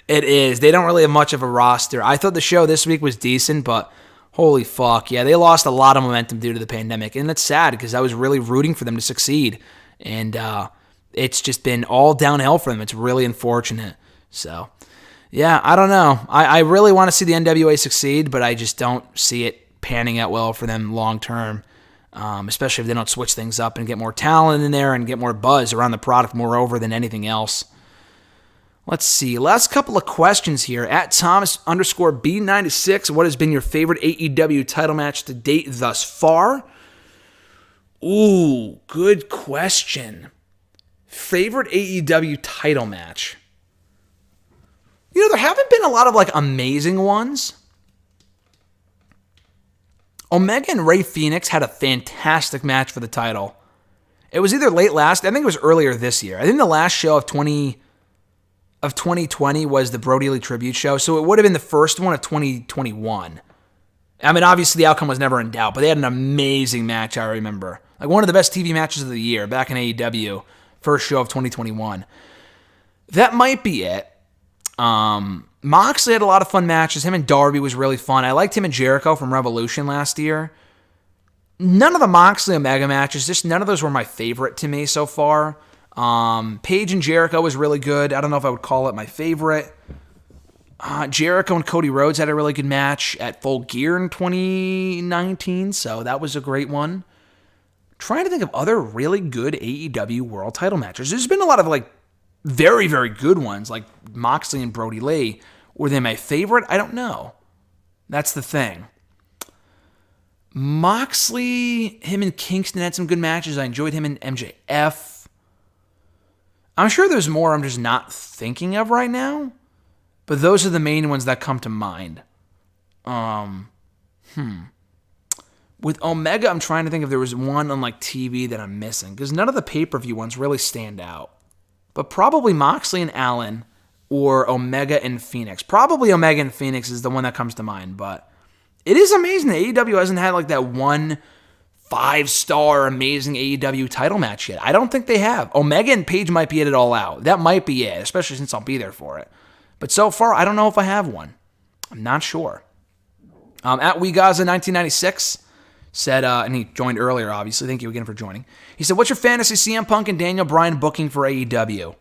It is. They don't really have much of a roster. I thought the show this week was decent, but holy fuck, yeah, they lost a lot of momentum due to the pandemic, and that's sad because I was really rooting for them to succeed. And it's just been all downhill for them. It's really unfortunate. So, yeah, I don't know. I really want to see the NWA succeed, but I just don't see it panning out well for them long term, especially if they don't switch things up and get more talent in there and get more buzz around the product moreover than anything else. Let's see. Last couple of questions here. At Thomas_B96, what has been your favorite AEW title match to date thus far? Ooh, good question. Favorite AEW title match? You know, there haven't been a lot of, like, amazing ones. Omega and Rey Fenix had a fantastic match for the title. It was either late last, I think it was earlier this year. I think the last show of 2020 was the Brody Lee tribute show, so it would have been the first one of 2021. I mean, obviously the outcome was never in doubt, but they had an amazing match, I remember. Like one of the best TV matches of the year back in AEW, first show of 2021. That might be it. Moxley had a lot of fun matches. Him and Darby was really fun. I liked him and Jericho from Revolution last year. None of the Moxley Omega matches, just none of those were my favorite to me so far. Paige and Jericho was really good. I don't know if I would call it my favorite. Jericho and Cody Rhodes had a really good match at Full Gear in 2019, so that was a great one. Trying to think of other really good AEW World Title matches. There's been a lot of like very, very good ones, like Moxley and Brody Lee. Were they my favorite? I don't know. That's the thing. Moxley, him and Kingston had some good matches. I enjoyed him and MJF. I'm sure there's more I'm just not thinking of right now, but those are the main ones that come to mind. With Omega, I'm trying to think if there was one on like TV that I'm missing, because none of the pay-per-view ones really stand out. But probably Moxley and Allen or Omega and Phoenix. Probably Omega and Phoenix is the one that comes to mind, but it is amazing that AEW hasn't had like that one 5-star amazing AEW title match yet. I don't think they have. Omega and Paige might be it all out. That might be it, especially since I'll be there for it. But so far, I don't know if I have one. I'm not sure. At WeGaza 1996 said, and he joined earlier, obviously. Thank you again for joining. He said, what's your fantasy CM Punk and Daniel Bryan booking for AEW?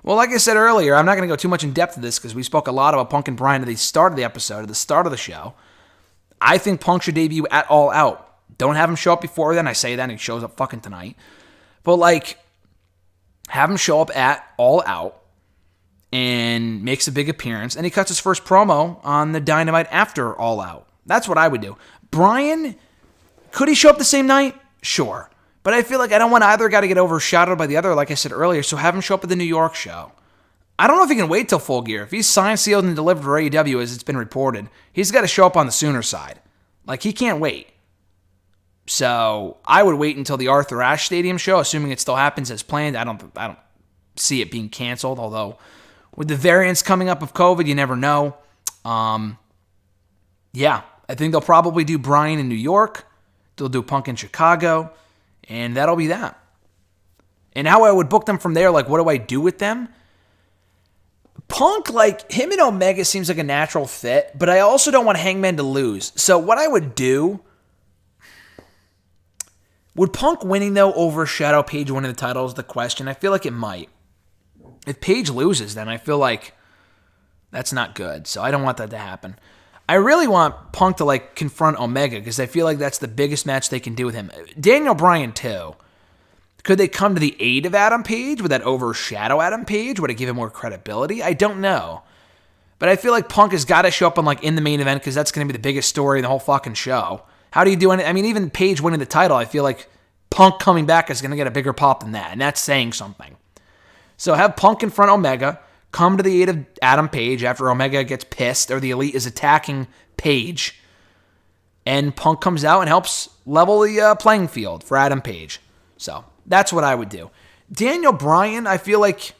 Well, like I said earlier, I'm not going to go too much in depth to this because we spoke a lot about Punk and Bryan at the start of the episode, at the start of the show. I think Punk should debut at All Out. Don't have him show up before then. I say that and he shows up fucking tonight. But like, have him show up at All Out and makes a big appearance, and he cuts his first promo on the Dynamite after All Out. That's what I would do. Bryan, could he show up the same night? Sure. But I feel like I don't want either guy to get overshadowed by the other, like I said earlier, so have him show up at the New York show. I don't know if he can wait till Full Gear. If he's signed, sealed, and delivered for AEW, as it's been reported, he's got to show up on the sooner side. Like, he can't wait. So I would wait until the Arthur Ashe Stadium show, assuming it still happens as planned. I don't see it being canceled, although with the variants coming up of COVID, you never know. Yeah, I think they'll probably do Bryan in New York. They'll do Punk in Chicago, and that'll be that. And how I would book them from there, like what do I do with them? Punk, like him and Omega seems like a natural fit, but I also don't want Hangman to lose. So what I would do, would Punk winning though overshadow Paige winning the title is the question. I feel like it might. If Paige loses, then I feel like that's not good. So I don't want that to happen. I really want Punk to like confront Omega because I feel like that's the biggest match they can do with him. Daniel Bryan too. Could they come to the aid of Adam Page? Would that overshadow Adam Page? Would it give him more credibility? I don't know. But I feel like Punk has got to show up on like in the main event because that's going to be the biggest story in the whole fucking show. How do you do it? I mean, even Page winning the title, I feel like Punk coming back is going to get a bigger pop than that, and that's saying something. So have Punk confront Omega, come to the aid of Adam Page after Omega gets pissed or the Elite is attacking Page, and Punk comes out and helps level the playing field for Adam Page. So that's what I would do. Daniel Bryan, I feel like,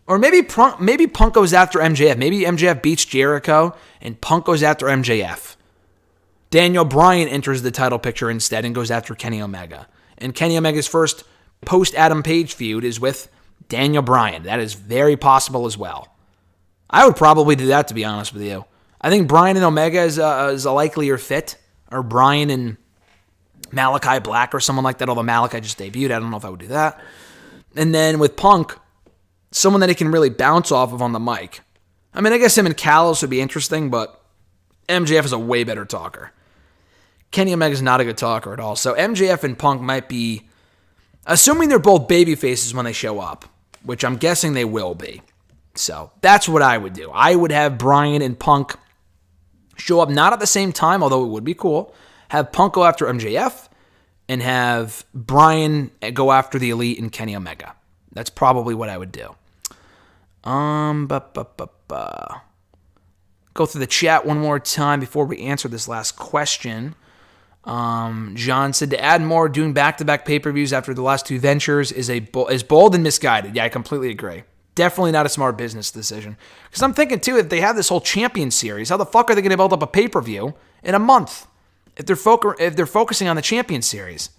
or maybe Punk goes after MJF. Maybe MJF beats Jericho, and Punk goes after MJF. Daniel Bryan enters the title picture instead and goes after Kenny Omega. And Kenny Omega's first post-Adam Page feud is with Daniel Bryan. That is very possible as well. I would probably do that, to be honest with you. I think Bryan and Omega is a likelier fit, or Bryan and Malachi Black or someone like that, although Malachi just debuted. I don't know if I would do that. And then with Punk, someone that he can really bounce off of on the mic. I mean, I guess him and Callis would be interesting, but MJF is a way better talker. Kenny Omega's not a good talker at all. So MJF and Punk might be, assuming they're both baby faces when they show up, which I'm guessing they will be. So that's what I would do. I would have Bryan and Punk show up not at the same time, although it would be cool. Have Punk go after MJF and have Bryan go after the Elite and Kenny Omega. That's probably what I would do. Go through the chat one more time before we answer this last question. John said to add more, doing back-to-back pay-per-views after the last two ventures is bold and misguided. Yeah, I completely agree. Definitely not a smart business decision. Because I'm thinking, too, if they have this whole champion series, how the fuck are they going to build up a pay-per-view in a month if they're focusing on the champion series?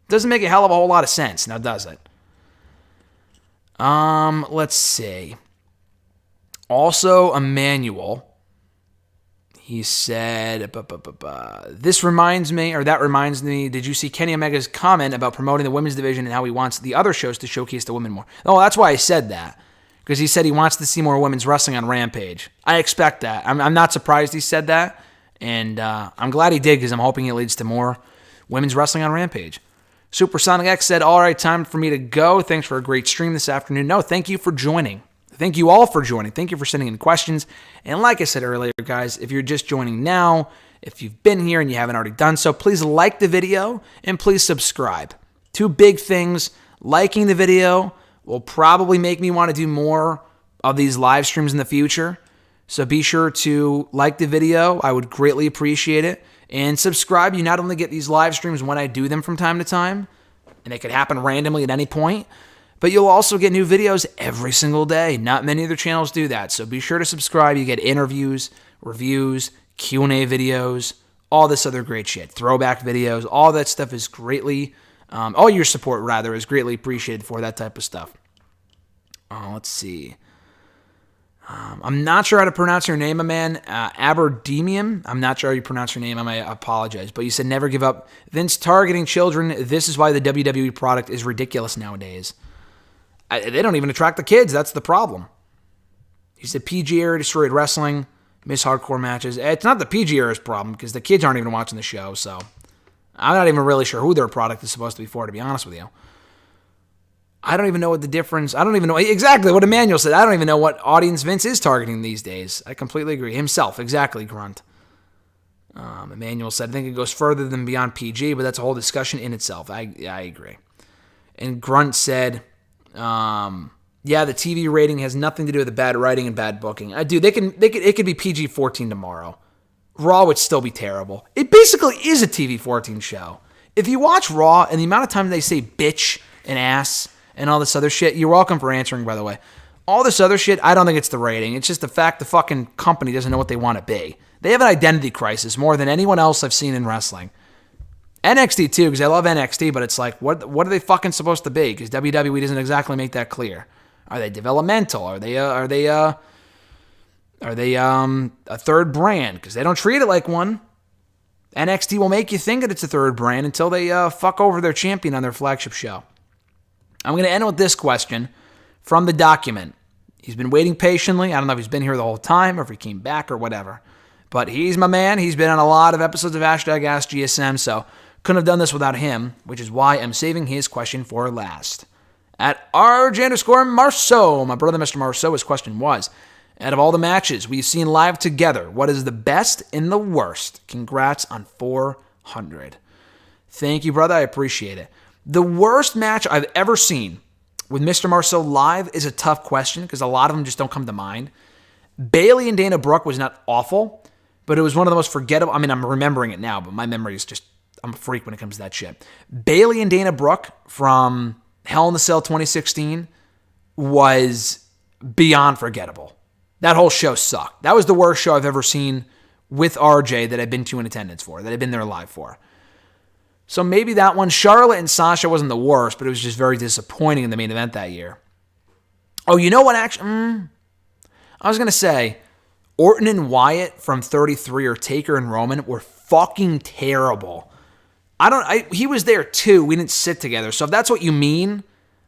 Doesn't make a hell of a whole lot of sense, now does it? Let's see. Also, Emmanuel, he said, this reminds me, or that reminds me, did you see Kenny Omega's comment about promoting the women's division and how he wants the other shows to showcase the women more? Oh, that's why I said that. Because he said he wants to see more women's wrestling on Rampage. I expect that. I'm not surprised he said that. And I'm glad he did, because I'm hoping it leads to more women's wrestling on Rampage. Supersonic X said, all right, time for me to go. Thanks for a great stream this afternoon. No, thank you for joining. Thank you all for joining. Thank you for sending in questions. And like I said earlier, guys, if you're just joining now, if you've been here and you haven't already done so, please like the video and please subscribe. Two big things. Liking the video will probably make me want to do more of these live streams in the future. So be sure to like the video. I would greatly appreciate it. And subscribe. You not only get these live streams when I do them from time to time, and it could happen randomly at any point, but you'll also get new videos every single day. Not many other channels do that, so be sure to subscribe. You get interviews, reviews, Q&A videos, all this other great shit. Throwback videos, all that stuff is greatly, all your support, rather, is greatly appreciated for that type of stuff. Let's see. I'm not sure how to pronounce your name, my man. Aberdemium. I'm not sure how you pronounce your name. I apologize. But you said never give up. Vince targeting children. This is why the WWE product is ridiculous nowadays. They don't even attract the kids. That's the problem. He said PG era destroyed wrestling. Miss hardcore matches. It's not the PG era's problem, because the kids aren't even watching the show. So I'm not even really sure who their product is supposed to be for, to be honest with you. I don't even know what the difference. I don't even know exactly what Emmanuel said. I don't even know what audience Vince is targeting these days. I completely agree. Himself, exactly, Grunt. Emmanuel said, I think it goes further than beyond PG, but that's a whole discussion in itself. I agree. And Grunt said, yeah, the TV rating has nothing to do with the bad writing and bad booking. Dude, it could be PG-14 tomorrow. Raw would still be terrible. It basically is a TV-14 show. If you watch Raw and the amount of time they say bitch and ass and all this other shit, you're welcome for answering, by the way. All this other shit, I don't think it's the rating. It's just the fact the fucking company doesn't know what they want to be. They have an identity crisis more than anyone else I've seen in wrestling. NXT too, because I love NXT, but it's like, what are they fucking supposed to be? Because WWE doesn't exactly make that clear. Are they developmental? Are they a third brand? Because they don't treat it like one. NXT will make you think that it's a third brand until they fuck over their champion on their flagship show. I'm going to end with this question from the document. He's been waiting patiently. I don't know if he's been here the whole time or if he came back or whatever. But he's my man. He's been on a lot of episodes of #AskGSM, so couldn't have done this without him, which is why I'm saving his question for last. At RJ_Marceau, my brother Mr. Marceau, his question was, out of all the matches we've seen live together, what is the best and the worst? Congrats on 400. Thank you, brother. I appreciate it. The worst match I've ever seen with Mr. Marceau live is a tough question because a lot of them just don't come to mind. Bayley and Dana Brooke was not awful, but it was one of the most forgettable. I mean, I'm remembering it now, but my memory is just, I'm a freak when it comes to that shit. Bayley and Dana Brooke from Hell in the Cell 2016 was beyond forgettable. That whole show sucked. That was the worst show I've ever seen with RJ that I've been to in attendance for, that I've been there live for. So maybe that one. Charlotte and Sasha wasn't the worst, but it was just very disappointing in the main event that year. Oh, you know what? Actually, I was going to say, Orton and Wyatt from 33 or Taker and Roman were fucking terrible. He was there too. We didn't sit together. So if that's what you mean,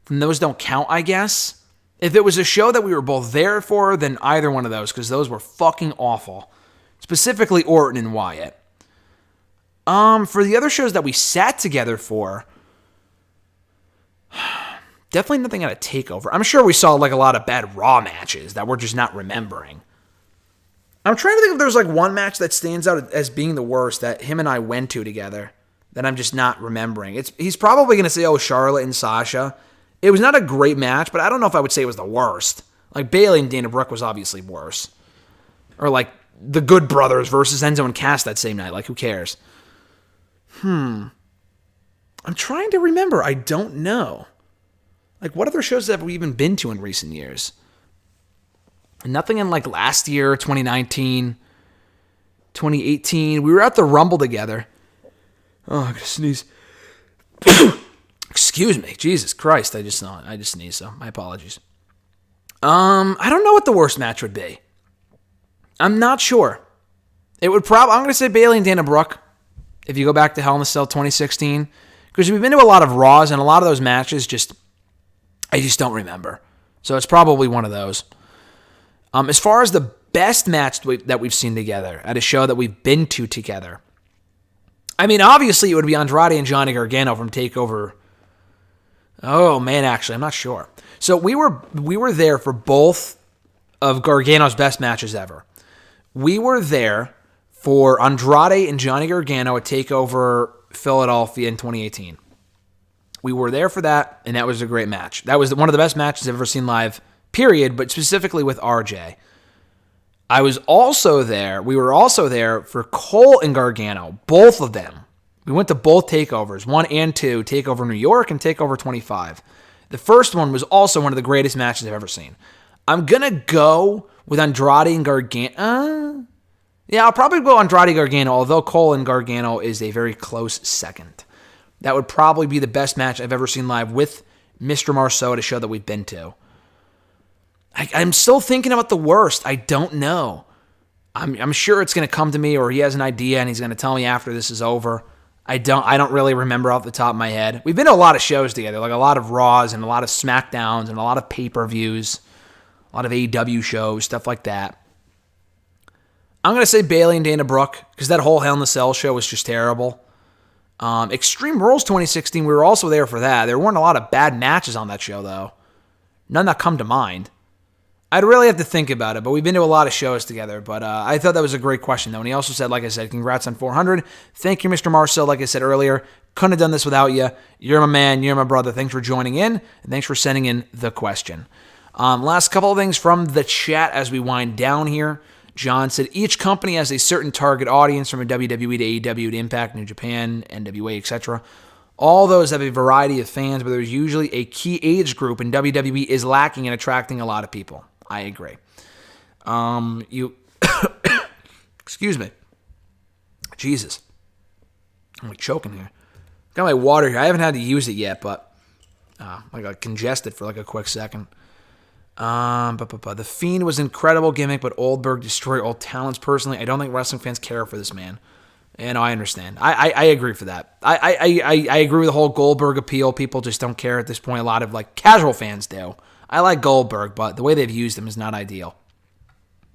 then those don't count, I guess. If it was a show that we were both there for, then either one of those, because those were fucking awful. Specifically Orton and Wyatt. For the other shows that we sat together for, definitely nothing out of Takeover. I'm sure we saw like a lot of bad Raw matches that we're just not remembering. I'm trying to think if there's like one match that stands out as being the worst that him and I went to together that I'm just not remembering. He's probably going to say, oh, Charlotte and Sasha. It was not a great match, but I don't know if I would say it was the worst. Like Bayley and Dana Brooke was obviously worse. Or like the Good Brothers versus Enzo and Cass that same night. Like, who cares? I'm trying to remember. I don't know. Like, what other shows have we even been to in recent years? Nothing in, like, last year, 2019, 2018. We were at the Rumble together. Oh, I'm going to sneeze. Excuse me. Jesus Christ. I just sneezed, so my apologies. I don't know what the worst match would be. I'm not sure. It would I'm going to say Bayley and Dana Brooke, if you go back to Hell in a Cell 2016. Because we've been to a lot of Raws, and a lot of those matches I just don't remember. So it's probably one of those. As far as the best match that we've seen together at a show that we've been to together, I mean, obviously it would be Andrade and Johnny Gargano from Takeover. Oh, man, actually, I'm not sure. So we were there for both of Gargano's best matches ever. We were there for Andrade and Johnny Gargano at Takeover Philadelphia in 2018. We were there for that, and that was a great match. That was one of the best matches I've ever seen live, period, but specifically with RJ. We were also there for Cole and Gargano, both of them. We went to both Takeovers, 1 and 2, Takeover New York and Takeover 25. The first one was also one of the greatest matches I've ever seen. I'm going to go with Andrade and Gargano. Yeah, I'll probably go Andrade Gargano, although Cole and Gargano is a very close second. That would probably be the best match I've ever seen live with Mr. Marceau at a show that we've been to. I'm still thinking about the worst. I don't know. I'm sure it's going to come to me, or he has an idea and he's going to tell me after this is over. I don't really remember off the top of my head. We've been to a lot of shows together, like a lot of Raws and a lot of SmackDowns and a lot of pay-per-views, a lot of AEW shows, stuff like that. I'm going to say Bayley and Dana Brooke, because that whole Hell in a Cell show was just terrible. Extreme Rules 2016, we were also there for that. There weren't a lot of bad matches on that show, though. None that come to mind. I'd really have to think about it, but we've been to a lot of shows together. But I thought that was a great question, though. And he also said, like I said, congrats on 400. Thank you, Mr. Marcel. Like I said earlier, couldn't have done this without you. You're my man. You're my brother. Thanks for joining in, and thanks for sending in the question. Last couple of things from the chat as we wind down here. John said, each company has a certain target audience, from a WWE to AEW to Impact, New Japan, NWA, etc. All those have a variety of fans, but there's usually a key age group, and WWE is lacking in attracting a lot of people. I agree. Excuse me. Jesus. I'm like choking here. Got my water here. I haven't had to use it yet, but I got congested for like a quick second. The Fiend was an incredible gimmick, but Oldberg destroyed all talents. Personally, I don't think wrestling fans care for this man. And I understand. I agree for that. I agree with the whole Goldberg appeal. People just don't care at this point. A lot of like casual fans do. I like Goldberg, but the way they've used him is not ideal.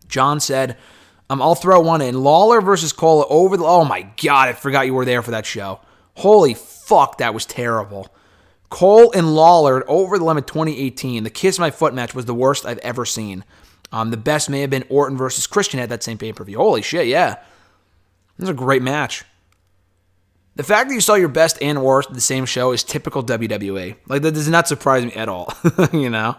John said, I'll throw one in. Lawler versus Cole over the... Oh my God, I forgot you were there for that show. Holy fuck, that was terrible. Cole and Lawler over the limit 2018. The Kiss My Foot match was the worst I've ever seen. The best may have been Orton versus Christian at that same pay-per-view. Holy shit, yeah. This is a great match. The fact that you saw your best and worst at the same show is typical WWE. Like, that does not surprise me at all, you know?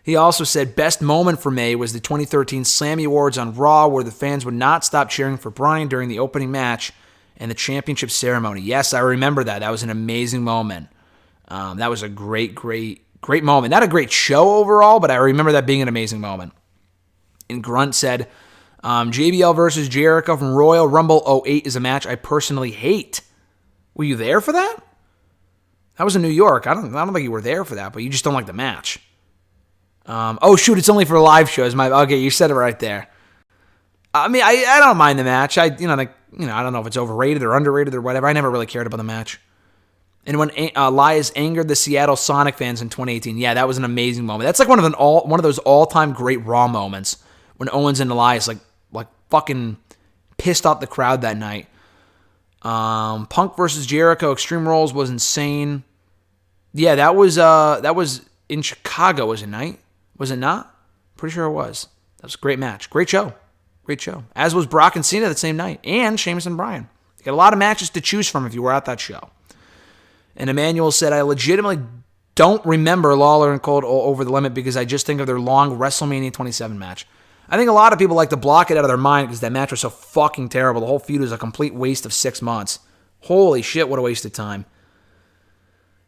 He also said, best moment for May was the 2013 Slammy Awards on Raw, where the fans would not stop cheering for Bryan during the opening match and the championship ceremony. Yes, I remember that. That was an amazing moment. That was a great moment. Not a great show overall, but I remember that being an amazing moment. And Grunt said, JBL versus Jericho from Royal Rumble 08 is a match I personally hate. Were you there for that? That was in New York. I don't think you were there for that, but you just don't like the match. Oh shoot, it's only for live shows. Okay, you said it right there. I mean, I don't mind the match. I don't know if it's overrated or underrated or whatever. I never really cared about the match. And when Elias angered the Seattle Sonic fans in 2018, yeah, that was an amazing moment. That's like one of those all-time great Raw moments when Owens and Elias like fucking pissed off the crowd that night. Punk versus Jericho Extreme Rules was insane. Yeah, that was in Chicago, was it not? Pretty sure it was. That was a great match. Great show. As was Brock and Cena that same night. And Sheamus and Bryan. You got a lot of matches to choose from if you were at that show. And Emmanuel said, I legitimately don't remember Lawler and Cole over the limit because I just think of their long WrestleMania 27 match. I think a lot of people like to block it out of their mind because that match was so fucking terrible. The whole feud was a complete waste of 6 months. Holy shit, what a waste of time.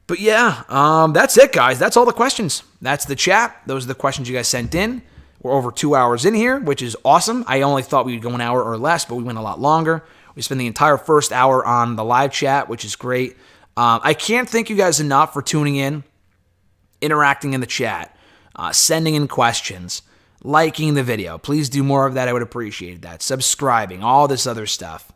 But yeah, that's it, guys. That's all the questions. That's the chat. Those are the questions you guys sent in. We're over 2 hours in here, which is awesome. I only thought we would go an hour or less, but we went a lot longer. We spent the entire first hour on the live chat, which is great. I can't thank you guys enough for tuning in, interacting in the chat, sending in questions, liking the video. Please do more of that. I would appreciate that. Subscribing, all this other stuff.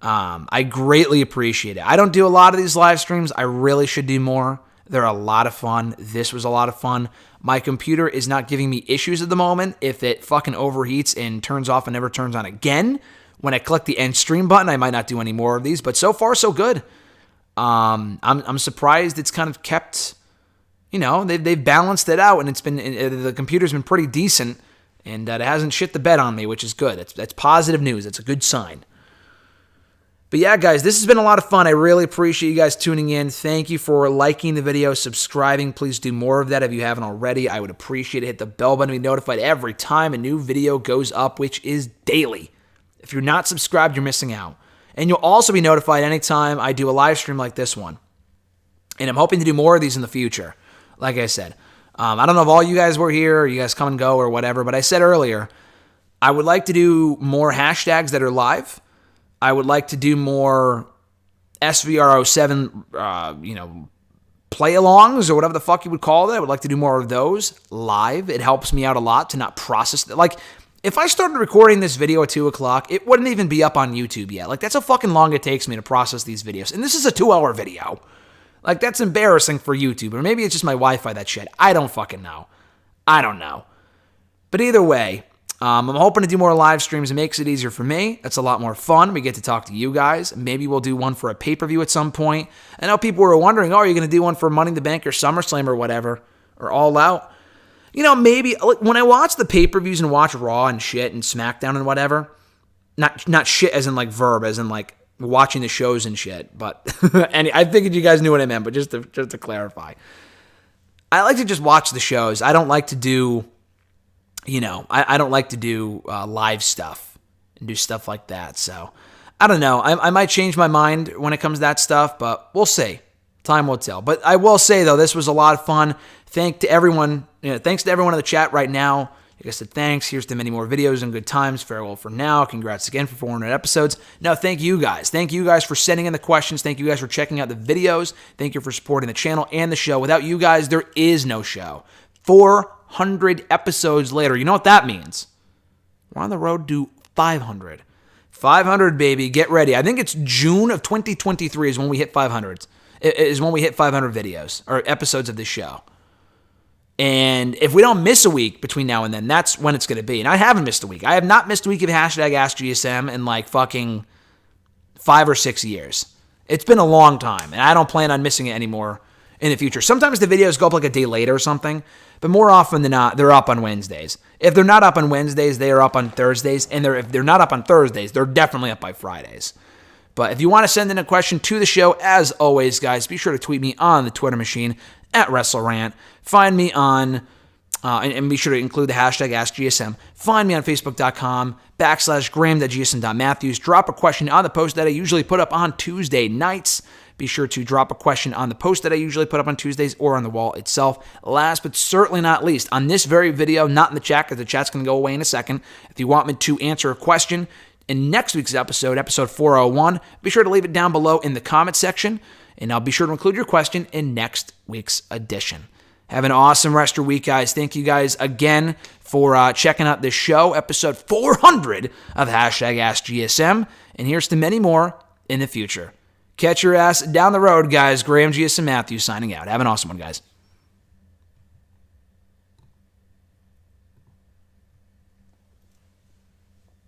I greatly appreciate it. I don't do a lot of these live streams. I really should do more. They're a lot of fun. This was a lot of fun. My computer is not giving me issues at the moment. If it fucking overheats and turns off and never turns on again, when I click the end stream button, I might not do any more of these. But so far, so good. I'm surprised it's kind of kept, they've balanced it out, and the computer's been pretty decent, and it hasn't shit the bed on me, which is good. That's positive news. It's a good sign. But yeah, guys, this has been a lot of fun. I really appreciate you guys tuning in. Thank you for liking the video, subscribing. Please do more of that if you haven't already. I would appreciate it. Hit the bell button to be notified every time a new video goes up, which is daily. If you're not subscribed, you're missing out. And you'll also be notified anytime I do a live stream like this one. And I'm hoping to do more of these in the future. Like I said, I don't know if all you guys were here or you guys come and go or whatever, but I said earlier, I would like to do more hashtags that are live. I would like to do more SVR07, play-alongs or whatever the fuck you would call it. I would like to do more of those live. It helps me out a lot to not process it. Like, if I started recording this video at 2 o'clock, it wouldn't even be up on YouTube yet. Like, that's how fucking long it takes me to process these videos. And this is a 2-hour video. Like, that's embarrassing for YouTube. Or maybe it's just my Wi-Fi that shit. I don't fucking know. I don't know. But either way, I'm hoping to do more live streams. It makes it easier for me. That's a lot more fun. We get to talk to you guys. Maybe we'll do one for a pay-per-view at some point. I know people were wondering, are you going to do one for Money in the Bank or SummerSlam or whatever? Or All Out? Maybe when I watch the pay-per-views and watch Raw and shit and SmackDown and whatever, not shit as in like verb, as in like watching the shows and shit, but and I figured you guys knew what I meant, but just to clarify. I like to just watch the shows. I don't like to do, I don't like to do live stuff and do stuff like that. So I don't know. I might change my mind when it comes to that stuff, but we'll see. Time will tell. But I will say, though, this was a lot of fun. Thanks to everyone in the chat right now. Like I said, thanks. Here's to many more videos and good times. Farewell for now. Congrats again for 400 episodes. No, thank you guys. Thank you guys for sending in the questions. Thank you guys for checking out the videos. Thank you for supporting the channel and the show. Without you guys, there is no show. 400 episodes later. You know what that means? We're on the road to 500. 500, baby. Get ready. I think it's June of 2023 is when we hit 500. Is when we hit 500 videos or episodes of this show. And if we don't miss a week between now and then, that's when it's going to be. And I haven't missed a week. I have not missed a week of hashtag AskGSM in like fucking 5 or 6 years. It's been a long time, and I don't plan on missing it anymore in the future. Sometimes the videos go up like a day later or something, but more often than not, they're up on Wednesdays. If they're not up on Wednesdays, they are up on Thursdays. And if they're not up on Thursdays, they're definitely up by Fridays. But if you want to send in a question to the show, as always, guys, be sure to tweet me on the Twitter machine at WrestleRant. Find me on, and be sure to include the hashtag AskGSM. Find me on Facebook.com/Graham.GSM.Matthews. Drop a question on the post that I usually put up on Tuesday nights. Be sure to drop a question on the post that I usually put up on Tuesdays or on the wall itself. Last but certainly not least, on this very video, not in the chat, because the chat's going to go away in a second. If you want me to answer a question in next week's episode 401, be sure to leave it down below in the comment section, and I'll be sure to include your question in next week's edition. Have an awesome rest of your week, guys. Thank you guys again for checking out this show, episode 400 of hashtag AskGSM, and here's to many more in the future. Catch your ass down the road, guys. Graham GSM Matthews signing out. Have an awesome one, guys.